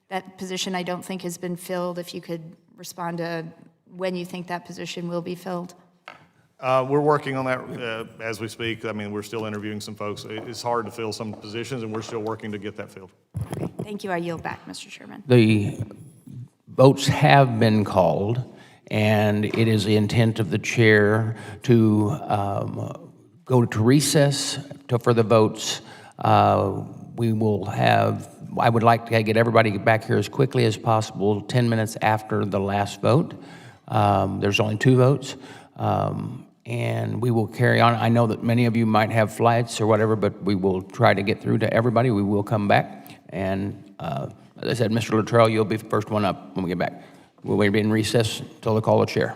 that position I don't think has been filled, if you could respond to when you think that position will be filled. We're working on that as we speak. We're still interviewing some folks. It's hard to fill some positions, and we're still working to get that filled. Okay, thank you. I yield back, Mr. Chairman. The votes have been called, and it is the intent of the chair to go to recess for the votes. We will I would like to get everybody back here as quickly as possible, 10 minutes after the last vote. There's only 2 votes, and we will carry on. I know that many of you might have flights or whatever, but we will try to get through to everybody. We will come back, and as I said, Mr. Luttrell, you'll be the first one up when we get back. We'll wait in recess until the call of chair.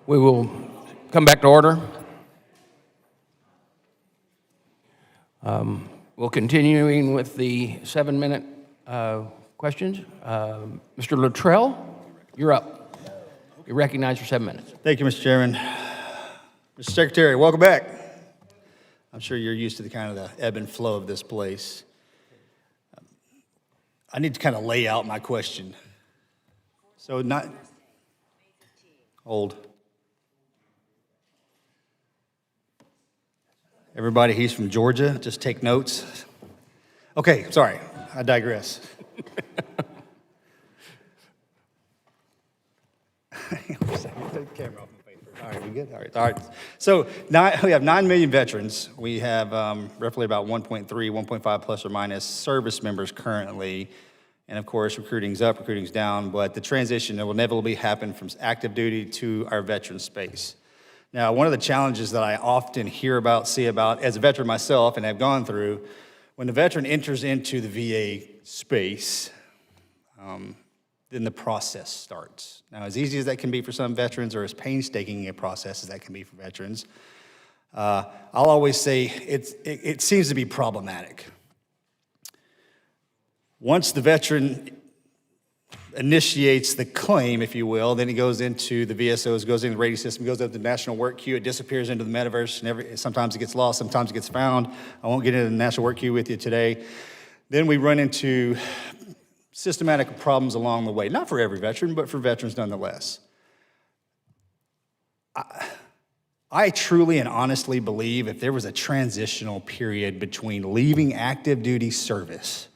We will come back to order. We'll continuing with the 7-minute questions. Mr. Luttrell, you're up. You're recognized for 7 minutes. Thank you, Mr. Chairman. Mr. Secretary, welcome back. I'm sure you're used to the kind of the ebb and flow of this place. I need to kind of lay out my question. So not old. Everybody, he's from Georgia. Just take notes. Okay, sorry, I digress. Camera off my face. All right, we good? All right. So we have 9 million veterans. We have roughly about 1.3, 1.5 plus or minus service members currently. And of course, recruiting's up, recruiting's down, but the transition will inevitably happen from active duty to our veteran space. Now, one of the challenges that I often hear about, see about, as a veteran myself and have gone through, when the veteran enters into the VA space, then the process starts. Now, as easy as that can be for some veterans, or as painstaking a process as that can be for veterans, I'll always say it seems to be problematic. Once the veteran initiates the claim, if you will, then he goes into the VSOs, goes into the rating system, goes up to the national work queue, it disappears into the metaverse, and sometimes it gets lost, sometimes it gets found. I won't get into the national work queue with you today. Then we run into systematic problems along the way, not for every veteran, but for veterans nonetheless. I truly and honestly believe if there was a transitional period between leaving active duty service,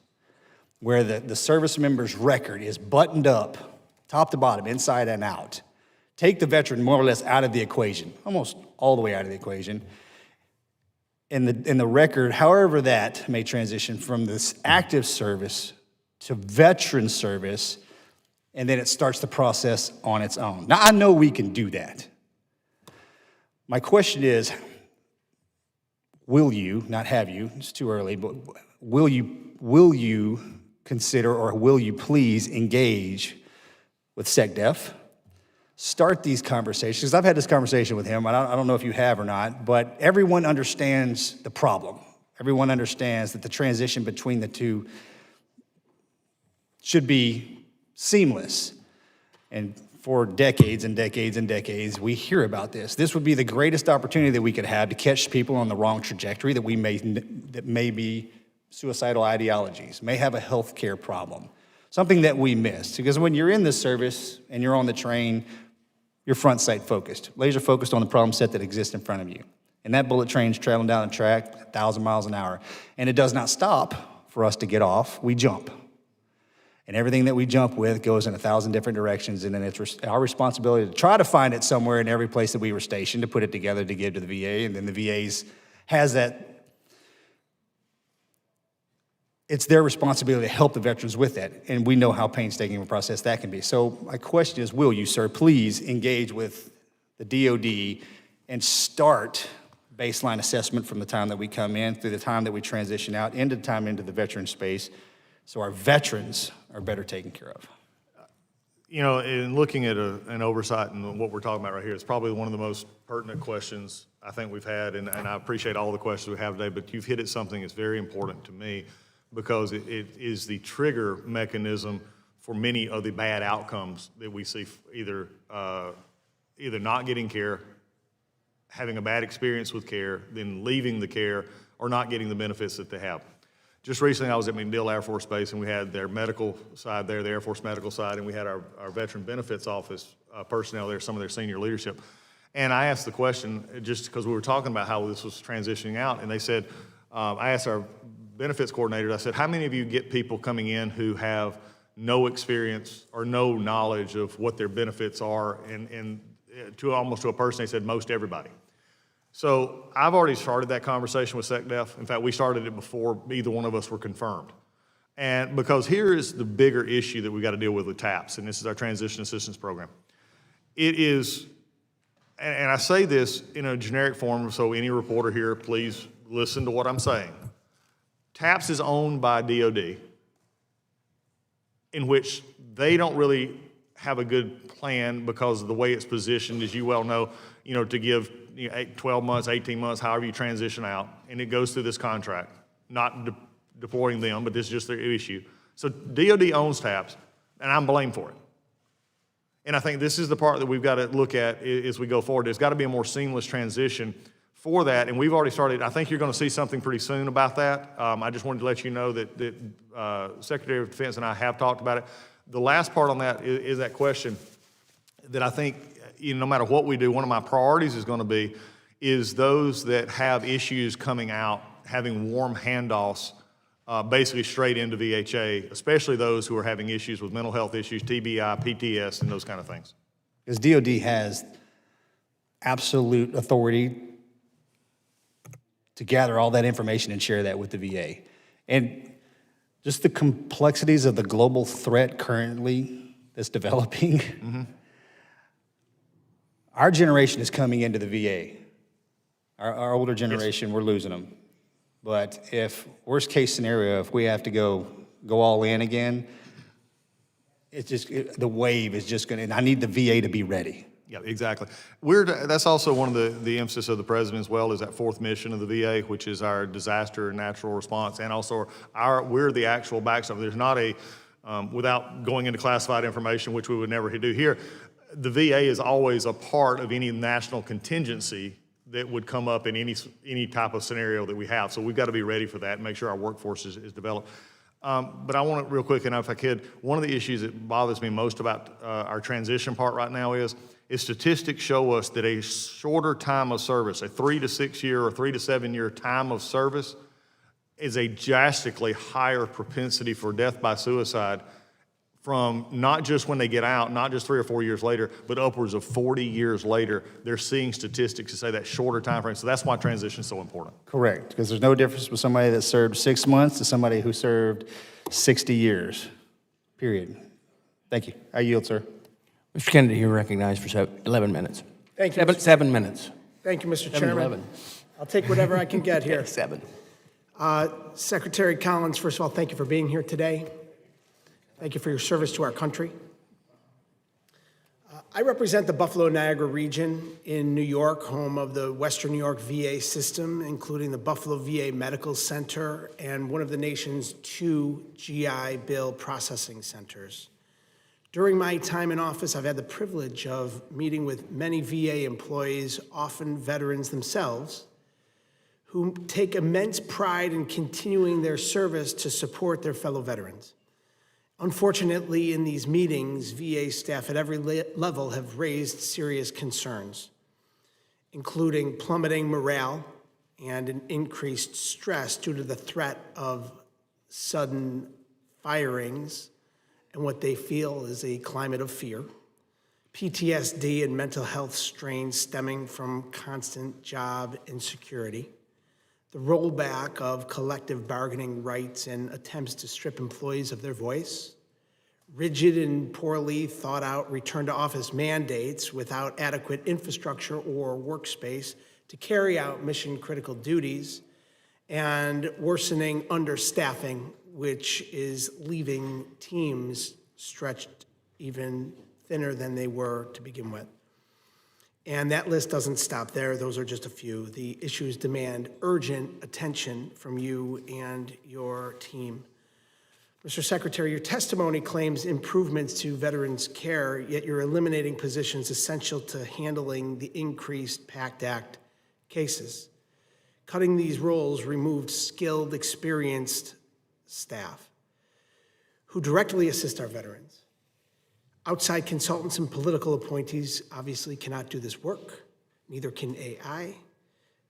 where the service member's record is buttoned up, top to bottom, inside and out, take the veteran more or less out of the equation, almost all the way out of the equation, and the record, however that may transition from this active service to veteran service, and then it starts the process on its own. Now, I know we can do that. My question is, will you, not have you, it's too early, but will you consider, or will you please engage with SecDef, start these conversations? Because I've had this conversation with him, and I don't know if you have or not, but everyone understands the problem. Everyone understands that the transition between the two should be seamless. And for decades and decades and decades, we hear about this. This would be the greatest opportunity that we could have to catch people on the wrong trajectory that may be suicidal ideologies, may have a health care problem, something that we missed. Because when you're in this service and you're on the train, you're front sight focused, laser focused on the problem set that exists in front of you. And that bullet train's traveling down the track 1,000 miles an hour. And it does not stop for us to get off, we jump. And everything that we jump with goes in 1,000 different directions, and then it's our responsibility to try to find it somewhere in every place that we were stationed, to put it together to give to the VA, and then the VA's has that. It's their responsibility to help the veterans with that, and we know how painstaking of a process that can be. So my question is, will you, sir, please engage with the DOD and start baseline assessment from the time that we come in through the time that we transition out into the time into the veteran space, so our veterans are better taken care of? You know, in looking at an oversight and what we're talking about right here, it's probably one of the most pertinent questions I think we've had, and I appreciate all the questions we have today, but you've hit at something that's very important to me, because it is the trigger mechanism for many of the bad outcomes that we see, either not getting care, having a bad experience with care, then leaving the care, or not getting the benefits that they have. Just recently, I was at MacDill Air Force Base, and we had their medical side there, the Air Force medical side, and we had our Veteran Benefits Office personnel there, some of their senior leadership. And I asked the question, just because we were talking about how this was transitioning out, and they said, I asked our benefits coordinator, I said, how many of you get people coming in who have no experience or no knowledge of what their benefits are? And to almost to a person, they said, most everybody. So I've already started that conversation with SecDef. In fact, we started it before either one of us were confirmed. And because here is the bigger issue that we got to deal with TAPS, and this is our Transition Assistance Program. It is, and I say this in a generic form, so any reporter here, please listen to what I'm saying. TAPS is owned by DOD, in which they don't really have a good plan because of the way it's positioned, as you well know, to give 12 months, 18 months, however you transition out, and it goes through this contract, not deploying them, but this is just their issue. So DOD owns TAPS, and I'm blamed for it. And I think this is the part that we've got to look at as we go forward. There's got to be a more seamless transition for that, and we've already started. I think you're going to see something pretty soon about that. I just wanted to let you know that Secretary of Defense and I have talked about it. The last part on that is that question that I think, no matter what we do, one of my priorities is going to be is those that have issues coming out, having warm handoffs basically straight into VHA, especially those who are having issues with mental health issues, TBI, PTS, and those kind of things. Because DOD has absolute authority to gather all that information and share that with the VA. And just the complexities of the global threat currently that's developing, our generation is coming into the VA. Our older generation, we're losing them. But if, worst case scenario, if we have to go all in again, the wave is just gonna, and I need the VA to be ready. Yeah, exactly. That's also one of the emphasis of the president as well, is that fourth mission of the VA, which is our disaster and natural response, and also we're the actual backstop. There's not without going into classified information, which we would never do here, the VA is always a part of any national contingency that would come up in any type of scenario that we have. So we've got to be ready for that and make sure our workforce is developed. But I want to, real quick, and if I could, one of the issues that bothers me most about our transition part right now is statistics show us that a shorter time of service, a 3 to 6 year or 3 to 7 year time of service, is a drastically higher propensity for death by suicide from not just when they get out, not just 3 or 4 years later, but upwards of 40 years later. They're seeing statistics that say that shorter time frame. So that's why transition is so important. Correct, because there's no difference with somebody that served 6 months to somebody who served 60 years, period. Thank you. I yield, sir. Mr. Kennedy, you're recognized for 11 minutes. Thank you. 7 minutes. Thank you, Mr. 7 to Chairman. 11. I'll take whatever I can get here. 7. Secretary Collins, first of all, thank you for being here today. Thank you for your service to our country. I represent the Buffalo-Niagara region in New York, home of the Western New York VA system, including the Buffalo VA Medical Center and one of the nation's 2 GI Bill processing centers. During my time in office, I've had the privilege of meeting with many VA employees, often veterans themselves, who take immense pride in continuing their service to support their fellow veterans. Unfortunately, in these meetings, VA staff at every level have raised serious concerns, including plummeting morale and an increased stress due to the threat of sudden firings and what they feel is a climate of fear, PTSD and mental health strains stemming from constant job insecurity, the rollback of collective bargaining rights and attempts to strip employees of their voice, rigid and poorly thought out return to office mandates without adequate infrastructure or workspace to carry out mission critical duties, and worsening understaffing, which is leaving teams stretched even thinner than they were to begin with. And that list doesn't stop there. Those are just a few. The issues demand urgent attention from you and your team. Mr. Secretary, your testimony claims improvements to veterans' care, yet you're eliminating positions essential to handling the increased PACT Act cases. Cutting these roles removed skilled, experienced staff who directly assist our veterans. Outside consultants and political appointees obviously cannot do this work. Neither can AI.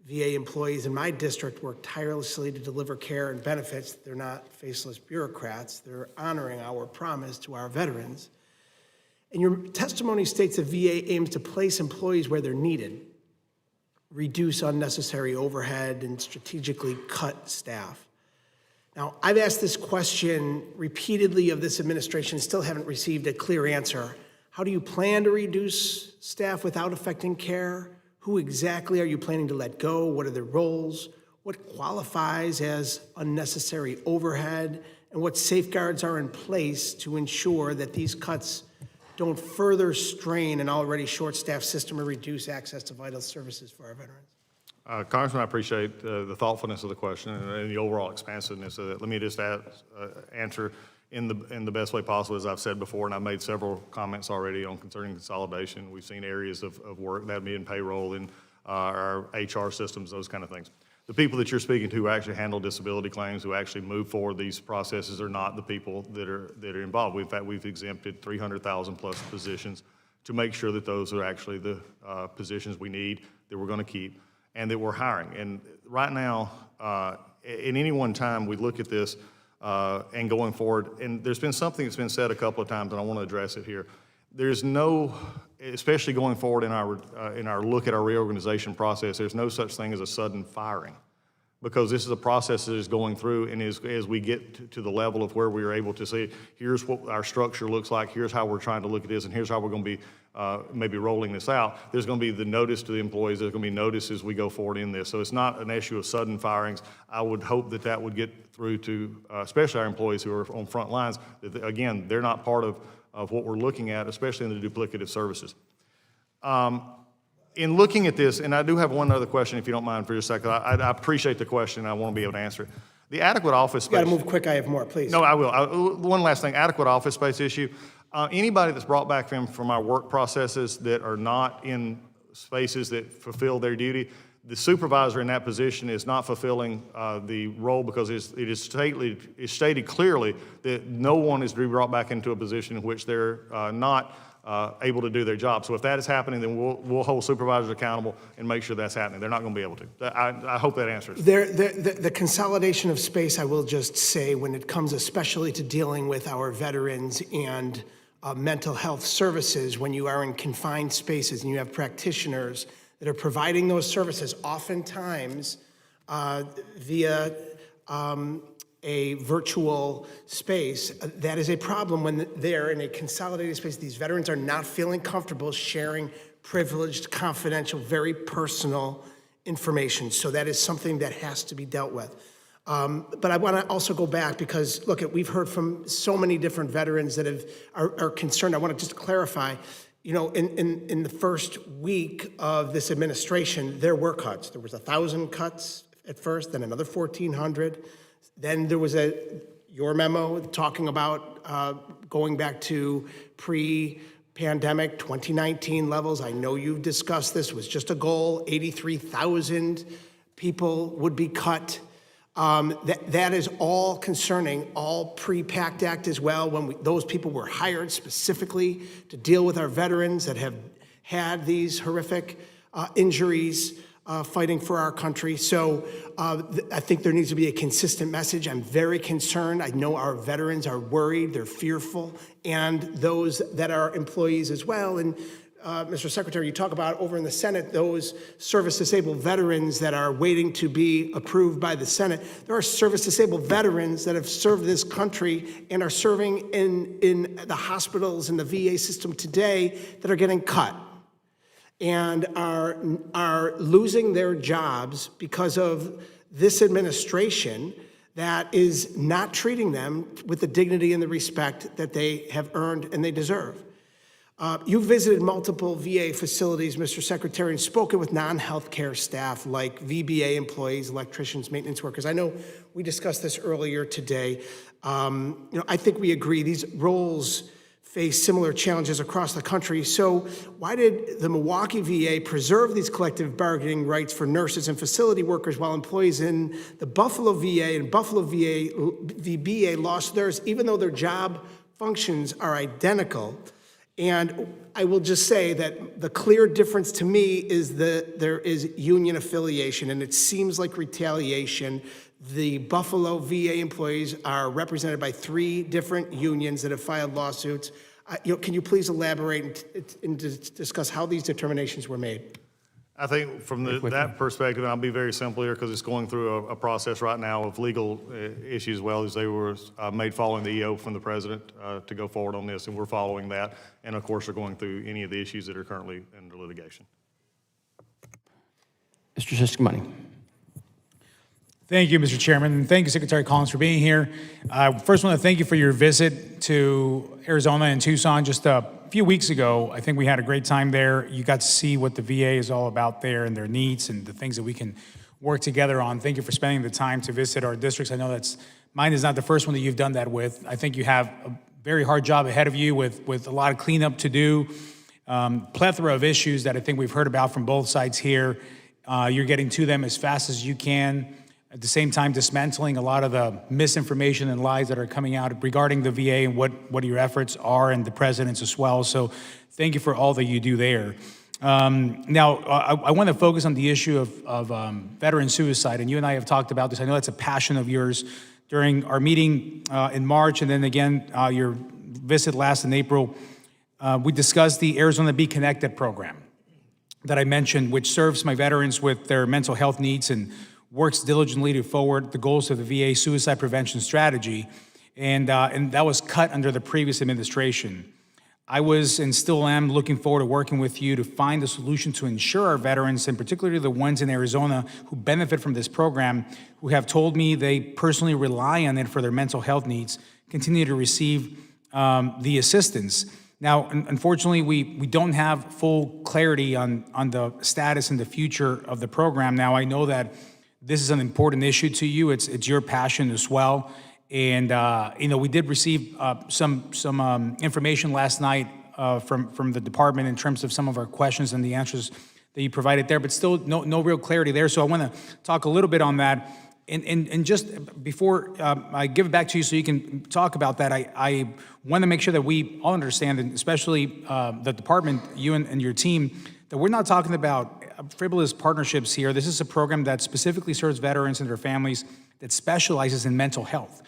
VA employees in my district work tirelessly to deliver care and benefits. They're not faceless bureaucrats. They're honoring our promise to our veterans. And your testimony states that VA aims to place employees where they're needed, reduce unnecessary overhead, and strategically cut staff. Now, I've asked this question repeatedly of this administration and still haven't received a clear answer. How do you plan to reduce staff without affecting care? Who exactly are you planning to let go? What are their roles? What qualifies as unnecessary overhead? And what safeguards are in place to ensure that these cuts don't further strain an already short-staffed system or reduce access to vital services for our veterans? Congressman, I appreciate the thoughtfulness of the question and the overall expansiveness of it. Let me just answer in the best way possible, as I've said before, and I've made several comments already on concerning consolidation. We've seen areas of work, that being payroll and our HR systems, those kind of things. The people that you're speaking to who actually handle disability claims, who actually move forward these processes, are not the people that are involved. In fact, we've exempted 300,000 plus positions to make sure that those are actually the positions we need, that we're going to keep, and that we're hiring. And right now, in any one time, we look at this and going forward, and there's been something that's been said a couple of times, and I want to address it here. There's no, especially going forward in our look at our reorganization process, there's no such thing as a sudden firing, because this is a process that is going through, and as we get to the level of where we are able to see, here's what our structure looks like, here's how we're trying to look at this, and here's how we're going to be maybe rolling this out, there's going to be the notice to the employees, there's going to be notice as we go forward in this. So it's not an issue of sudden firings. I would hope that that would get through to especially our employees who are on front lines, that, again, they're not part of what we're looking at, especially in the duplicative services. In looking at this, and I do have one other question, if you don't mind for just a second. I appreciate the question, and I want to be able to answer it. The adequate office space. You got to move quick. I have more, please. No, I will. One last thing, adequate office space issue. Anybody that's brought back from our work processes that are not in spaces that fulfill their duty, the supervisor in that position is not fulfilling the role, because it is stated clearly that no one is to be brought back into a position in which they're not able to do their job. So if that is happening, then we'll hold supervisors accountable and make sure that's happening. They're not going to be able to. I hope that answers. The consolidation of space, I will just say, when it comes especially to dealing with our veterans and mental health services, when you are in confined spaces and you have practitioners that are providing those services, oftentimes via a virtual space, that is a problem when they're in a consolidated space. These veterans are not feeling comfortable sharing privileged, confidential, very personal information. So that is something that has to be dealt with. But I want to also go back, because, look, we've heard from so many different veterans that are concerned. I want to just clarify, you know, in the first week of this administration, there were cuts. There was 1,000 cuts at first, then another 1,400. Then there was your memo talking about going back to pre-pandemic 2019 levels. I know you've discussed this, was just a goal. 83,000 people would be cut. That is all concerning, all pre-PACT Act as well, when those people were hired specifically to deal with our veterans that have had these horrific injuries fighting for our country. So I think there needs to be a consistent message. I'm very concerned. I know our veterans are worried, they're fearful, and those that are employees as well. And Mr. Secretary, you talk about over in the Senate, those service-disabled veterans that are waiting to be approved by the Senate. There are service-disabled veterans that have served this country and are serving in the hospitals and the VA system today that are getting cut and are losing their jobs because of this administration that is not treating them with the dignity and the respect that they have earned and they deserve. You've visited multiple VA facilities, Mr. Secretary, and spoken with non-healthcare staff like VBA employees, electricians, maintenance workers. I know we discussed this earlier today. I think we agree these roles face similar challenges across the country. So why did the Milwaukee VA preserve these collective bargaining rights for nurses and facility workers while employees in the Buffalo VA and Buffalo VBA lost theirs, even though their job functions are identical? And I will just say that the clear difference to me is that there is union affiliation, and it seems like retaliation. The Buffalo VA employees are represented by 3 different unions that have filed lawsuits. Can you please elaborate and discuss how these determinations were made? I think from that perspective, and I'll be very simple here because it's going through a process right now of legal issues as well, as they were made following the EO from the president to go forward on this, and we're following that. And of course, we're going through any of the issues that are currently under litigation. Mr. Siscomani. Thank you, Mr. Chairman, and thank you, Secretary Collins, for being here. First, I want to thank you for your visit to Arizona and Tucson just a few weeks ago. I think we had a great time there. You got to see what the VA is all about there and their needs and the things that we can work together on. Thank you for spending the time to visit our districts. I know mine is not the first one that you've done that with. I think you have a very hard job ahead of you with a lot of cleanup to do, plethora of issues that I think we've heard about from both sides here. You're getting to them as fast as you can. At the same time, dismantling a lot of the misinformation and lies that are coming out regarding the VA and what your efforts are and the president's as well. So thank you for all that you do there. Now, I want to focus on the issue of veteran suicide, and you and I have talked about this. I know that's a passion of yours. During our meeting in March, and then again, your visit last in April, we discussed the Arizona Be Connected program that I mentioned, which serves my veterans with their mental health needs and works diligently to forward the goals of the VA suicide prevention strategy, and that was cut under the previous administration. I was and still am looking forward to working with you to find a solution to ensure our veterans, and particularly the ones in Arizona who benefit from this program, who have told me they personally rely on it for their mental health needs, continue to receive the assistance. Now, unfortunately, we don't have full clarity on the status and the future of the program. Now, I know that this is an important issue to you. It's your passion as well. And, we did receive some information last night from the department in terms of some of our questions and the answers that you provided there, but still no real clarity there. So I want to talk a little bit on that. And just before I give it back to you so you can talk about that, I want to make sure that we all understand, and especially the department, you and your team, that we're not talking about frivolous partnerships here. This is a program that specifically serves veterans and their families, that specializes in mental health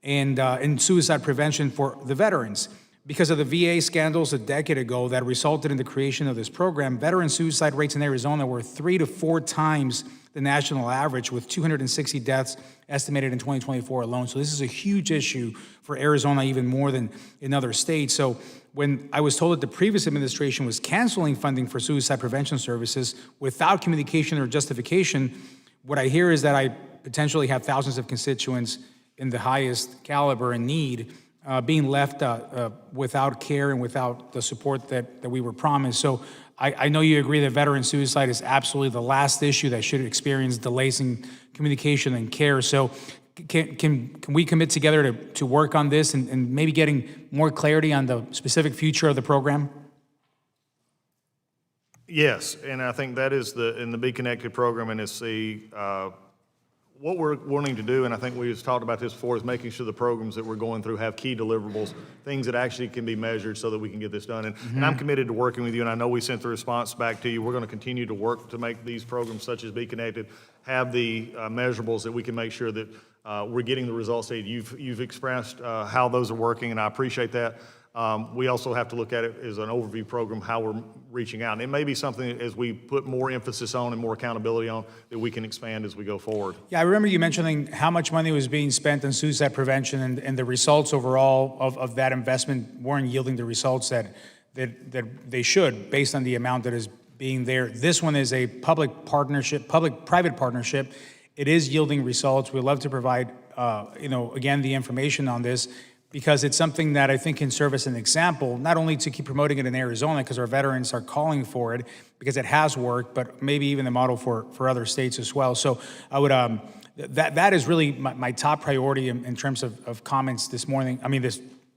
and in suicide prevention for the veterans. Because of the VA scandals a decade ago that resulted in the creation of this program, veteran suicide rates in Arizona were 3 to 4 times the national average, with 260 deaths estimated in 2024 alone. So this is a huge issue for Arizona, even more than in other states. So when I was told that the previous administration was canceling funding for suicide prevention services without communication or justification, what I hear is that I potentially have thousands of constituents in the highest caliber and need being left without care and without the support that we were promised. So I know you agree that veteran suicide is absolutely the last issue that should experience delays in communication and care. So can we commit together to work on this and maybe getting more clarity on the specific future of the program? Yes, and I think that is in the Be Connected program, and it's what we're wanting to do, and I think we've talked about this before, is making sure the programs that we're going through have key deliverables, things that actually can be measured so that we can get this done. And I'm committed to working with you, and I know we sent the response back to you. We're going to continue to work to make these programs, such as Be Connected, have the measurables that we can make sure that we're getting the results that you've expressed how those are working, and I appreciate that. We also have to look at it as an overview program, how we're reaching out. And it may be something as we put more emphasis on and more accountability on that we can expand as we go forward. Yeah, I remember you mentioning how much money was being spent on suicide prevention, and the results overall of that investment weren't yielding the results that they should, based on the amount that is being there. This one is a public-private partnership. It is yielding results. We'd love to provide, again, the information on this, because it's something that I think can serve as an example, not only to keep promoting it in Arizona, because our veterans are calling for it, because it has worked, but maybe even the model for other states as well. So I would, that is really my top priority in terms of comments this morning. I mean,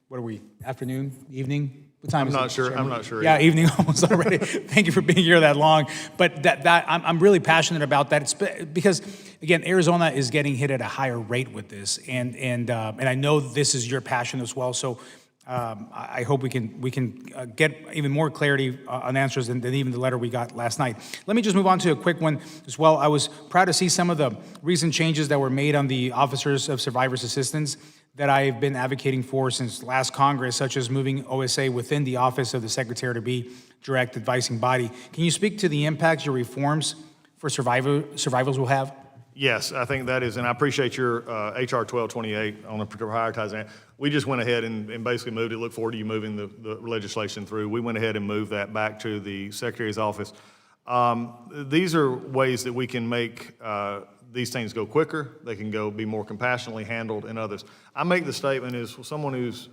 what are we, afternoon, evening? What time is it? I'm not sure. Yeah, evening almost already. Thank you for being here that long. But I'm really passionate about that. It's because, again, Arizona is getting hit at a higher rate with this, and I know this is your passion as well. So I hope we can get even more clarity on answers than even the letter we got last night. Let me just move on to a quick one as well. I was proud to see some of the recent changes that were made on the Officers of Survivors Assistance that I've been advocating for since last Congress, such as moving OSA within the Office of the Secretary to be direct advising body. Can you speak to the impacts your reforms for survivors will have? Yes, I think that is, and I appreciate your HR 1228 on the prioritizing. We just went ahead and basically moved it. Look forward to you moving the legislation through. We went ahead and moved that back to the Secretary's office. These are ways that we can make these things go quicker. They can be more compassionately handled in others. I make the statement as someone who's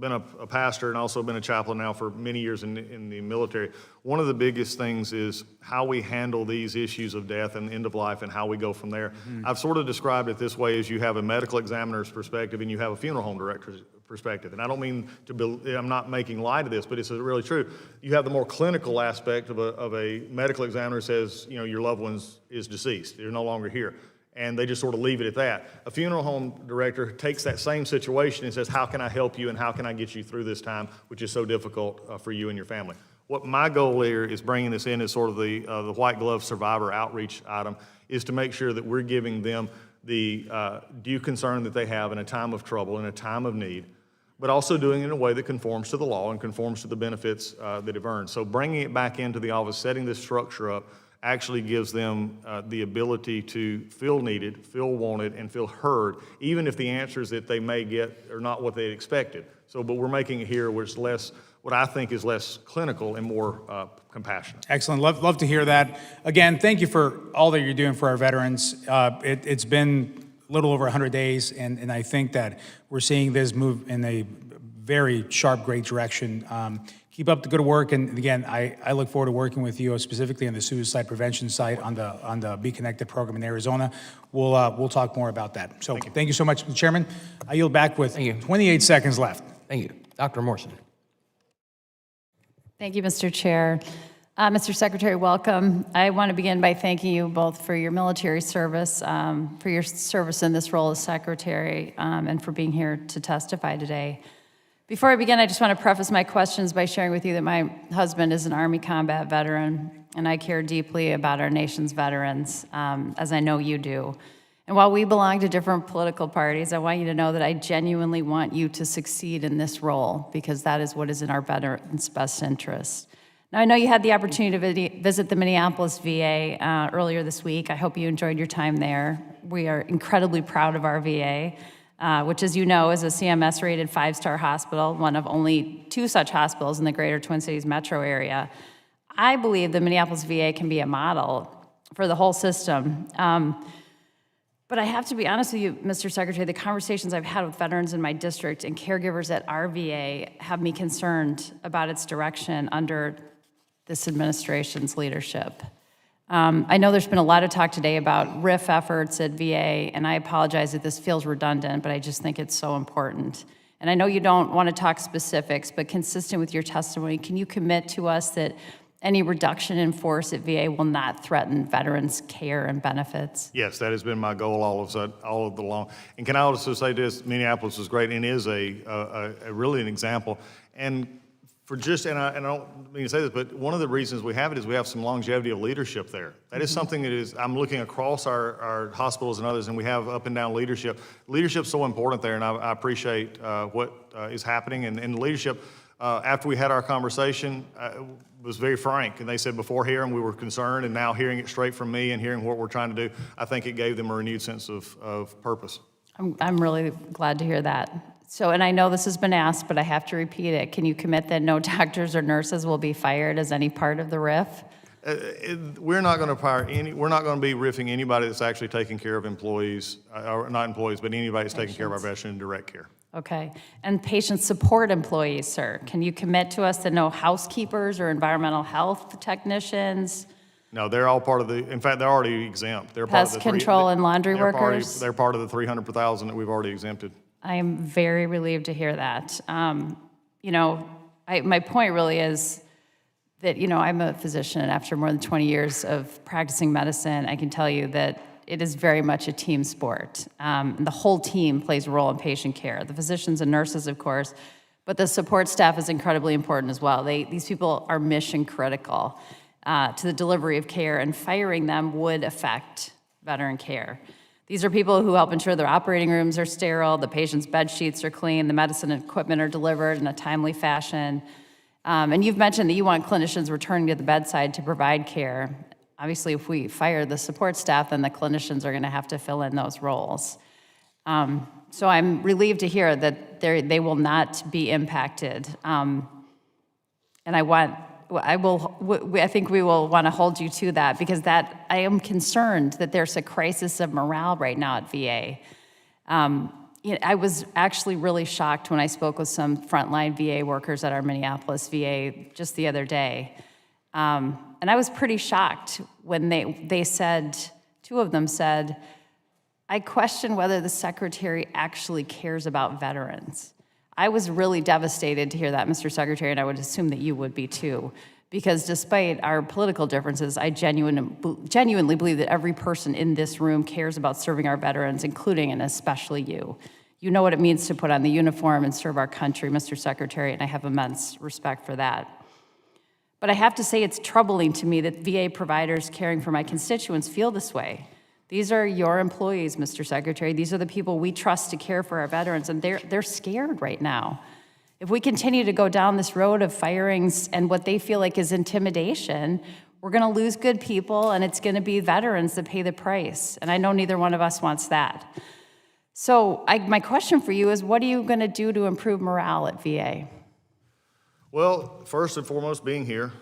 been a pastor and also been a chaplain now for many years in the military. One of the biggest things is how we handle these issues of death and end of life and how we go from there. I've sort of described it this way: as you have a medical examiner's perspective and you have a funeral home director's perspective. And I don't mean I'm not making light of this, but it's really true. You have the more clinical aspect of a medical examiner says, your loved one is deceased. They're no longer here. And they just sort of leave it at that. A funeral home director takes that same situation and says, how can I help you and how can I get you through this time, which is so difficult for you and your family. What my goal here is bringing this in as sort of the white glove survivor outreach item, is to make sure that we're giving them the due concern that they have in a time of trouble, in a time of need, but also doing it in a way that conforms to the law and conforms to the benefits that they've earned. So bringing it back into the office, setting this structure up, actually gives them the ability to feel needed, feel wanted, and feel heard, even if the answers that they may get are not what they expected. But we're making it here where it's less, what I think is less clinical and more compassionate. Excellent. Love to hear that. Again, thank you for all that you're doing for our veterans. It's been a little over 100 days, and I think that we're seeing this move in a very sharp, great direction. Keep up the good work, and again, I look forward to working with you specifically on the suicide prevention side on the Be Connected program in Arizona. We'll talk more about that. So thank you so much, Mr. Chairman. I yield back with 28 seconds left. Thank you. Dr. Morrison. Thank you, Mr. Chair. Mr. Secretary, welcome. I want to begin by thanking you both for your military service, for your service in this role as Secretary, and for being here to testify today. Before I begin, I just want to preface my questions by sharing with you that my husband is an Army combat veteran, and I care deeply about our nation's veterans, as I know you do. And while we belong to different political parties, I want you to know that I genuinely want you to succeed in this role, because that is what is in our veterans' best interest. Now, I know you had the opportunity to visit the Minneapolis VA earlier this week. I hope you enjoyed your time there. We are incredibly proud of our VA. Which, as you know, is a CMS-rated 5-star hospital, one of only 2 such hospitals in the greater Twin Cities metro area. I believe the Minneapolis VA can be a model for the whole system. But I have to be honest with you, Mr. Secretary, the conversations I've had with veterans in my district and caregivers at our VA have me concerned about its direction under this administration's leadership. I know there's been a lot of talk today about RIF efforts at VA, and I apologize if this feels redundant, but I just think it's so important. And I know you don't want to talk specifics, but consistent with your testimony, can you commit to us that any reduction in force at VA will not threaten veterans' care and benefits? Yes, that has been my goal all of the long. And can I also say this, Minneapolis was great and is a really an example. And I don't mean to say this, but one of the reasons we have it is we have some longevity of leadership there. That is something that is, I'm looking across our hospitals and others, and we have up and down leadership. Leadership's so important there, and I appreciate what is happening. And leadership, after we had our conversation, was very frank. And they said before hearing we were concerned, and now hearing it straight from me and hearing what we're trying to do, I think it gave them a renewed sense of purpose. I'm really glad to hear that. So, and I know this has been asked, but I have to repeat it. Can you commit that no doctors or nurses will be fired as any part of the RIF? We're not going to fire we're not going to be riffing anybody that's actually taking care of employees, or not employees, but anybody that's taking care of our veterans in direct care. Okay. And patient support employees, sir, can you commit to us that no housekeepers or environmental health technicians? No, they're all part of in fact, they're already exempt. They're Pest part of control and laundry workers? They're part of the 300 per thousand that we've already exempted. I am very relieved to hear that. My point really is that, I'm a physician, and after more than 20 years of practicing medicine, I can tell you that it is very much a team sport. The whole team plays a role in patient care. The physicians and nurses, of course, but the support staff is incredibly important as well. These people are mission critical to the delivery of care, and firing them would affect veteran care. These are people who help ensure their operating rooms are sterile, the patient's bed sheets are clean, the medicine and equipment are delivered in a timely fashion. And you've mentioned that you want clinicians returning to the bedside to provide care. Obviously, if we fire the support staff, then the clinicians are going to have to fill in those roles. So I'm relieved to hear that they will not be impacted. And I want I think we will want to hold you to that, because that I am concerned that there's a crisis of morale right now at VA. I was actually really shocked when I spoke with some frontline VA workers at our Minneapolis VA just the other day. And I was pretty shocked when they said, two of them said, I question whether the secretary actually cares about veterans. I was really devastated to hear that, Mr. Secretary, and I would assume that you would be too, because despite our political differences, I genuinely believe that every person in this room cares about serving our veterans, including and especially you. You know what it means to put on the uniform and serve our country, Mr. Secretary, and I have immense respect for that. But I have to say it's troubling to me that VA providers caring for my constituents feel this way. These are your employees, Mr. Secretary. These are the people we trust to care for our veterans, and they're scared right now. If we continue to go down this road of firings and what they feel like is intimidation, we're going to lose good people, and it's going to be veterans that pay the price. And I know neither one of us wants that. So my question for you is, what are you going to do to improve morale at VA? Well, first and foremost, being here,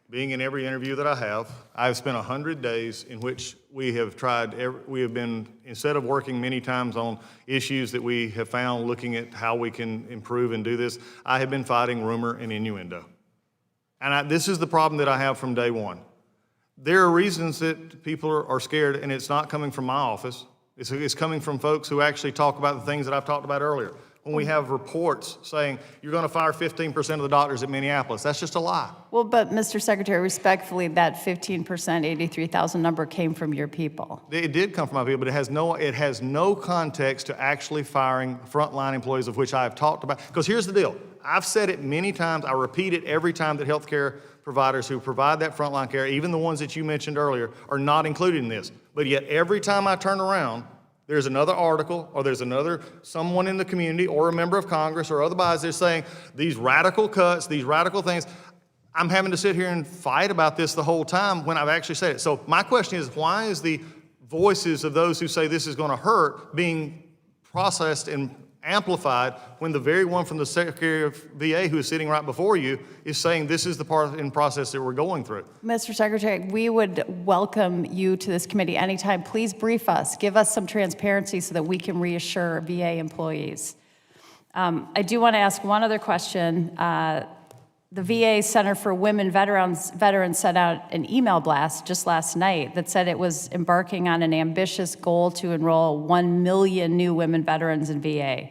being in every interview that I have. I've spent 100 days in which we have been, instead of working many times on issues that we have found, looking at how we can improve and do this, I have been fighting rumor and innuendo. And this is the problem that I have from day one. There are reasons that people are scared, and it's not coming from my office. It's coming from folks who actually talk about the things that I've talked about earlier. When we have reports saying you're going to fire 15% of the doctors at Minneapolis, that's just a lie. Well, but Mr. Secretary, respectfully, that 15%, 83,000 number came from your people. It did come from my people, but it has no context to actually firing frontline employees, of which I have talked about. Because here's the deal. I've said it many times. I repeat it every time that healthcare providers who provide that frontline care, even the ones that you mentioned earlier, are not included in this. But yet every time I turn around, there's another article, or there's someone in the community, or a member of Congress, or otherwise they're saying these radical cuts, these radical things. I'm having to sit here and fight about this the whole time when I've actually said it. So my question is, why is the voices of those who say this is going to hurt being processed and amplified when the very one from the Secretary of VA who is sitting right before you is saying this is the part in process that we're going through? Mr. Secretary, we would welcome you to this committee anytime. Please brief us, give us some transparency so that we can reassure VA employees. I do want to ask one other question. The VA Center for Women Veterans sent out an email blast just last night that said it was embarking on an ambitious goal to enroll 1 million new women veterans in VA.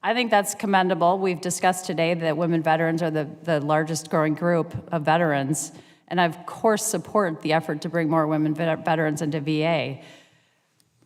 I think that's commendable. We've discussed today that women veterans are the largest growing group of veterans, and I, of course, support the effort to bring more women veterans into VA.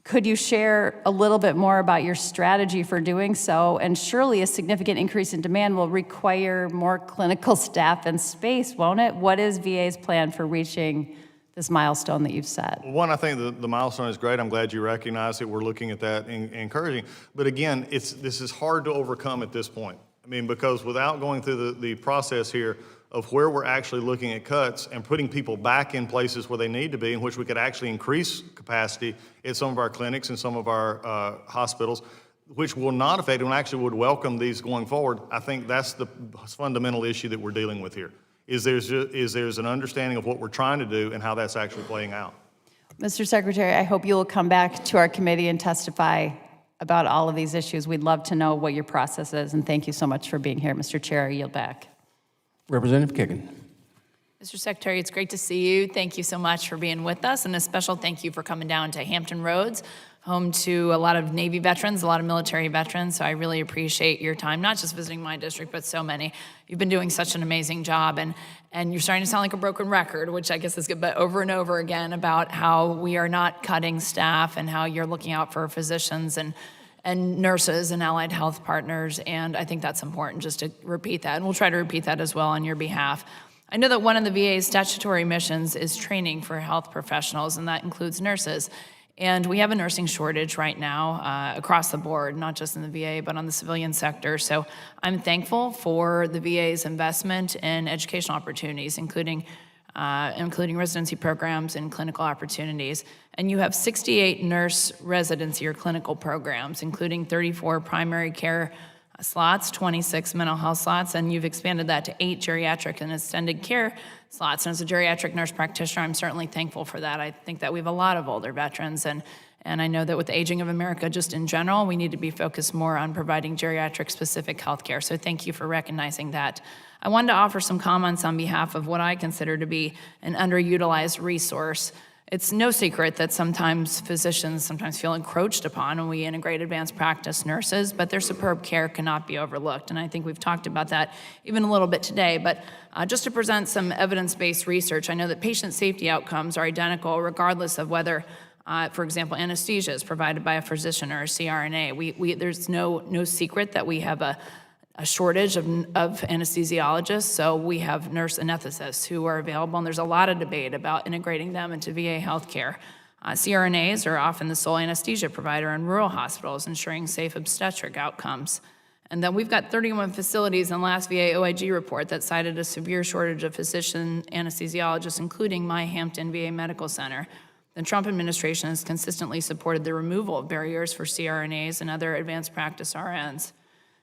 Could you share a little bit more about your strategy for doing so? And surely a significant increase in demand will require more clinical staff and space, won't it? What is VA's plan for reaching this milestone that you've set? One, I think the milestone is great. I'm glad you recognize that we're looking at that and encouraging. But again, this is hard to overcome at this point. I mean, because without going through the process here of where we're actually looking at cuts and putting people back in places where they need to be, in which we could actually increase capacity at some of our clinics and some of our hospitals, which will not affect and actually would welcome these going forward. I think that's the fundamental issue that we're dealing with here, is there's an understanding of what we're trying to do and how that's actually playing out. Mr. Secretary, I hope you will come back to our committee and testify about all of these issues. We'd love to know what your process is, and thank you so much for being here. Mr. Chair, I yield back. Representative Kagan. Mr. Secretary, it's great to see you. Thank you so much for being with us, and a special thank you for coming down to Hampton Roads, home to a lot of Navy veterans, a lot of military veterans, so I really appreciate your time, not just visiting my district, but so many. You've been doing such an amazing job, and you're starting to sound like a broken record, which I guess is good, but over and over again about how we are not cutting staff and how you're looking out for physicians and nurses and allied health partners, and I think that's important just to repeat that, and we'll try to repeat that as well on your behalf. I know that one of the VA's statutory missions is training for health professionals, and that includes nurses. And we have a nursing shortage right now across the board, not just in the VA, but on the civilian sector. So I'm thankful for the VA's investment in educational opportunities, including residency programs and clinical opportunities. And you have 68 nurse residency or clinical programs, including 34 primary care slots, 26 mental health slots, and you've expanded that to 8 geriatric and extended care slots. And as a geriatric nurse practitioner, I'm certainly thankful for that. I think that we have a lot of older veterans, and I know that with the aging of America just in general, we need to be focused more on providing geriatric-specific health care. So thank you for recognizing that. I wanted to offer some comments on behalf of what I consider to be an underutilized resource. It's no secret that sometimes physicians feel encroached upon when we integrate advanced practice nurses, but their superb care cannot be overlooked. And I think we've talked about that even a little bit today. But just to present some evidence-based research, I know that patient safety outcomes are identical regardless of whether, for example, anesthesia is provided by a physician or a CRNA. There's no secret that we have a shortage of anesthesiologists, so we have nurse anesthetists who are available, and there's a lot of debate about integrating them into VA healthcare. CRNAs are often the sole anesthesia provider in rural hospitals, ensuring safe obstetric outcomes. And then we've got 31 facilities in the last VA OIG report that cited a severe shortage of physician anesthesiologists, including my Hampton VA Medical Center. The Trump administration has consistently supported the removal of barriers for CRNAs and other advanced practice RNs.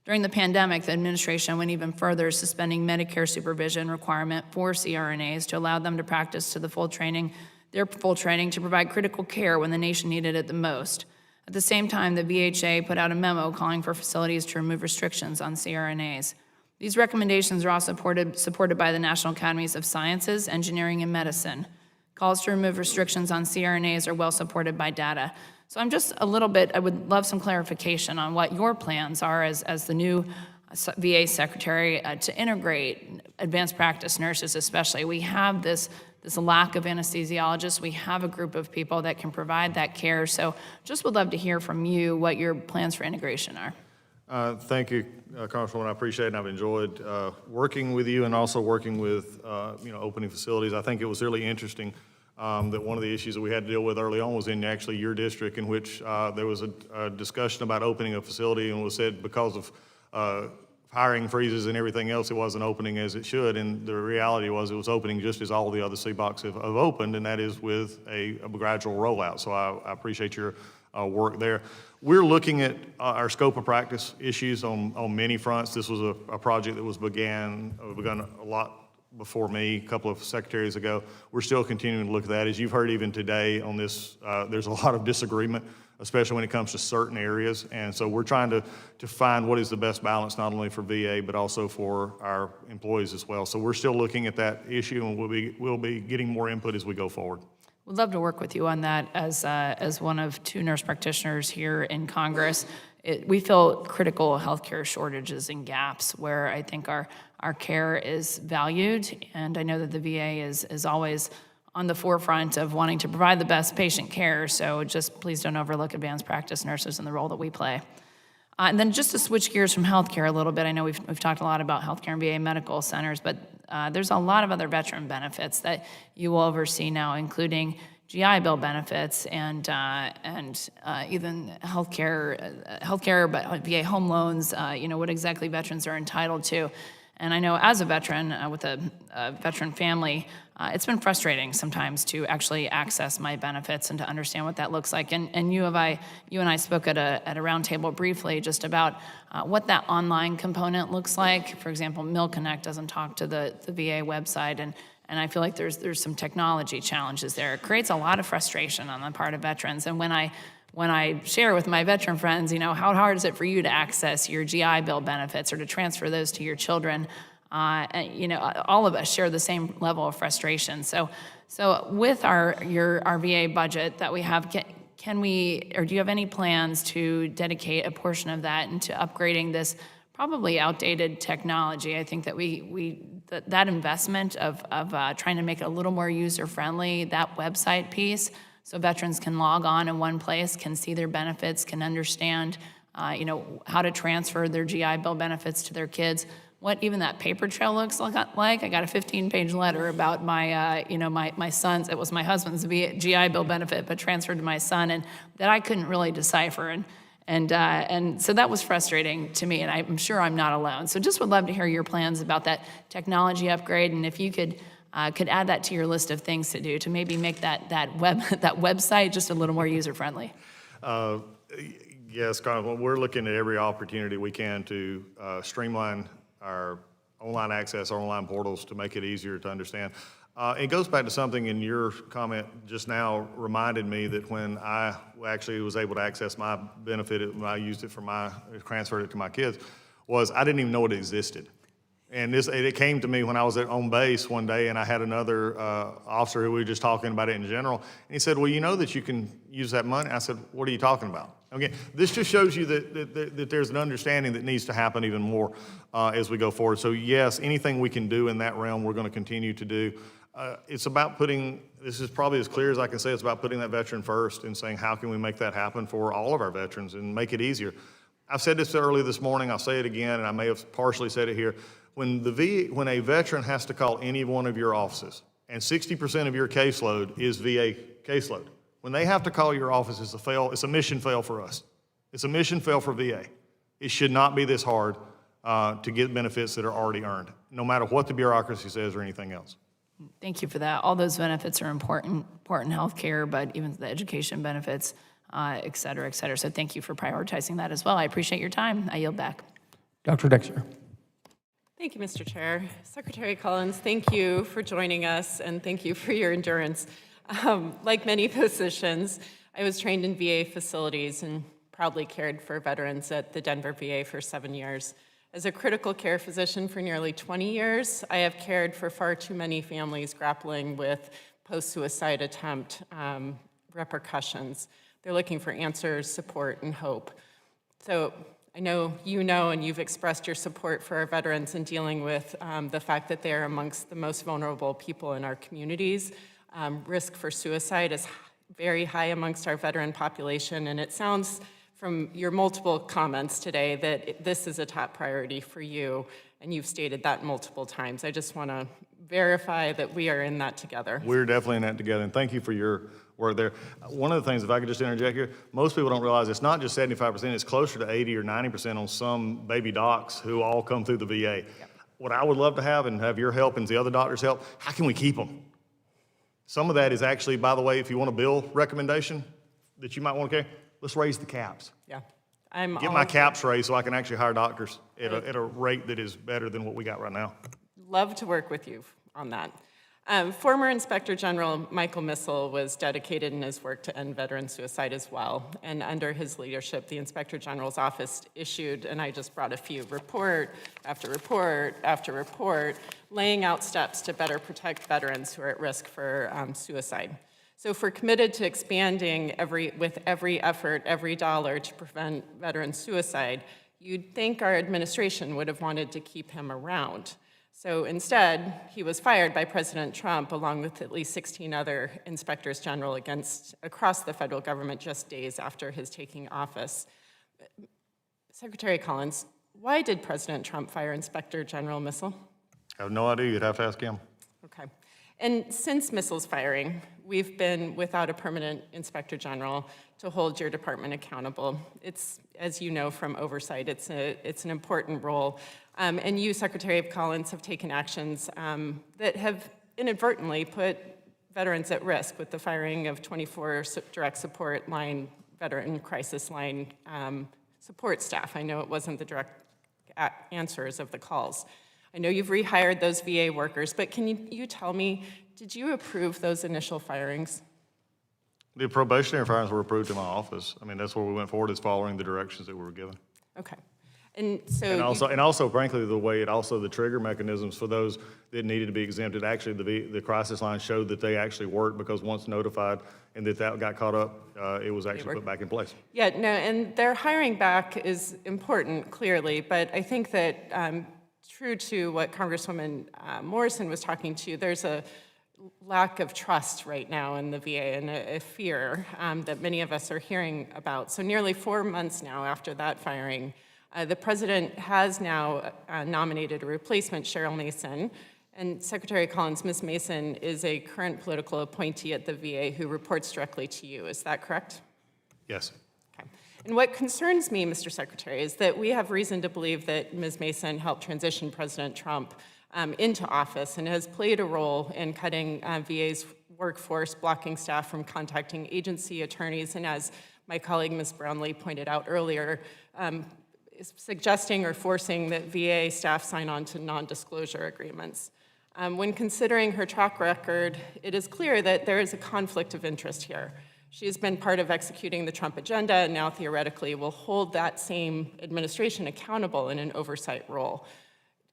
During the pandemic, the administration went even further, suspending Medicare supervision requirement for CRNAs to allow them to practice to their full training to provide critical care when the nation needed it the most. At the same time, the VHA put out a memo calling for facilities to remove restrictions on CRNAs. These recommendations are also supported by the National Academies of Sciences, Engineering, and Medicine. Calls to remove restrictions on CRNAs are well supported by data. So I would love some clarification on what your plans are as the new VA secretary to integrate advanced practice nurses especially. We have this lack of anesthesiologists. We have a group of people that can provide that care. So just would love to hear from you what your plans for integration are. Thank you, Congresswoman. I appreciate it, and I've enjoyed working with you and also working with, opening facilities. I think it was really interesting that one of the issues that we had to deal with early on was in actually your district, in which there was a discussion about opening a facility, and was said because of hiring freezes and everything else, it wasn't opening as it should. And the reality was it was opening just as all the other CBOCs have opened, and that is with a gradual rollout. So I appreciate your work there. We're looking at our scope of practice issues on many fronts. This was a project that was begun a lot before me, a couple of secretaries ago. We're still continuing to look at that. As you've heard even today on this, there's a lot of disagreement, especially when it comes to certain areas. And so we're trying to find what is the best balance, not only for VA, but also for our employees as well. So we're still looking at that issue, and we'll be getting more input as we go forward. We'd love to work with you on that as one of 2 nurse practitioners here in Congress. We feel critical healthcare shortages and gaps where I think our care is valued, and I know that the VA is always on the forefront of wanting to provide the best patient care, so just please don't overlook advanced practice nurses and the role that we play. And then just to switch gears from healthcare a little bit, I know we've talked a lot about healthcare and VA medical centers, but there's a lot of other veteran benefits that you will oversee now, including GI Bill benefits and even healthcare, but VA home loans, what exactly veterans are entitled to. And I know as a veteran with a veteran family, it's been frustrating sometimes to actually access my benefits and to understand what that looks like. And you and I spoke at a roundtable briefly just about what that online component looks like. For example, MillConnect doesn't talk to the VA website, and I feel like there's some technology challenges there. It creates a lot of frustration on the part of veterans. And when I share with my veteran friends, how hard is it for you to access your GI Bill benefits or to transfer those to your children? All of us share the same level of frustration. So with our VA budget that we have, do you have any plans to dedicate a portion of that into upgrading this probably outdated technology? I think that that investment of trying to make it a little more user-friendly, that website piece, so veterans can log on in one place, can see their benefits, can understand, how to transfer their GI Bill benefits to their kids, what even that paper trail looks like. I got a 15-page letter about my son's, it was my husband's GI Bill benefit, but transferred to my son, and that I couldn't really decipher. And so that was frustrating to me, and I'm sure I'm not alone. So just would love to hear your plans about that technology upgrade, and if you could add that to your list of things to do to maybe make that website just a little more user-friendly. Yes, Congressman, we're looking at every opportunity we can to streamline our online access, our online portals to make it easier to understand. It goes back to something in your comment just now reminded me that when I actually was able to access my benefit, when I used it for transferred it to my kids, was I didn't even know it existed. And it came to me when I was on base one day, and I had another officer who we were just talking about it in general, and he said, well, you know that you can use that money? I said, what are you talking about? Again, this just shows you that there's an understanding that needs to happen even more as we go forward. So yes, anything we can do in that realm, we're going to continue to do. It's about this is probably as clear as I can say, it's about putting that veteran first and saying, how can we make that happen for all of our veterans and make it easier? I've said this earlier this morning, I'll say it again, and I may have partially said it here. When a veteran has to call any one of your offices, and 60% of your caseload is VA caseload, when they have to call your office, it's a mission fail for us. It's a mission fail for VA. It should not be this hard to get benefits that are already earned, no matter what the bureaucracy says or anything else. Thank you for that. All those benefits are important health care, but even the education benefits, et cetera, et cetera. So thank you for prioritizing that as well. I appreciate your time. I yield back. Dr. Dexter. Thank you, Mr. Chair. Secretary Collins, thank you for joining us, and thank you for your endurance. Like many physicians, I was trained in VA facilities and proudly cared for veterans at the Denver VA for 7 years. As a critical care physician for nearly 20 years, I have cared for far too many families grappling with post-suicide attempt repercussions. They're looking for answers, support, and hope. So I know you know and you've expressed your support for our veterans in dealing with the fact that they are amongst the most vulnerable people in our communities. Risk for suicide is very high amongst our veteran population, and it sounds from your multiple comments today that this is a top priority for you, and you've stated that multiple times. I just want to verify that we are in that together. We're definitely in that together, and thank you for your work there. One of the things, if I could just interject here, most people don't realize it's not just 75%, it's closer to 80 or 90% on some baby docs who all come through the VA. Yep. What I would love to have, and have your help and the other doctors' help, how can we keep them? Some of that is actually, by the way, if you want a bill recommendation that you might want to carry, let's raise the caps. Yeah. Get my caps raised so I can actually hire doctors at a rate that is better than what we got right now. Love to work with you on that. Former Inspector General Michael Missel was dedicated in his work to end veteran suicide as well. And under his leadership, the Inspector General's office issued, and I just brought a few, report after report after report, laying out steps to better protect veterans who are at risk for suicide. So if we're committed to expanding with every effort, every dollar to prevent veteran suicide, you'd think our administration would have wanted to keep him around. So instead, he was fired by President Trump along with at least 16 other inspectors general across the federal government just days after his taking office. Secretary Collins, why did President Trump fire Inspector General Missel? I have no idea. You'd have to ask him. Okay. And since Missel's firing, we've been without a permanent inspector general to hold your department accountable. It's, as you know from Oversight, it's an important role. And you, Secretary of Collins, have taken actions that have inadvertently put veterans at risk with the firing of 24 direct support line, veteran crisis line support staff. I know it wasn't the direct answers of the calls. I know you've rehired those VA workers, but can you tell me, did you approve those initial firings? The probationary firings were approved in my office. I mean, that's where we went forward, is following the directions that we were given. Okay. And so and also, frankly, the trigger mechanisms for those that needed to be exempted, actually the crisis line showed that they actually worked, because once notified and that got caught up, it was actually put back in place. Yeah, no, and their hiring back is important, clearly, but I think that true to what Congresswoman Morrison was talking to, there's a lack of trust right now in the VA and a fear that many of us are hearing about. So nearly 4 months now after that firing, the president has now nominated a replacement, Cheryl Mason, and Secretary Collins, Ms. Mason is a current political appointee at the VA who reports directly to you. Is that correct? Yes. Okay. And what concerns me, Mr. Secretary, is that we have reason to believe that Ms. Mason helped transition President Trump into office and has played a role in cutting VA's workforce, blocking staff from contacting agency attorneys, and as my colleague Ms. Brownlee pointed out earlier, is suggesting or forcing that VA staff sign on to non-disclosure agreements. When considering her track record, it is clear that there is a conflict of interest here. She has been part of executing the Trump agenda and now theoretically will hold that same administration accountable in an oversight role.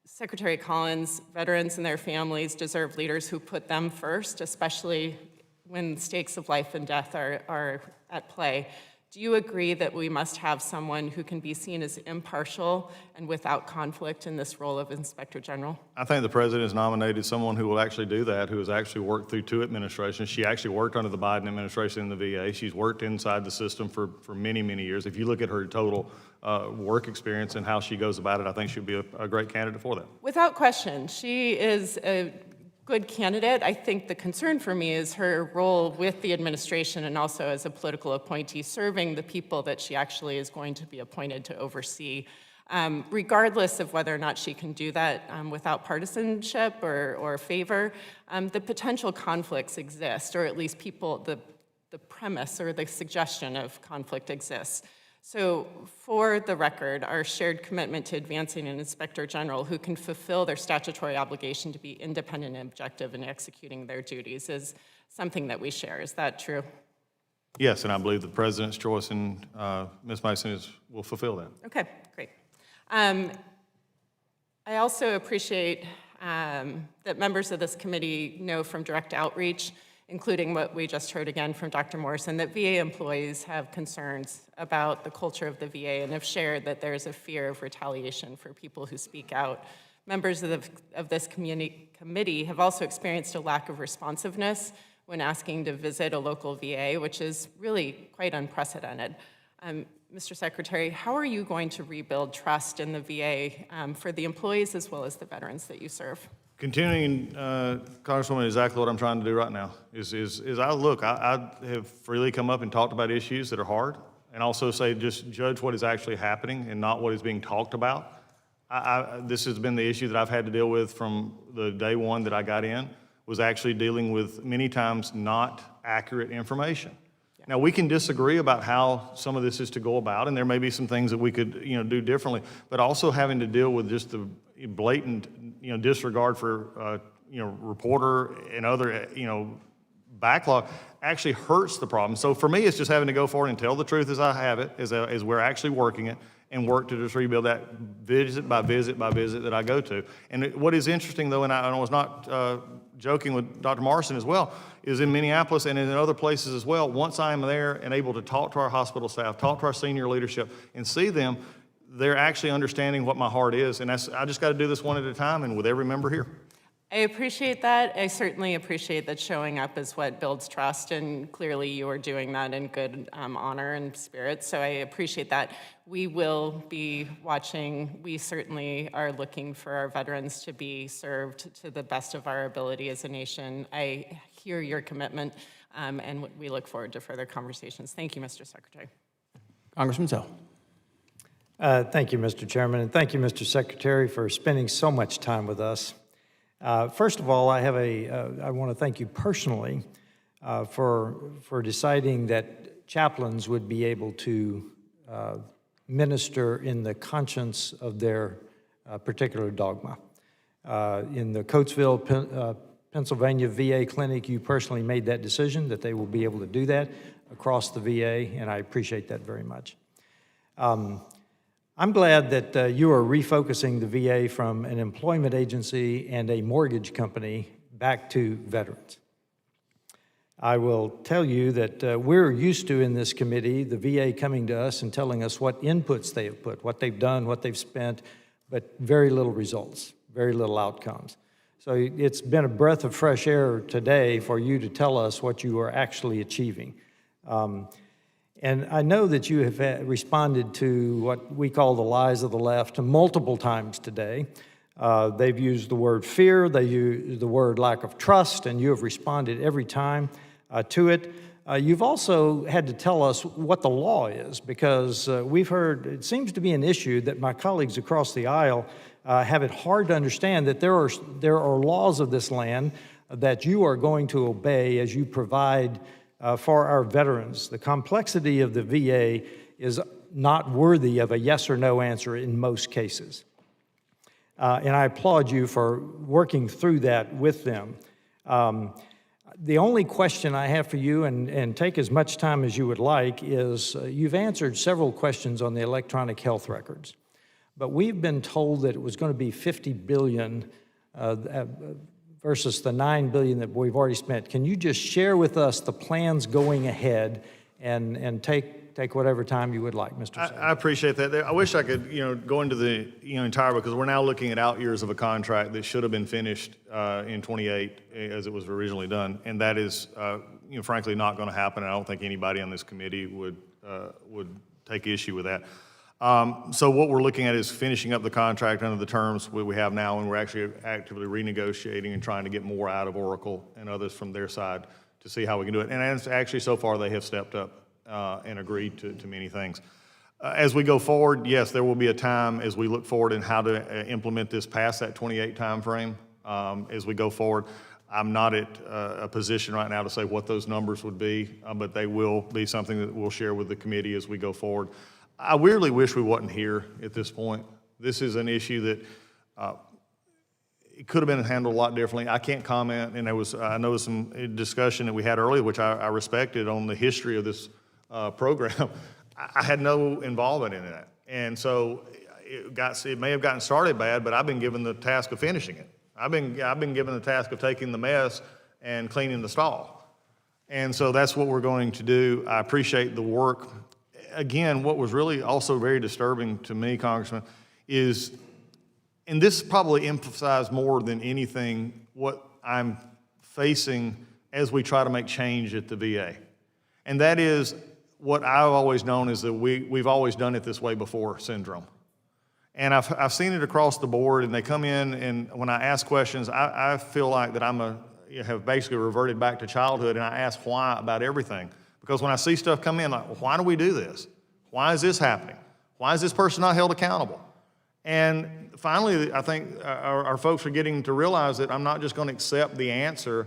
Secretary Collins, veterans and their families deserve leaders who put them first, especially when stakes of life and death are at play. Do you agree that we must have someone who can be seen as impartial and without conflict in this role of Inspector General? I think the president has nominated someone who will actually do that, who has actually worked through 2 administrations. She actually worked under the Biden administration in the VA. She's worked inside the system for many, many years. If you look at her total work experience and how she goes about it, I think she'll be a great candidate for that. Without question, she is a good candidate. I think the concern for me is her role with the administration and also as a political appointee serving the people that she actually is going to be appointed to oversee. Regardless of whether or not she can do that without partisanship or favor, the potential conflicts exist, or at least the premise or the suggestion of conflict exists. So for the record, our shared commitment to advancing an Inspector General who can fulfill their statutory obligation to be independent and objective in executing their duties is something that we share. Is that true? Yes, and I believe the president's choice and Ms. Mason will fulfill that. Okay, great. I also appreciate that members of this committee know from direct outreach, including what we just heard again from Dr. Morrison, that VA employees have concerns about the culture of the VA and have shared that there's a fear of retaliation for people who speak out. Members of this committee have also experienced a lack of responsiveness when asking to visit a local VA, which is really quite unprecedented. Mr. Secretary, how are you going to rebuild trust in the VA for the employees as well as the veterans that you serve? Continuing, Congresswoman, exactly what I'm trying to do right now is I have freely come up and talked about issues that are hard and also say just judge what is actually happening and not what is being talked about. This has been the issue that I've had to deal with from the day one that I got in, was actually dealing with many times not accurate information. Yeah. Now, we can disagree about how some of this is to go about, and there may be some things that we could do differently, but also having to deal with just the blatant disregard for reporter and other backlog actually hurts the problem. So for me, it's just having to go forward and tell the truth as I have it, as we're actually working it, and work to just rebuild that visit by visit by visit that I go to. And what is interesting, though, and I was not joking with Dr. Morrison as well, is in Minneapolis and in other places as well, once I am there and able to talk to our hospital staff, talk to our senior leadership, and see them, they're actually understanding what my heart is. And I just got to do this one at a time and with every member here. I appreciate that. I certainly appreciate that showing up is what builds trust, and clearly you are doing that in good honor and spirit, so I appreciate that. We will be watching. We certainly are looking for our veterans to be served to the best of our ability as a nation. I hear your commitment, and we look forward to further conversations. Thank you, Mr. Secretary. Congressman Zell. Thank you, Mr. Chairman, and thank you, Mr. Secretary, for spending so much time with us. First of all, I want to thank you personally for deciding that chaplains would be able to minister in the conscience of their particular dogma. In the Coatesville, Pennsylvania VA clinic, you personally made that decision that they will be able to do that across the VA, and I appreciate that very much. I'm glad that you are refocusing the VA from an employment agency and a mortgage company back to veterans. I will tell you that we're used to in this committee the VA coming to us and telling us what inputs they have put, what they've done, what they've spent, but very little results, very little outcomes. So it's been a breath of fresh air today for you to tell us what you are actually achieving. And I know that you have responded to what we call the lies of the left multiple times today. They've used the word fear, they use the word lack of trust, and you have responded every time to it. You've also had to tell us what the law is, because we've heard, it seems to be an issue that my colleagues across the aisle have it hard to understand that there are laws of this land that you are going to obey as you provide for our veterans. The complexity of the VA is not worthy of a yes or no answer in most cases. And I applaud you for working through that with them. The only question I have for you, and take as much time as you would like, is you've answered several questions on the electronic health records, but we've been told that it was going to be $50 billion versus the $9 billion that we've already spent. Can you just share with us the plans going ahead and take whatever time you would like, Mr. Secretary? I appreciate that. I wish I could, go into the, entire, because we're now looking at out years of a contract that should have been finished in 28 as it was originally done, and that is, frankly, not going to happen. I don't think anybody on this committee would take issue with that. So what we're looking at is finishing up the contract under the terms we have now, and we're actually actively renegotiating and trying to get more out of Oracle and others from their side to see how we can do it. And actually, so far, they have stepped up and agreed to many things. As we go forward, yes, there will be a time as we look forward in how to implement this past that 28 timeframe. As we go forward, I'm not at a position right now to say what those numbers would be, but they will be something that we'll share with the committee as we go forward. I weirdly wish we wasn't here at this point. This is an issue that it could have been handled a lot differently. I can't comment, and I know some discussion that we had earlier, which I respected, on the history of this program. I had no involvement in that, and so it may have gotten started bad, but I've been given the task of finishing it. I've been given the task of taking the mess and cleaning the stall, and so that's what we're going to do. I appreciate the work. Again, what was really also very disturbing to me, Congressman, is, and this probably emphasized more than anything what I'm facing as we try to make change at the VA, and that is what I've always known is that we've always done it this way before syndrome. And I've seen it across the board, and they come in, and when I ask questions, I feel like that have basically reverted back to childhood, and I ask why about everything. Because when I see stuff come in, like, well, why do we do this? Why is this happening? Why is this person not held accountable? And finally, I think our folks are getting to realize that I'm not just going to accept the answer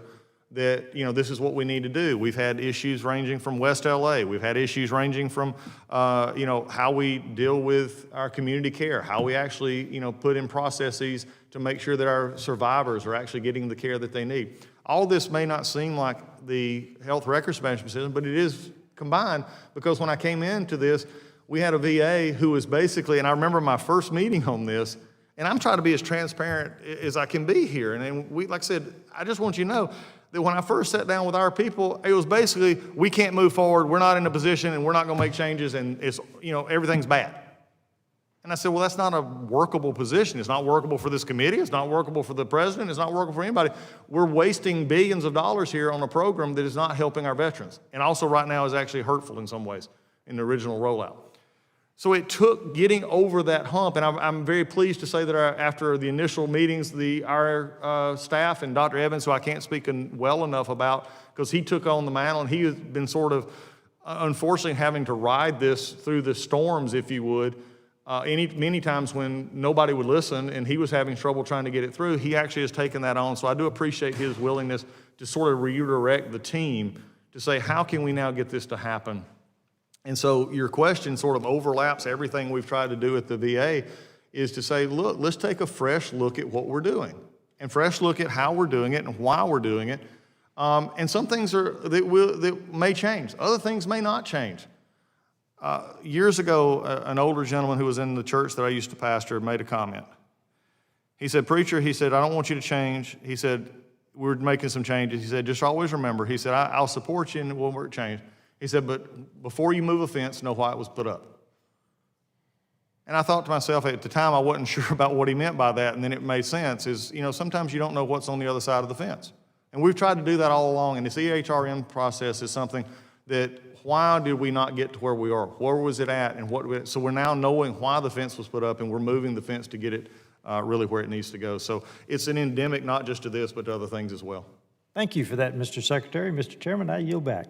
that, this is what we need to do. We've had issues ranging from West LA. We've had issues ranging from, how we deal with our community care, how we actually, put in processes to make sure that our survivors are actually getting the care that they need. All this may not seem like the health records management system, but it is combined, because when I came into this, we had a VA who was basically, and I remember my first meeting on this, and I'm trying to be as transparent as I can be here. And then like I said, I just want you to know that when I first sat down with our people, it was basically, we can't move forward, we're not in a position, and we're not gonna make changes, and it's, everything's bad. And I said, well, that's not a workable position. It's not workable for this committee. It's not workable for the president. It's not workable for anybody. We're wasting billions of dollars here on a program that is not helping our veterans, and also right now is actually hurtful in some ways in the original rollout. So it took getting over that hump, and I'm very pleased to say that after the initial meetings, our staff and Dr. Evans, who I can't speak well enough about, because he took on the mantle, and he has been sort of, unfortunately, having to ride this through the storms, if you would, many times when nobody would listen and he was having trouble trying to get it through. He actually has taken that on, so I do appreciate his willingness to sort of redirect the team to say, how can we now get this to happen? And so your question sort of overlaps everything we've tried to do at the VA, is to say, look, let's take a fresh look at what we're doing, and fresh look at how we're doing it and why we're doing it. And some things that may change. Other things may not change. Years ago, an older gentleman who was in the church that I used to pastor made a comment. He said, preacher, he said, I don't want you to change. He said, we're making some changes. He said, just always remember, he said, I'll support you and we'll work change. He said, but before you move a fence, know why it was put up. And I thought to myself, at the time, I wasn't sure about what he meant by that, and then it made sense, is, sometimes you don't know what's on the other side of the fence. And we've tried to do that all along, and this EHRM process is something that, why did we not get to where we are? Where was it at? And so we're now knowing why the fence was put up, and we're moving the fence to get it really where it needs to go. So it's an endemic not just to this, but to other things as well. Thank you for that, Mr. Secretary. Mr. Chairman, I yield back.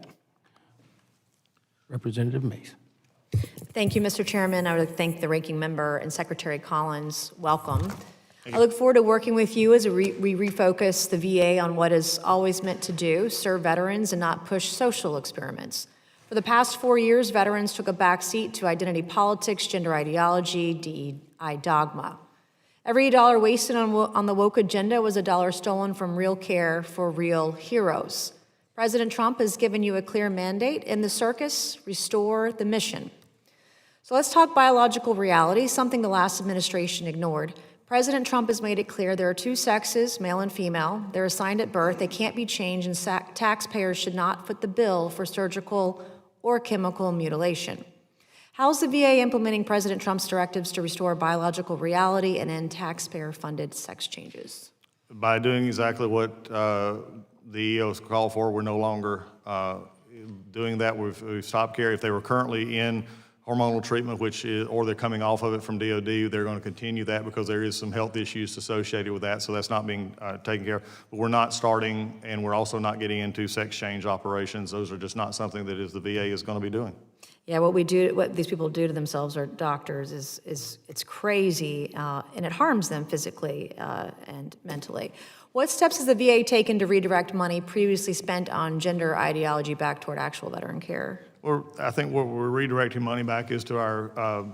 Representative Mays. Thank you, Mr. Chairman. I would thank the ranking member and Secretary Collins. Welcome. I look forward to working with you as we refocus the VA on what is always meant to do, serve veterans and not push social experiments. For the past 4 years, veterans took a backseat to identity politics, gender ideology, DEI dogma. Every dollar wasted on the woke agenda was a dollar stolen from real care for real heroes. President Trump has given you a clear mandate: in the circus, restore the mission. So let's talk biological reality, something the last administration ignored. President Trump has made it clear there are two sexes, male and female. They're assigned at birth. They can't be changed, and taxpayers should not foot the bill for surgical or chemical mutilation. How's the VA implementing President Trump's directives to restore biological reality and end taxpayer-funded sex changes? By doing exactly what the EO's called for, we're no longer doing that. We've stopped care. If they were currently in hormonal treatment, or they're coming off of it from DOD, they're going to continue that because there is some health issues associated with that, so that's not being taken care of. But we're not starting, and we're also not getting into sex change operations. Those are just not something that the VA is going to be doing. Yeah, what these people do to themselves, or doctors, is it's crazy, and it harms them physically and mentally. What steps has the VA taken to redirect money previously spent on gender ideology back toward actual veteran care? Well, I think what we're redirecting money back is to our,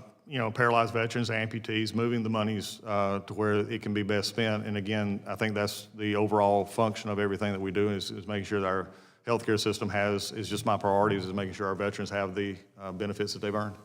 paralyzed veterans, amputees, moving the monies to where it can be best spent. And again, I think that's the overall function of everything that we do is making sure that our healthcare system is just my priorities, is making sure our veterans have the benefits that they've earned.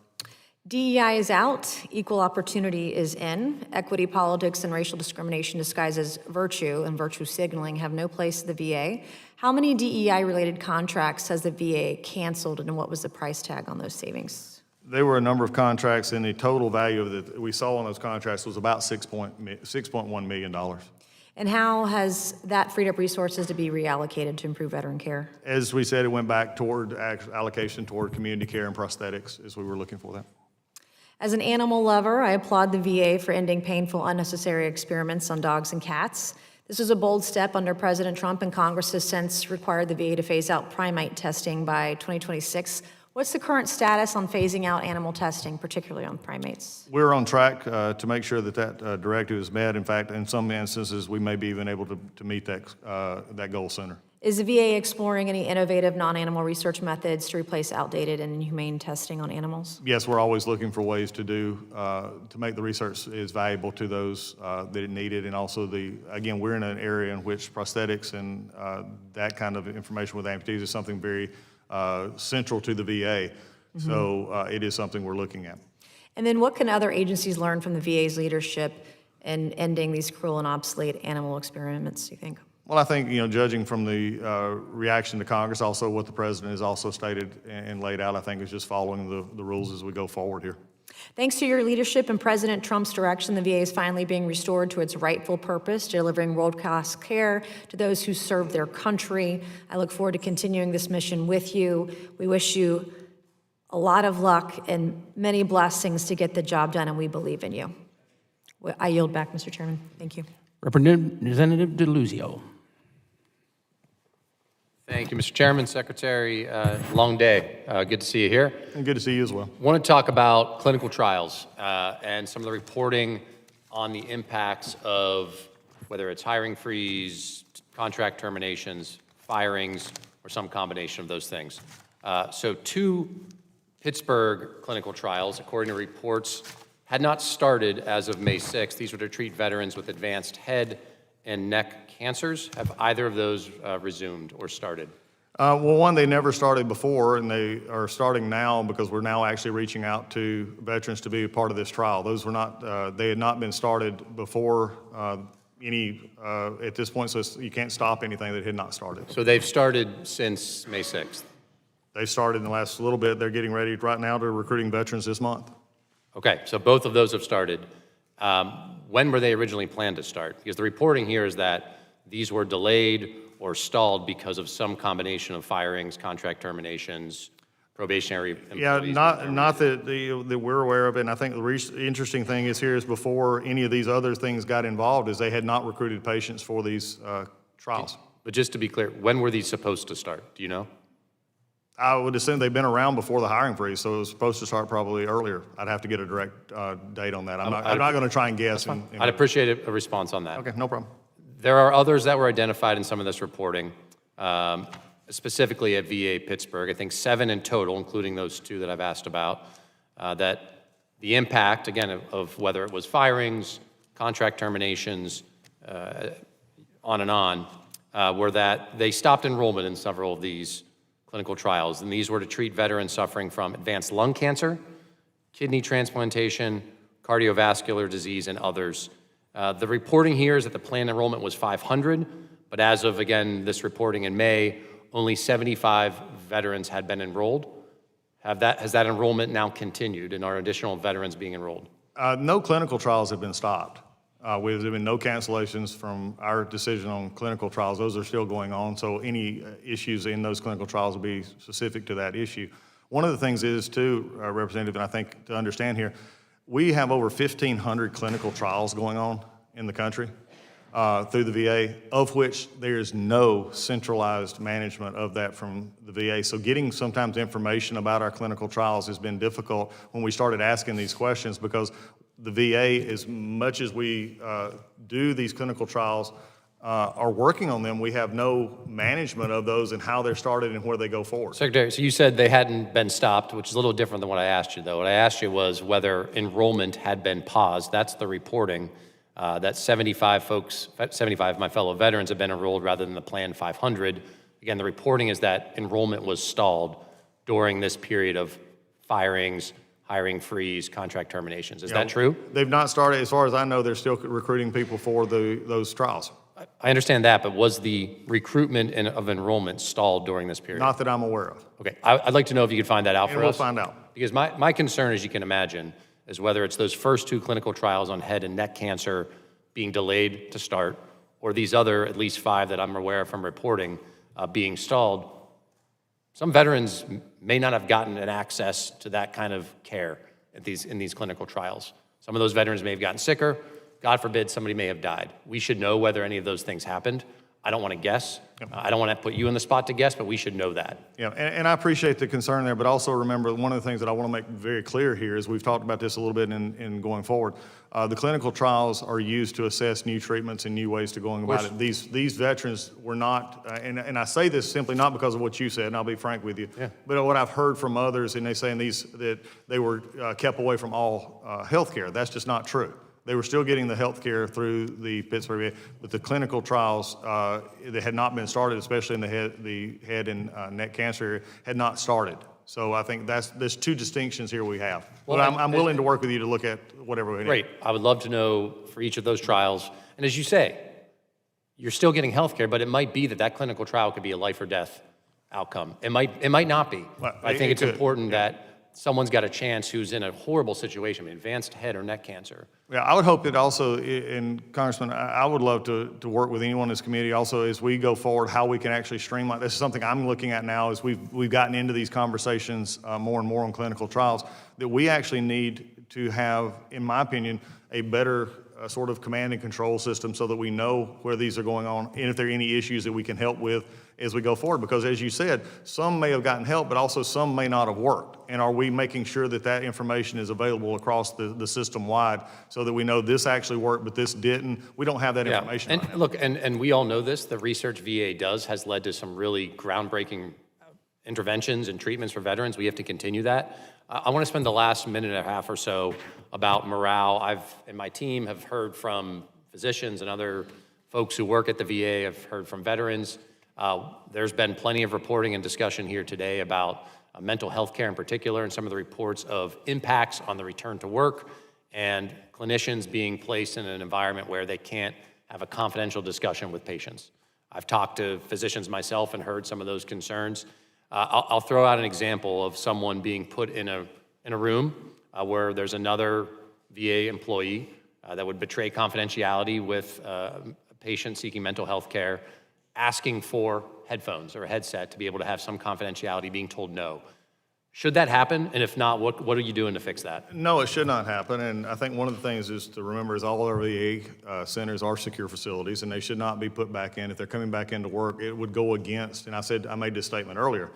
DEI is out, equal opportunity is in. Equity politics and racial discrimination disguised as virtue and virtue signaling have no place at the VA. How many DEI-related contracts has the VA canceled, and what was the price tag on those savings? There were a number of contracts, and the total value that we saw on those contracts was about $6.1 million. And how has that freed up resources to be reallocated to improve veteran care? As we said, it went back toward allocation toward community care and prosthetics as we were looking for that. As an animal lover, I applaud the VA for ending painful, unnecessary experiments on dogs and cats. This was a bold step under President Trump, and Congress has since required the VA to phase out primate testing by 2026. What's the current status on phasing out animal testing, particularly on primates? We're on track to make sure that directive is met. In fact, in some instances, we may be even able to meet that goal sooner. Is the VA exploring any innovative non-animal research methods to replace outdated and inhumane testing on animals? Yes, we're always looking for ways to make the research as valuable to those that it needed, and also again, we're in an area in which prosthetics and that kind of information with amputees is something very central to the VA. Mm-hmm. So it is something we're looking at. And then what can other agencies learn from the VA's leadership in ending these cruel and obsolete animal experiments, do you think? Well, I think, judging from the reaction to Congress, also what the president has also stated and laid out, I think is just following the rules as we go forward here. Thanks to your leadership and President Trump's direction, the VA is finally being restored to its rightful purpose, delivering world-class care to those who serve their country. I look forward to continuing this mission with you. We wish you a lot of luck and many blessings to get the job done, and we believe in you. I yield back, Mr. Chairman. Thank you. Representative DeLuzio. Thank you, Mr. Chairman, Secretary. Long day. Good to see you here. And good to see you as well. I want to talk about clinical trials and some of the reporting on the impacts of whether it's hiring freeze, contract terminations, firings, or some combination of those things. So 2 Pittsburgh clinical trials, according to reports, had not started as of May 6th. These were to treat veterans with advanced head and neck cancers. Have either of those resumed or started? Well, one, they never started before, and they are starting now because we're now actually reaching out to veterans to be a part of this trial. Those were not, they had not been started before at this point, so you can't stop anything that had not started. So they've started since May 6th? They started in the last little bit. They're getting ready right now to recruiting veterans this month. Okay, so both of those have started. When were they originally planned to start? Because the reporting here is that these were delayed or stalled because of some combination of firings, contract terminations, probationary employees. Yeah, not that we're aware of it. And I think the interesting thing is here is before any of these other things got involved is they had not recruited patients for these trials. But just to be clear, when were these supposed to start? Do you know? I would assume they've been around before the hiring freeze, so it was supposed to start probably earlier. I'd have to get a direct date on that. I'm not going to try and guess. I'd appreciate a response on that. Okay, no problem. There are others that were identified in some of this reporting, specifically at VA Pittsburgh. I think 7 in total, including those 2 that I've asked about, that the impact, again, of whether it was firings, contract terminations, on and on, were that they stopped enrollment in several of these clinical trials, and these were to treat veterans suffering from advanced lung cancer, kidney transplantation, cardiovascular disease, and others. The reporting here is that the planned enrollment was 500, but as of, again, this reporting in May, only 75 veterans had been enrolled. Has that enrollment now continued, and are additional veterans being enrolled? No clinical trials have been stopped. There's been no cancellations from our decision on clinical trials. Those are still going on, so any issues in those clinical trials will be specific to that issue. One of the things is, too, Representative, and I think to understand here, we have over 1,500 clinical trials going on in the country through the VA, of which there is no centralized management of that from the VA. So getting sometimes information about our clinical trials has been difficult when we started asking these questions, because the VA, as much as we do these clinical trials, are working on them, we have no management of those and how they're started and where they go forward. Secretary, so you said they hadn't been stopped, which is a little different than what I asked you, though. What I asked you was whether enrollment had been paused. That's the reporting, that 75 of my fellow veterans have been enrolled rather than the planned 500. Again, the reporting is that enrollment was stalled during this period of firings, hiring freeze, contract terminations. Is that true? They've not started. As far as I know, they're still recruiting people for those trials. I understand that, but was the recruitment of enrollment stalled during this period? Not that I'm aware of. Okay, I'd like to know if you could find that out for us. We'll find out. Because my concern, as you can imagine, is whether it's those first 2 clinical trials on head and neck cancer being delayed to start, or these other at least 5 that I'm aware of from reporting being stalled. Some veterans may not have gotten an access to that kind of care in these clinical trials. Some of those veterans may have gotten sicker. God forbid, somebody may have died. We should know whether any of those things happened. I don't want to guess. I don't want to put you in the spot to guess, but we should know that. Yeah, and I appreciate the concern there, but also remember, one of the things that I want to make very clear here is we've talked about this a little bit in going forward. The clinical trials are used to assess new treatments and new ways to going about it. These veterans were not, and I say this simply not because of what you said, and I'll be frank with you, but what I've heard from others, and they say that they were kept away from all health care. That's just not true. They were still getting the health care through the Pittsburgh VA, but the clinical trials that had not been started, especially in the head and neck cancer area, had not started. So I think there's 2 distinctions here we have. Well, but I'm willing to work with you to look at whatever we need. Great. I would love to know for each of those trials. And as you say, you're still getting health care, but it might be that clinical trial could be a life or death outcome. It might not be. Well, I think it's important that someone's got a chance who's in a horrible situation, advanced head or neck cancer. Yeah, I would hope that also, and Congressman, I would love to work with anyone in this committee also as we go forward, how we can actually streamline. This is something I'm looking at now as we've gotten into these conversations more and more on clinical trials, that we actually need to have, in my opinion, a better sort of command and control system so that we know where these are going on and if there are any issues that we can help with as we go forward. Because as you said, some may have gotten help, but also some may not have worked. And are we making sure that information is available across the system wide so that we know this actually worked, but this didn't? We don't have that information. And look, and we all know this, the research VA does has led to some really groundbreaking interventions and treatments for veterans. We have to continue that. I want to spend the last minute and a half or so about morale. I've and my team have heard from physicians and other folks who work at the VA. I've heard from veterans. There's been plenty of reporting and discussion here today about mental health care in particular, and some of the reports of impacts on the return to work and clinicians being placed in an environment where they can't have a confidential discussion with patients. I've talked to physicians myself and heard some of those concerns. I'll throw out an example of someone being put in a room where there's another VA employee that would betray confidentiality with a patient seeking mental health care, asking for headphones or a headset to be able to have some confidentiality, being told no. Should that happen? And if not, what are you doing to fix that? No, it should not happen. And I think one of the things is to remember is all our VA centers are secure facilities, and they should not be put back in. If they're coming back into work, it would go against, and I made this statement earlier,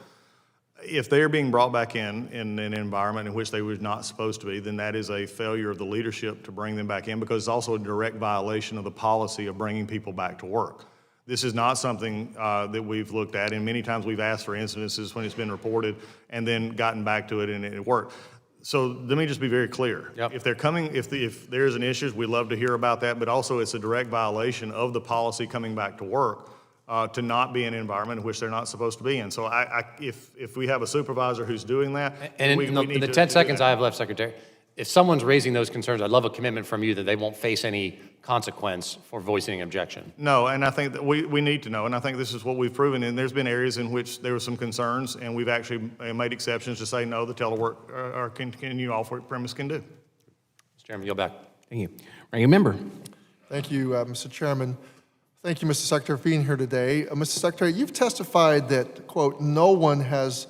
If they're being brought back in an environment in which they were not supposed to be, then that is a failure of the leadership to bring them back in, because it's also a direct violation of the policy of bringing people back to work. This is not something that we've looked at, and many times we've asked for incidences when it's been reported and then gotten back to it and it worked. So let me just be very clear. Yep. If they're coming, if there's an issue, we'd love to hear about that, but also it's a direct violation of the policy coming back to work to not be in an environment in which they're not supposed to be in. So if we have a supervisor who's doing that, And we in need the to 10 do seconds that. I have left, Secretary, if someone's raising those concerns, I'd love a commitment from you that they won't face any consequence for voicing an objection. No, and I think that we need to know, and I think this is what we've proven, and there's been areas in which there were some concerns, and we've actually made exceptions to say, no, the telework or continue off-work premise can do. Mr. Chairman, yield back. Thank you. Ranking member. Thank you, Mr. Chairman. Thank you, Mr. Secretary, for being here today. Mr. Secretary, you've testified that, quote, no one has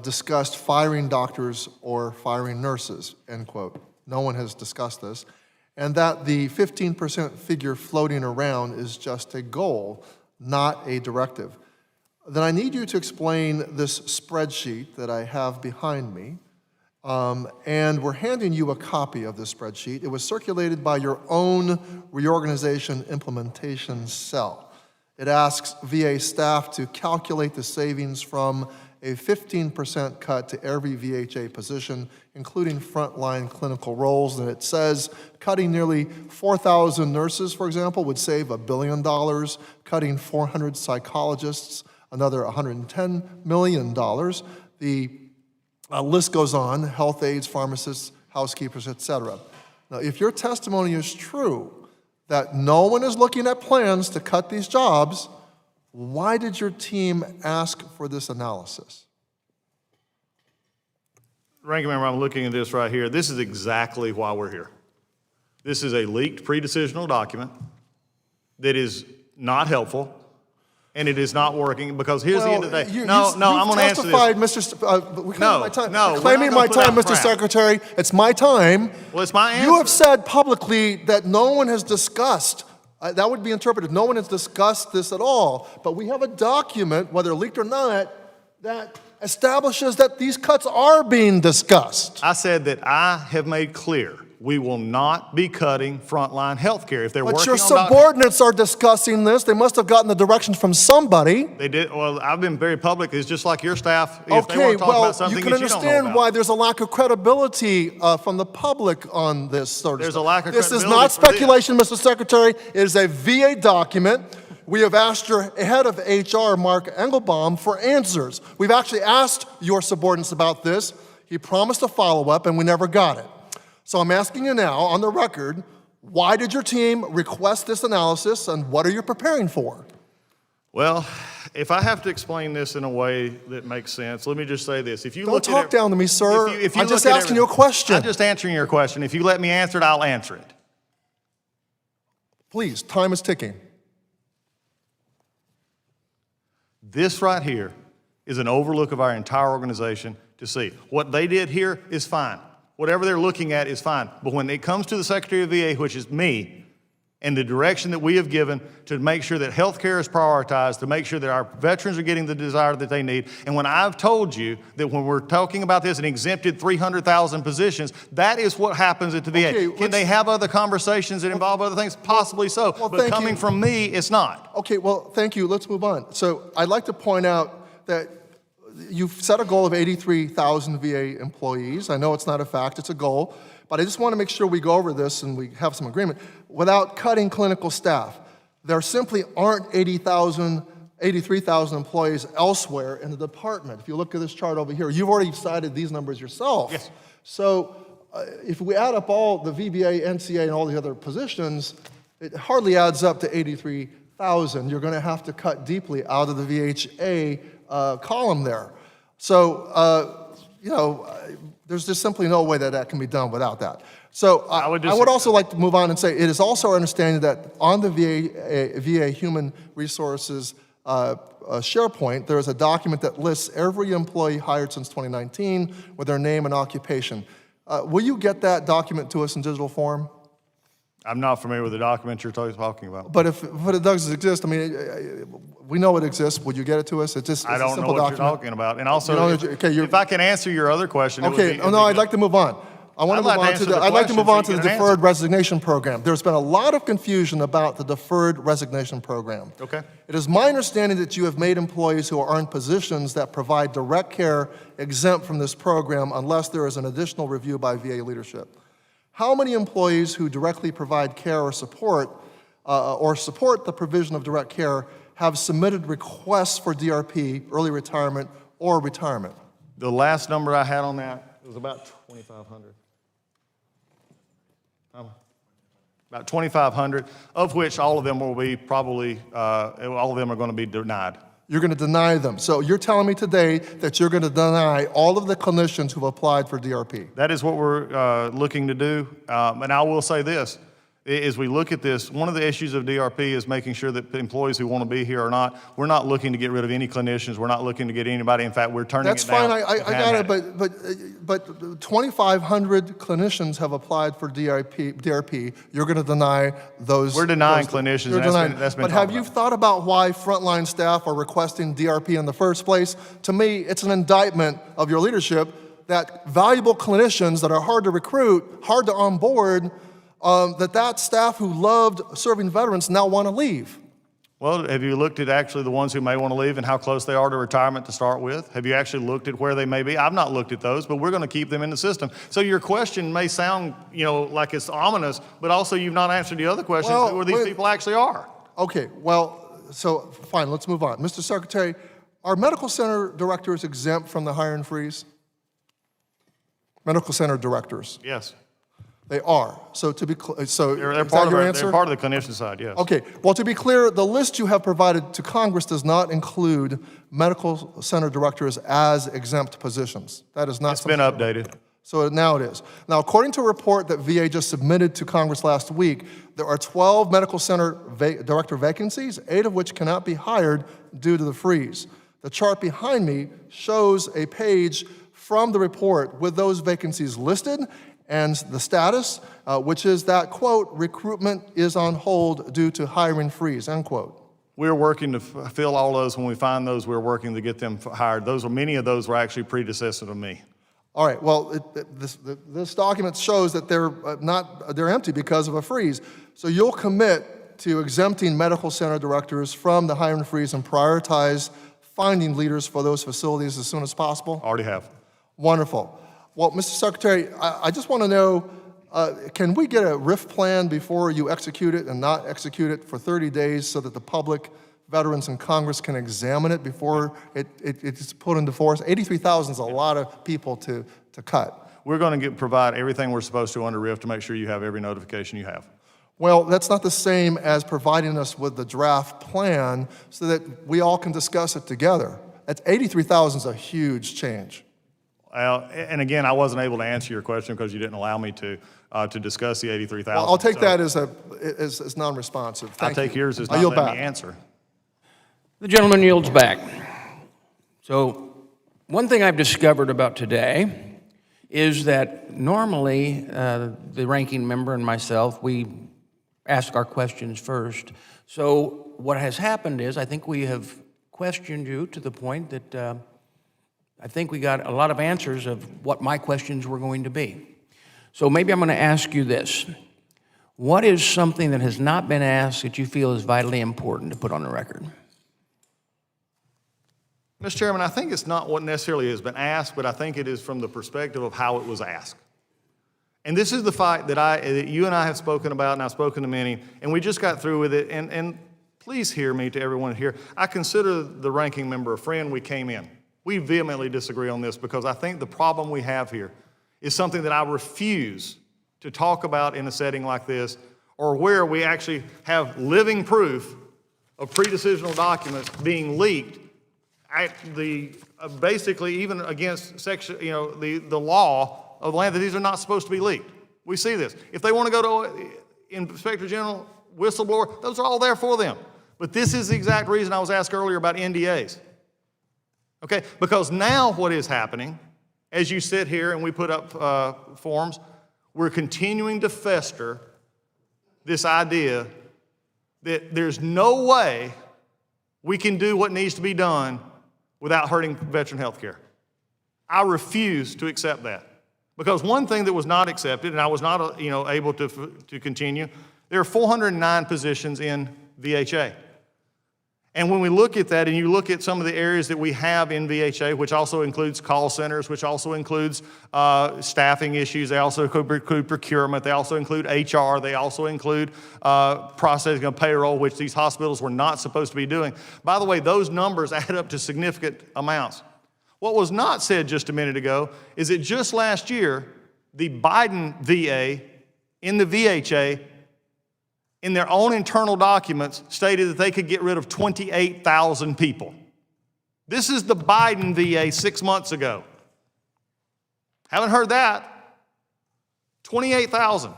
discussed firing doctors or firing nurses, end quote. No one has discussed this. And that the 15% figure floating around is just a goal, not a directive. Then I need you to explain this spreadsheet that I have behind me. And we're handing you a copy of this spreadsheet. It was circulated by your own reorganization implementation cell. It asks VA staff to calculate the savings from a 15% cut to every VHA position, including frontline clinical roles. And it says cutting nearly 4,000 nurses, for example, would save $1 billion. Cutting 400 psychologists, another $110 million. The list goes on: health aides, pharmacists, housekeepers, etc. Now, if your testimony is true, that no one is looking at plans to cut these jobs, why did your team ask for this analysis? Ranking member, I'm looking at this right here. This is exactly why we're here. This is a leaked pre-decisional document that is not helpful, and it is not working, because here's the end of the day. I'm going to answer this. Claiming my time, Mr. Secretary. It's my time. Well, it's my answer. You have said publicly that no one has discussed. That would be interpreted. No one has discussed this at all. But we have a document, whether leaked or not, that establishes that these cuts are being discussed. I said that I have made clear we will not be cutting frontline health care. If they're But working your on subordinates are discussing this. They must have gotten the direction from somebody. They did. Well, I've been very public. It's just like your staff. If they Okay, want to talk well, about something you can that you don't know understand about. why there's a lack of credibility from the public on this sort of There's stuff. a lack of This is credibility not for this. speculation, Mr. Secretary. It is a VA document. We have asked your head of HR, Mark Engelbaum, for answers. We've actually asked your subordinates about this. He promised a follow-up, and we never got it. So I'm asking you now, on the record, why did your team request this analysis, and what are you preparing for? Well, if I have to explain this in a way that makes sense, let me just say this. If you Don't look talk down to me, sir. if you I'm just look at asking you a question. I'm just answering your question. If you let me answer it, I'll answer it. Please, time is ticking. This right here is an overlook of our entire organization to see. What they did here is fine. Whatever they're looking at is fine. But when it comes to the Secretary of VA, which is me, and the direction that we have given to make sure that health care is prioritized, to make sure that our veterans are getting the desire that they need, and when I've told you that when we're talking about this and exempted 300,000 positions, that is what happens at the VA. Okay, Can they have other conversations that involve other things? Possibly so. But coming from me, it's not. Okay, well, thank you. Let's move on. So I'd like to point out that you've set a goal of 83,000 VA employees. I know it's not a fact, it's a goal. But I just want to make sure we go over this and we have some agreement. Without cutting clinical staff, there simply aren't 83,000 employees elsewhere in the department. If you look at this chart over here, you've already cited these numbers yourself. Yes. So if we add up all the VBA, NCA, and all the other positions, it hardly adds up to 83,000. You're going to have to cut deeply out of the VHA column there. So, there's just simply no way that that can be done without that. So I would also like to move on and say it is also our understanding that on the VA Human Resources SharePoint, there is a document that lists every employee hired since 2019 with their name and occupation. Will you get that document to us in digital form? I'm not familiar with the document you're talking about. But if it does exist, I mean, we know it exists. Would you get it to us? It's just, I it's a don't know simple what document. you're talking about. And also, You know, okay, if I can answer your other question, it would Okay, be- oh, no, I'd like to move on. I want to I'd like move to on answer to the I'd like to move question on so to you the can deferred answer. resignation program. There's been a lot of confusion about the deferred resignation program. Okay. It is my understanding that you have made employees who are in positions that provide direct care exempt from this program unless there is an additional review by VA leadership. How many employees who directly provide care or support the provision of direct care have submitted requests for DRP, early retirement, or retirement? The last number I had on that was about 2,500. About 2,500, of which all of them will be probably, all of them are going to be denied. You're going to deny them. So you're telling me today that you're going to deny all of the clinicians who've applied for DRP. That is what we're looking to do. And I will say this, as we look at this, one of the issues of DRP is making sure that employees who want to be here or not, we're not looking to get rid of any clinicians. We're not looking to get anybody. In fact, we're turning That's it down. fine, I got it, but 2,500 clinicians have applied for DRP. You're going to deny those. We're denying those- clinicians, you're and that's denying- been- that's been But have talked you about. thought about why frontline staff are requesting DRP in the first place? To me, it's an indictment of your leadership that valuable clinicians that are hard to recruit, hard to onboard, that staff who loved serving veterans now want to leave. Well, have you looked at actually the ones who may want to leave and how close they are to retirement to start with? Have you actually looked at where they may be? I've not looked at those, but we're going to keep them in the system. So your question may sound, like it's ominous, but also you've not answered the other question, Well, who these people actually are. Okay, well, so fine, let's move on. Mr. Secretary, are medical center directors exempt from the hiring freeze? Medical center directors. Yes. They are. So to be clear, so They're is part that your of answer? they're part of the clinician side, yes. Okay. Well, to be clear, the list you have provided to Congress does not include medical center directors as exempt positions. That is not. It's been updated. So now it is. Now, according to a report that VA just submitted to Congress last week, there are 12 medical center director vacancies, 8 of which cannot be hired due to the freeze. The chart behind me shows a page from the report with those vacancies listed and the status, which is that, quote, recruitment is on hold due to hiring freeze, end quote. We're working to fill all those. When we find those, we're working to get them hired. Many of those were actually predecessor to me. All right, well, this document shows that they're empty because of a freeze. So you'll commit to exempting medical center directors from the hiring freeze and prioritize finding leaders for those facilities as soon as possible? Already have. Wonderful. Well, Mr. Secretary, I just want to know, can we get a RIF plan before you execute it and not execute it for 30 days so that the public, veterans, and Congress can examine it before it's put into force? 83,000 is a lot of people to cut. We're going to provide everything we're supposed to under RIF to make sure you have every notification you have. Well, that's not the same as providing us with the draft plan so that we all can discuss it together. That's 83,000 is a huge change. And again, I wasn't able to answer your question because you didn't allow me to discuss the 83,000. Well, I'll take that as non-responsive. Thank I'll take you. yours as I not yield letting back. me answer. The gentleman yields back. So one thing I've discovered about today is that normally the ranking member and myself, we ask our questions first. So what has happened is I think we have questioned you to the point that I think we got a lot of answers of what my questions were going to be. So maybe I'm going to ask you this. What is something that has not been asked that you feel is vitally important to put on the record? Mr. Chairman, I think it's not what necessarily has been asked, but I think it is from the perspective of how it was asked. And this is the fight that you and I have spoken about, and I've spoken to many, and we just got through with it. And please hear me, to everyone here. I consider the ranking member a friend. We came in. We vehemently disagree on this because I think the problem we have here is something that I refuse to talk about in a setting like this, or where we actually have living proof of pre-decisional documents being leaked at basically even against section, the law of the land, that these are not supposed to be leaked. We see this. If they want to go to Inspector General, whistleblower, those are all there for them. But this is the exact reason I was asked earlier about NDAs. Okay, because now what is happening, as you sit here and we put up forms, we're continuing to fester this idea that there's no way we can do what needs to be done without hurting veteran health care. I refuse to accept that. Because one thing that was not accepted, and I was not able to continue, there are 409 positions in VHA. And when we look at that and you look at some of the areas that we have in VHA, which also includes call centers, which also includes staffing issues, they also include procurement, they also include HR, they also include processing of payroll, which these hospitals were not supposed to be doing. By the way, those numbers add up to significant amounts. What was not said just a minute ago is that just last year, the Biden VA in the VHA in their own internal documents stated that they could get rid of 28,000 people. This is the Biden VA 6 months ago. Haven't heard that. 28,000.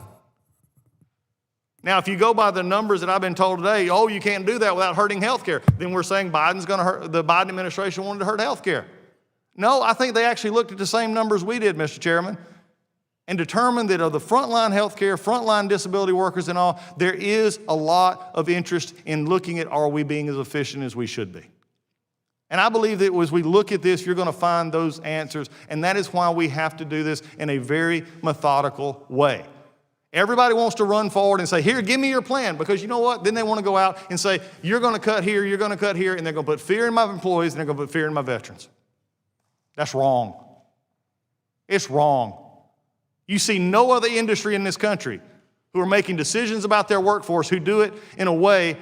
Now, if you go by the numbers that I've been told today, oh, you can't do that without hurting health care, then we're saying the Biden administration wanted to hurt health care. No, I think they actually looked at the same numbers we did, Mr. Chairman, and determined that of the frontline healthcare, frontline disability workers and all, there is a lot of interest in looking at are we being as efficient as we should be. And I believe that as we look at this, you're going to find those answers, and that is why we have to do this in a very methodical way. Everybody wants to run forward and say, here, give me your plan, because you know what? Then they want to go out and say, you're going to cut here, you're going to cut here, and they're going to put fear in my employees, and they're going to put fear in my veterans. That's wrong. It's wrong. You see no other industry in this country who are making decisions about their workforce who do it in a way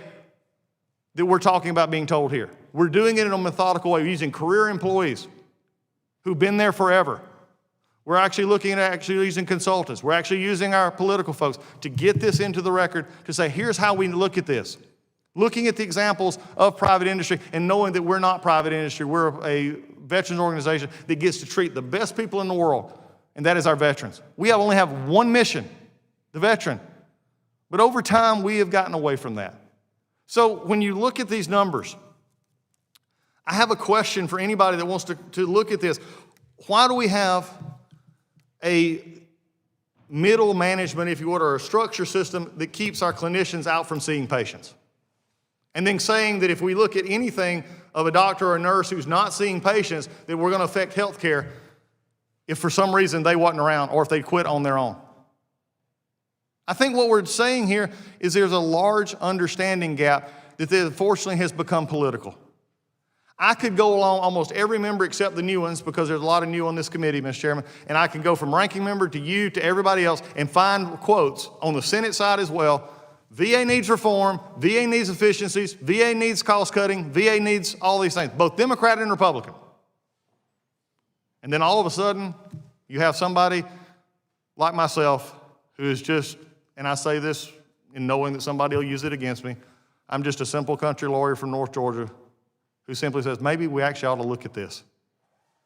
that we're talking about being told here. We're doing it in a methodical way. We're using career employees who've been there forever. We're actually looking at using consultants. We're actually using our political folks to get this into the record to say, here's how we look at this. Looking at the examples of private industry and knowing that we're not private industry. We're a veterans organization that gets to treat the best people in the world, and that is our veterans. We only have one mission, the veteran. But over time, we have gotten away from that. So when you look at these numbers, I have a question for anybody that wants to look at this. Why do we have a middle management, if you would, or a structure system that keeps our clinicians out from seeing patients? And then saying that if we look at anything of a doctor or a nurse who's not seeing patients, that we're going to affect health care if for some reason they wasn't around or if they quit on their own. I think what we're saying here is there's a large understanding gap that unfortunately has become political. I could go along almost every member except the new ones, because there's a lot of new on this committee, Mr. Chairman, and I can go from ranking member to you to everybody else and find quotes on the Senate side as well. VA needs reform, VA needs efficiencies, VA needs cost cutting, VA needs all these things, both Democrat and Republican. And then all of a sudden, you have somebody like myself who is just, and I say this in knowing that somebody will use it against me, I'm just a simple country lawyer from North Georgia who simply says, maybe we actually ought to look at this.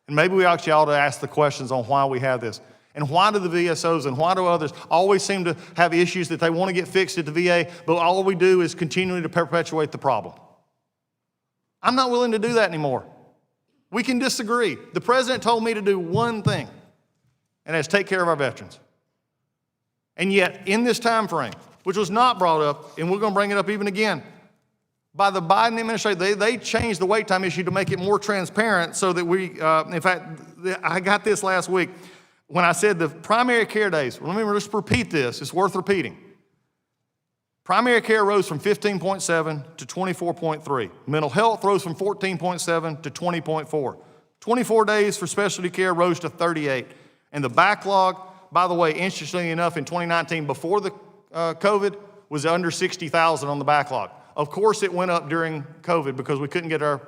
And maybe we actually ought to ask the questions on why we have this. And why do the VSOs and why do others always seem to have issues that they want to get fixed at the VA, but all we do is continue to perpetuate the problem? I'm not willing to do that anymore. We can disagree. The president told me to do one thing, and that's take care of our veterans. And yet, in this time frame, which was not brought up, and we're going to bring it up even again, by the Biden administration, they changed the wait time issue to make it more transparent so that we, in fact, I got this last week when I said the primary care days. Let me just repeat this. It's worth repeating. Primary care rose from 15.7 to 24.3. Mental health rose from 14.7 to 20.4. 24 days for specialty care rose to 38. And the backlog, by the way, interestingly enough, in 2019, before the COVID, was under 60,000 on the backlog. Of course, it went up during COVID because we couldn't get our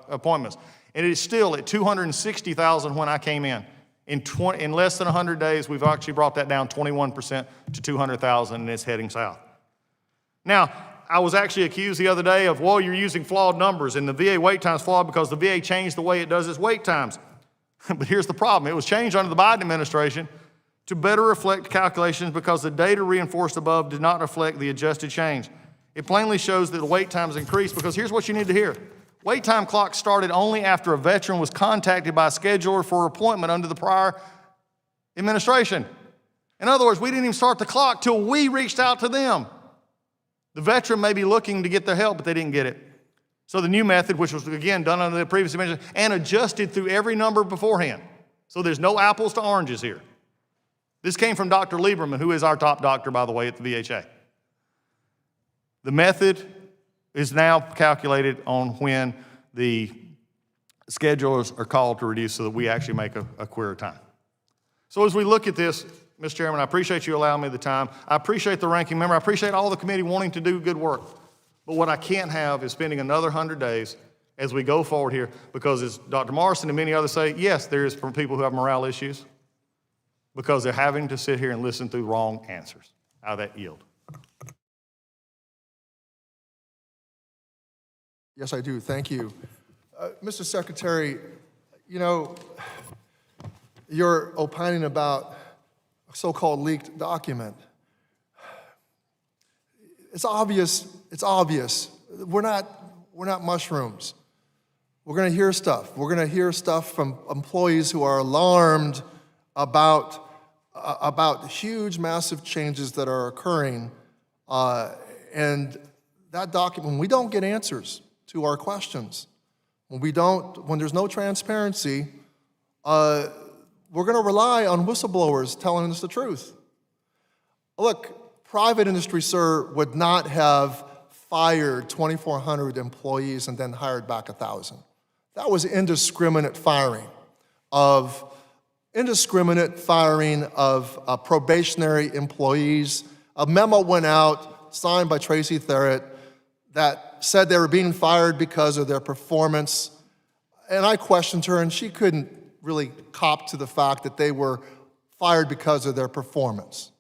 appointments. And it is still at 260,000 when I came in. In less than 100 days, we've actually brought that down 21% to 200,000, and it's heading south. Now, I was actually accused the other day of, well, you're using flawed numbers, and the VA wait time's flawed because the VA changed the way it does its wait times. But here's the problem. It was changed under the Biden administration to better reflect calculations because the data reinforced above did not reflect the adjusted change. It plainly shows that the wait times increased because here's what you need to hear. Wait time clock started only after a veteran was contacted by a scheduler for appointment under the prior administration. In other words, we didn't even start the clock till we reached out to them. The veteran may be looking to get their help, but they didn't get it. So the new method, which was again done under the previous administration and adjusted through every number beforehand. So there's no apples to oranges here. This came from Dr. Lieberman, who is our top doctor, by the way, at the VHA. The method is now calculated on when the schedulers are called to reduce so that we actually make a queer time. So as we look at this, Mr. Chairman, I appreciate you allowing me the time. I appreciate the ranking member. I appreciate all the committee wanting to do good work. But what I can't have is spending another 100 days as we go forward here, because as Dr. Morrison and many others say, yes, there is for people who have morale issues, because they're having to sit here and listen through wrong answers. How that yield? Yes, I do. Thank you. Mr. Secretary, you know, you're opining about a so-called leaked document. It's obvious. It's obvious. We're not mushrooms. We're going to hear stuff. We're going to hear stuff from employees who are alarmed about huge, massive changes that are occurring. And that document, when we don't get answers to our questions, when there's no transparency, we're going to rely on whistleblowers telling us the truth. Look, private industry, sir, would not have fired 2,400 employees and then hired back 1,000. That was indiscriminate firing of probationary employees. A memo went out, signed by Tracy Therrett, that said they were being fired because of their performance. And I questioned her, and she couldn't really cop to the fact that they were fired because of their performance.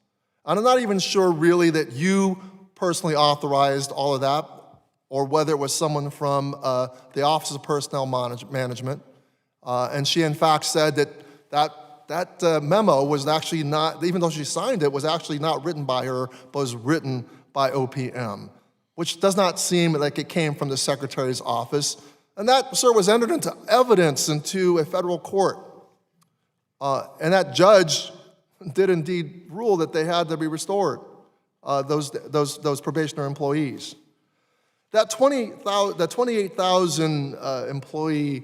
And I'm not even sure really that you personally authorized all of that, or whether it was someone from the Office of Personnel Management. And she in fact said that memo was actually not, even though she signed it, was actually not written by her, but was written by OPM, which does not seem like it came from the Secretary's office. And that, sir, was entered into evidence into a federal court. And that judge did indeed rule that they had to be restored, those probationary employees. That 28,000 employee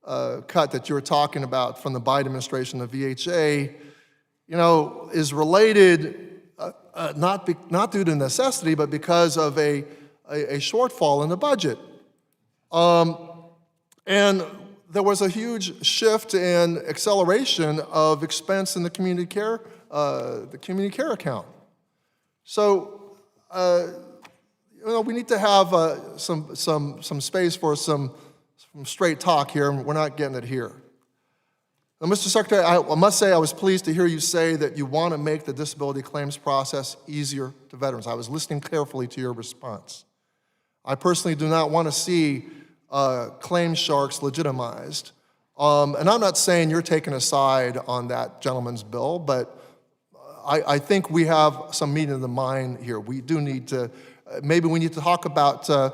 cut that you were talking about from the Biden administration, the VHA, you know, is related not due to necessity, but because of a shortfall in the budget. And there was a huge shift in acceleration of expense in the community care account. So, you know, we need to have some space for some straight talk here, and we're not getting it here. Now, Mr. Secretary, I must say I was pleased to hear you say that you want to make the disability claims process easier to veterans. I was listening carefully to your response. I personally do not want to see claim sharks legitimized. And I'm not saying you're taking a side on that gentleman's bill, but I think we have some meeting of the mind here. We do need to, maybe we need to talk about some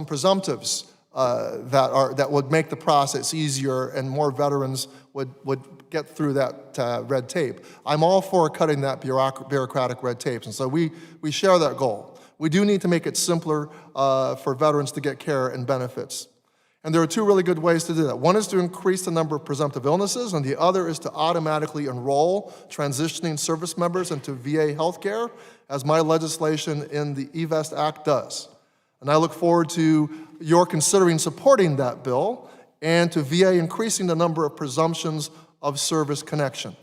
presumptives that would make the process easier and more veterans would get through that red tape. I'm all for cutting that bureaucratic red tapes, and so we share that goal. We do need to make it simpler for veterans to get care and benefits. And there are two really good ways to do that. One is to increase the number of presumptive illnesses, and the other is to automatically enroll transitioning service members into VA healthcare, as my legislation in the eVest Act does. And I look forward to your considering supporting that bill and to VA increasing the number of presumptions of service connection.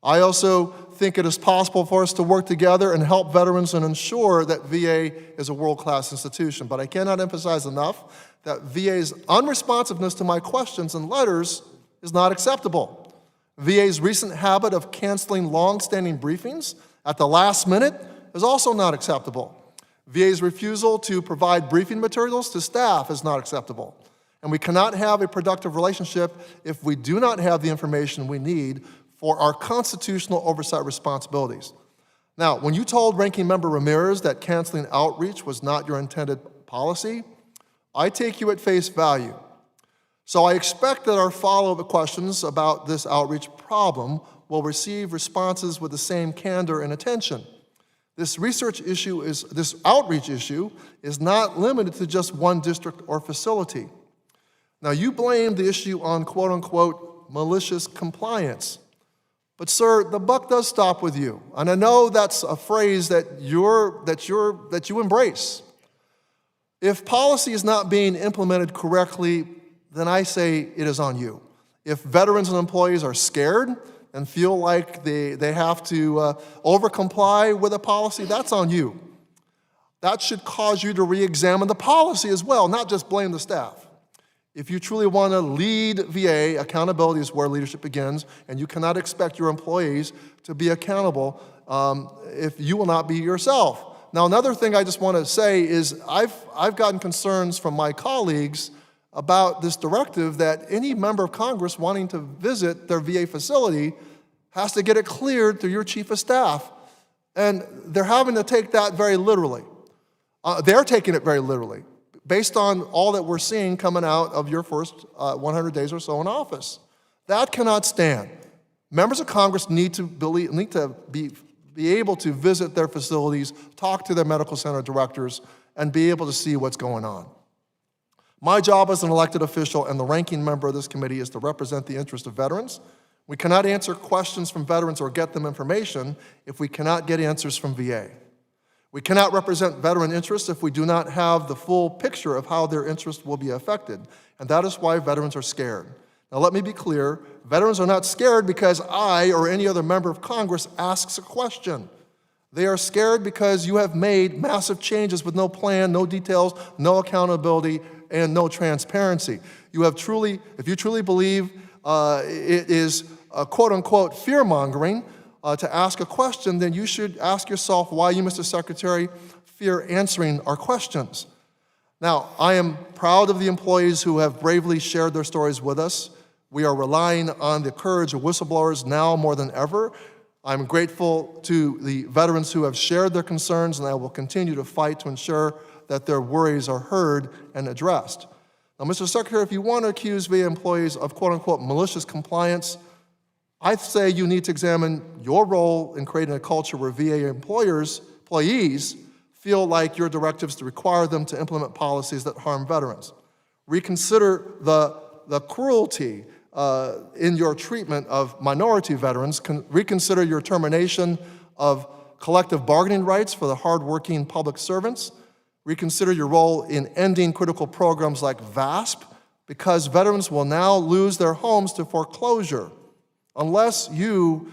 I also think it is possible for us to work together and help veterans and ensure that VA is a world-class institution. But I cannot emphasize enough that VA's unresponsiveness to my questions and letters is not acceptable. VA's recent habit of canceling long-standing briefings at the last minute is also not acceptable. VA's refusal to provide briefing materials to staff is not acceptable. And we cannot have a productive relationship if we do not have the information we need for our constitutional oversight responsibilities. Now, when you told Ranking Member Ramirez that canceling outreach was not your intended policy, I take you at face value. So I expect that our follow-up questions about this outreach problem will receive responses with the same candor and attention. This outreach issue is not limited to just one district or facility. Now, you blame the issue on quote-unquote malicious compliance. But sir, the buck does stop with you. And I know that's a phrase that you embrace. If policy is not being implemented correctly, then I say it is on you. If veterans and employees are scared and feel like they have to over-comply with a policy, that's on you. That should cause you to re-examine the policy as well, not just blame the staff. If you truly want to lead VA, accountability is where leadership begins, and you cannot expect your employees to be accountable if you will not be yourself. Now, another thing I just want to say is I've gotten concerns from my colleagues about this directive that any member of Congress wanting to visit their VA facility has to get it cleared through your chief of staff. And they're having to take that very literally. They're taking it very literally, based on all that we're seeing coming out of your first 100 days or so in office. That cannot stand. Members of Congress need to be able to visit their facilities, talk to their medical center directors, and be able to see what's going on. My job as an elected official and the ranking member of this committee is to represent the interest of veterans. We cannot answer questions from veterans or get them information if we cannot get answers from VA. We cannot represent veteran interests if we do not have the full picture of how their interests will be affected, and that is why veterans are scared. Now let me be clear, veterans are not scared because I or any other member of Congress asks a question. They are scared because you have made massive changes with no plan, no details, no accountability, and no transparency. If you truly believe it is quote-unquote fear-mongering to ask a question, then you should ask yourself why you, Mr. Secretary, fear answering our questions. Now, I am proud of the employees who have bravely shared their stories with us. We are relying on the courage of whistleblowers now more than ever. I'm grateful to the veterans who have shared their concerns, and I will continue to fight to ensure that their worries are heard and addressed. Now, Mr. Secretary, if you want to accuse VA employees of quote-unquote malicious compliance, I'd say you need to examine your role in creating a culture where VA employees feel like your directives to require them to implement policies that harm veterans. Reconsider the cruelty in your treatment of minority veterans. Reconsider your termination of collective bargaining rights for the hardworking public servants. Reconsider your role in ending critical programs like VASP, because veterans will now lose their homes to foreclosure unless you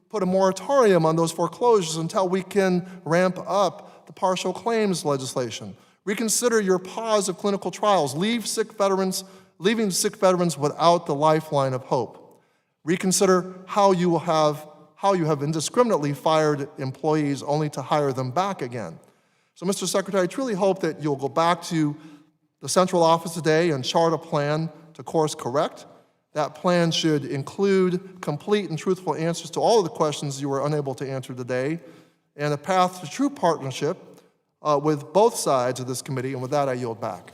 put a moratorium on those foreclosures until we can ramp up the partial claims legislation. Reconsider your pause of clinical trials, leaving sick veterans without the lifeline of hope. Reconsider how you have indiscriminately fired employees only to hire them back again. So, Mr. Secretary, I truly hope that you'll go back to the central office today and chart a plan to course correct. That plan should include complete and truthful answers to all of the questions you were unable to answer today, and a path to true partnership with both sides of this committee. And with that, I yield back.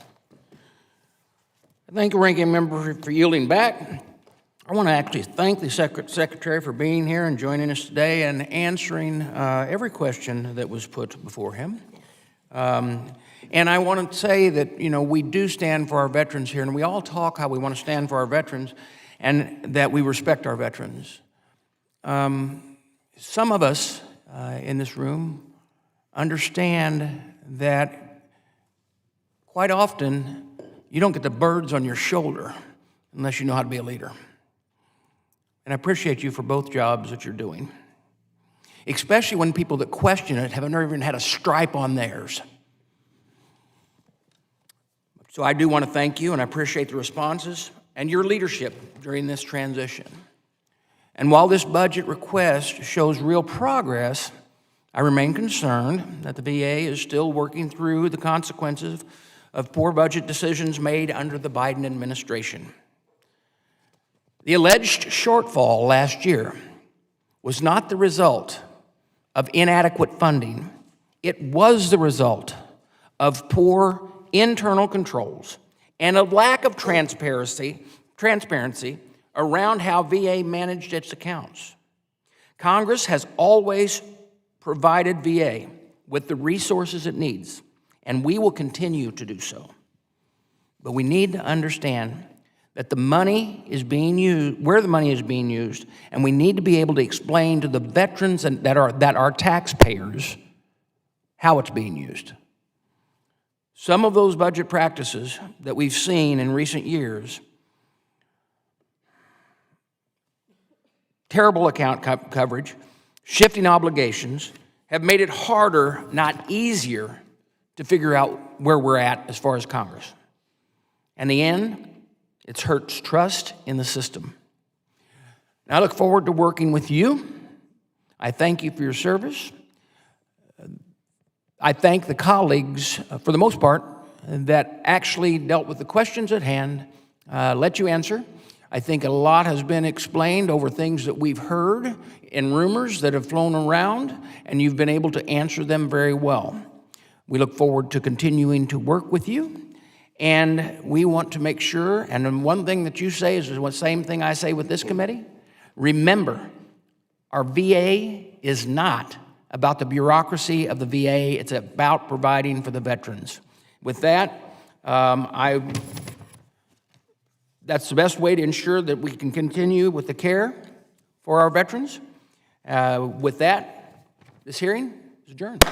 Thank you, Ranking Member, for yielding back. I want to actually thank the Secretary for being here and joining us today and answering every question that was put before him. And I want to say that, we do stand for our veterans here, and we all talk how we want to stand for our veterans and that we respect our veterans. Some of us in this room understand that quite often you don't get the birds on your shoulder unless you know how to be a leader. And I appreciate you for both jobs that you're doing, especially when people that question it have never even had a stripe on theirs. So I do want to thank you, and I appreciate the responses and your leadership during this transition. And while this budget request shows real progress, I remain concerned that the VA is still working through the consequences of poor budget decisions made under the Biden administration. The alleged shortfall last year was not the result of inadequate funding. It was the result of poor internal controls and a lack of transparency around how VA managed its accounts. Congress has always provided VA with the resources it needs, and we will continue to do so. But we need to understand that the money is being used, where the money is being used, and we need to be able to explain to the veterans that are taxpayers how it's being used. Some of those budget practices that we've seen in recent years, terrible account coverage, shifting obligations, have made it harder, not easier, to figure out where we're at as far as Congress. In the end, it hurts trust in the system. And I look forward to working with you. I thank you for your service. I thank the colleagues, for the most part, that actually dealt with the questions at hand, let you answer. I think a lot has been explained over things that we've heard in rumors that have flown around, and you've been able to answer them very well. We look forward to continuing to work with you, and we want to make sure, and then one thing that you say is the same thing I say with this committee. Remember, our VA is not about the bureaucracy of the VA. It's about providing for the veterans. With that, that's the best way to ensure that we can continue with the care for our veterans. With that, this hearing is adjourned.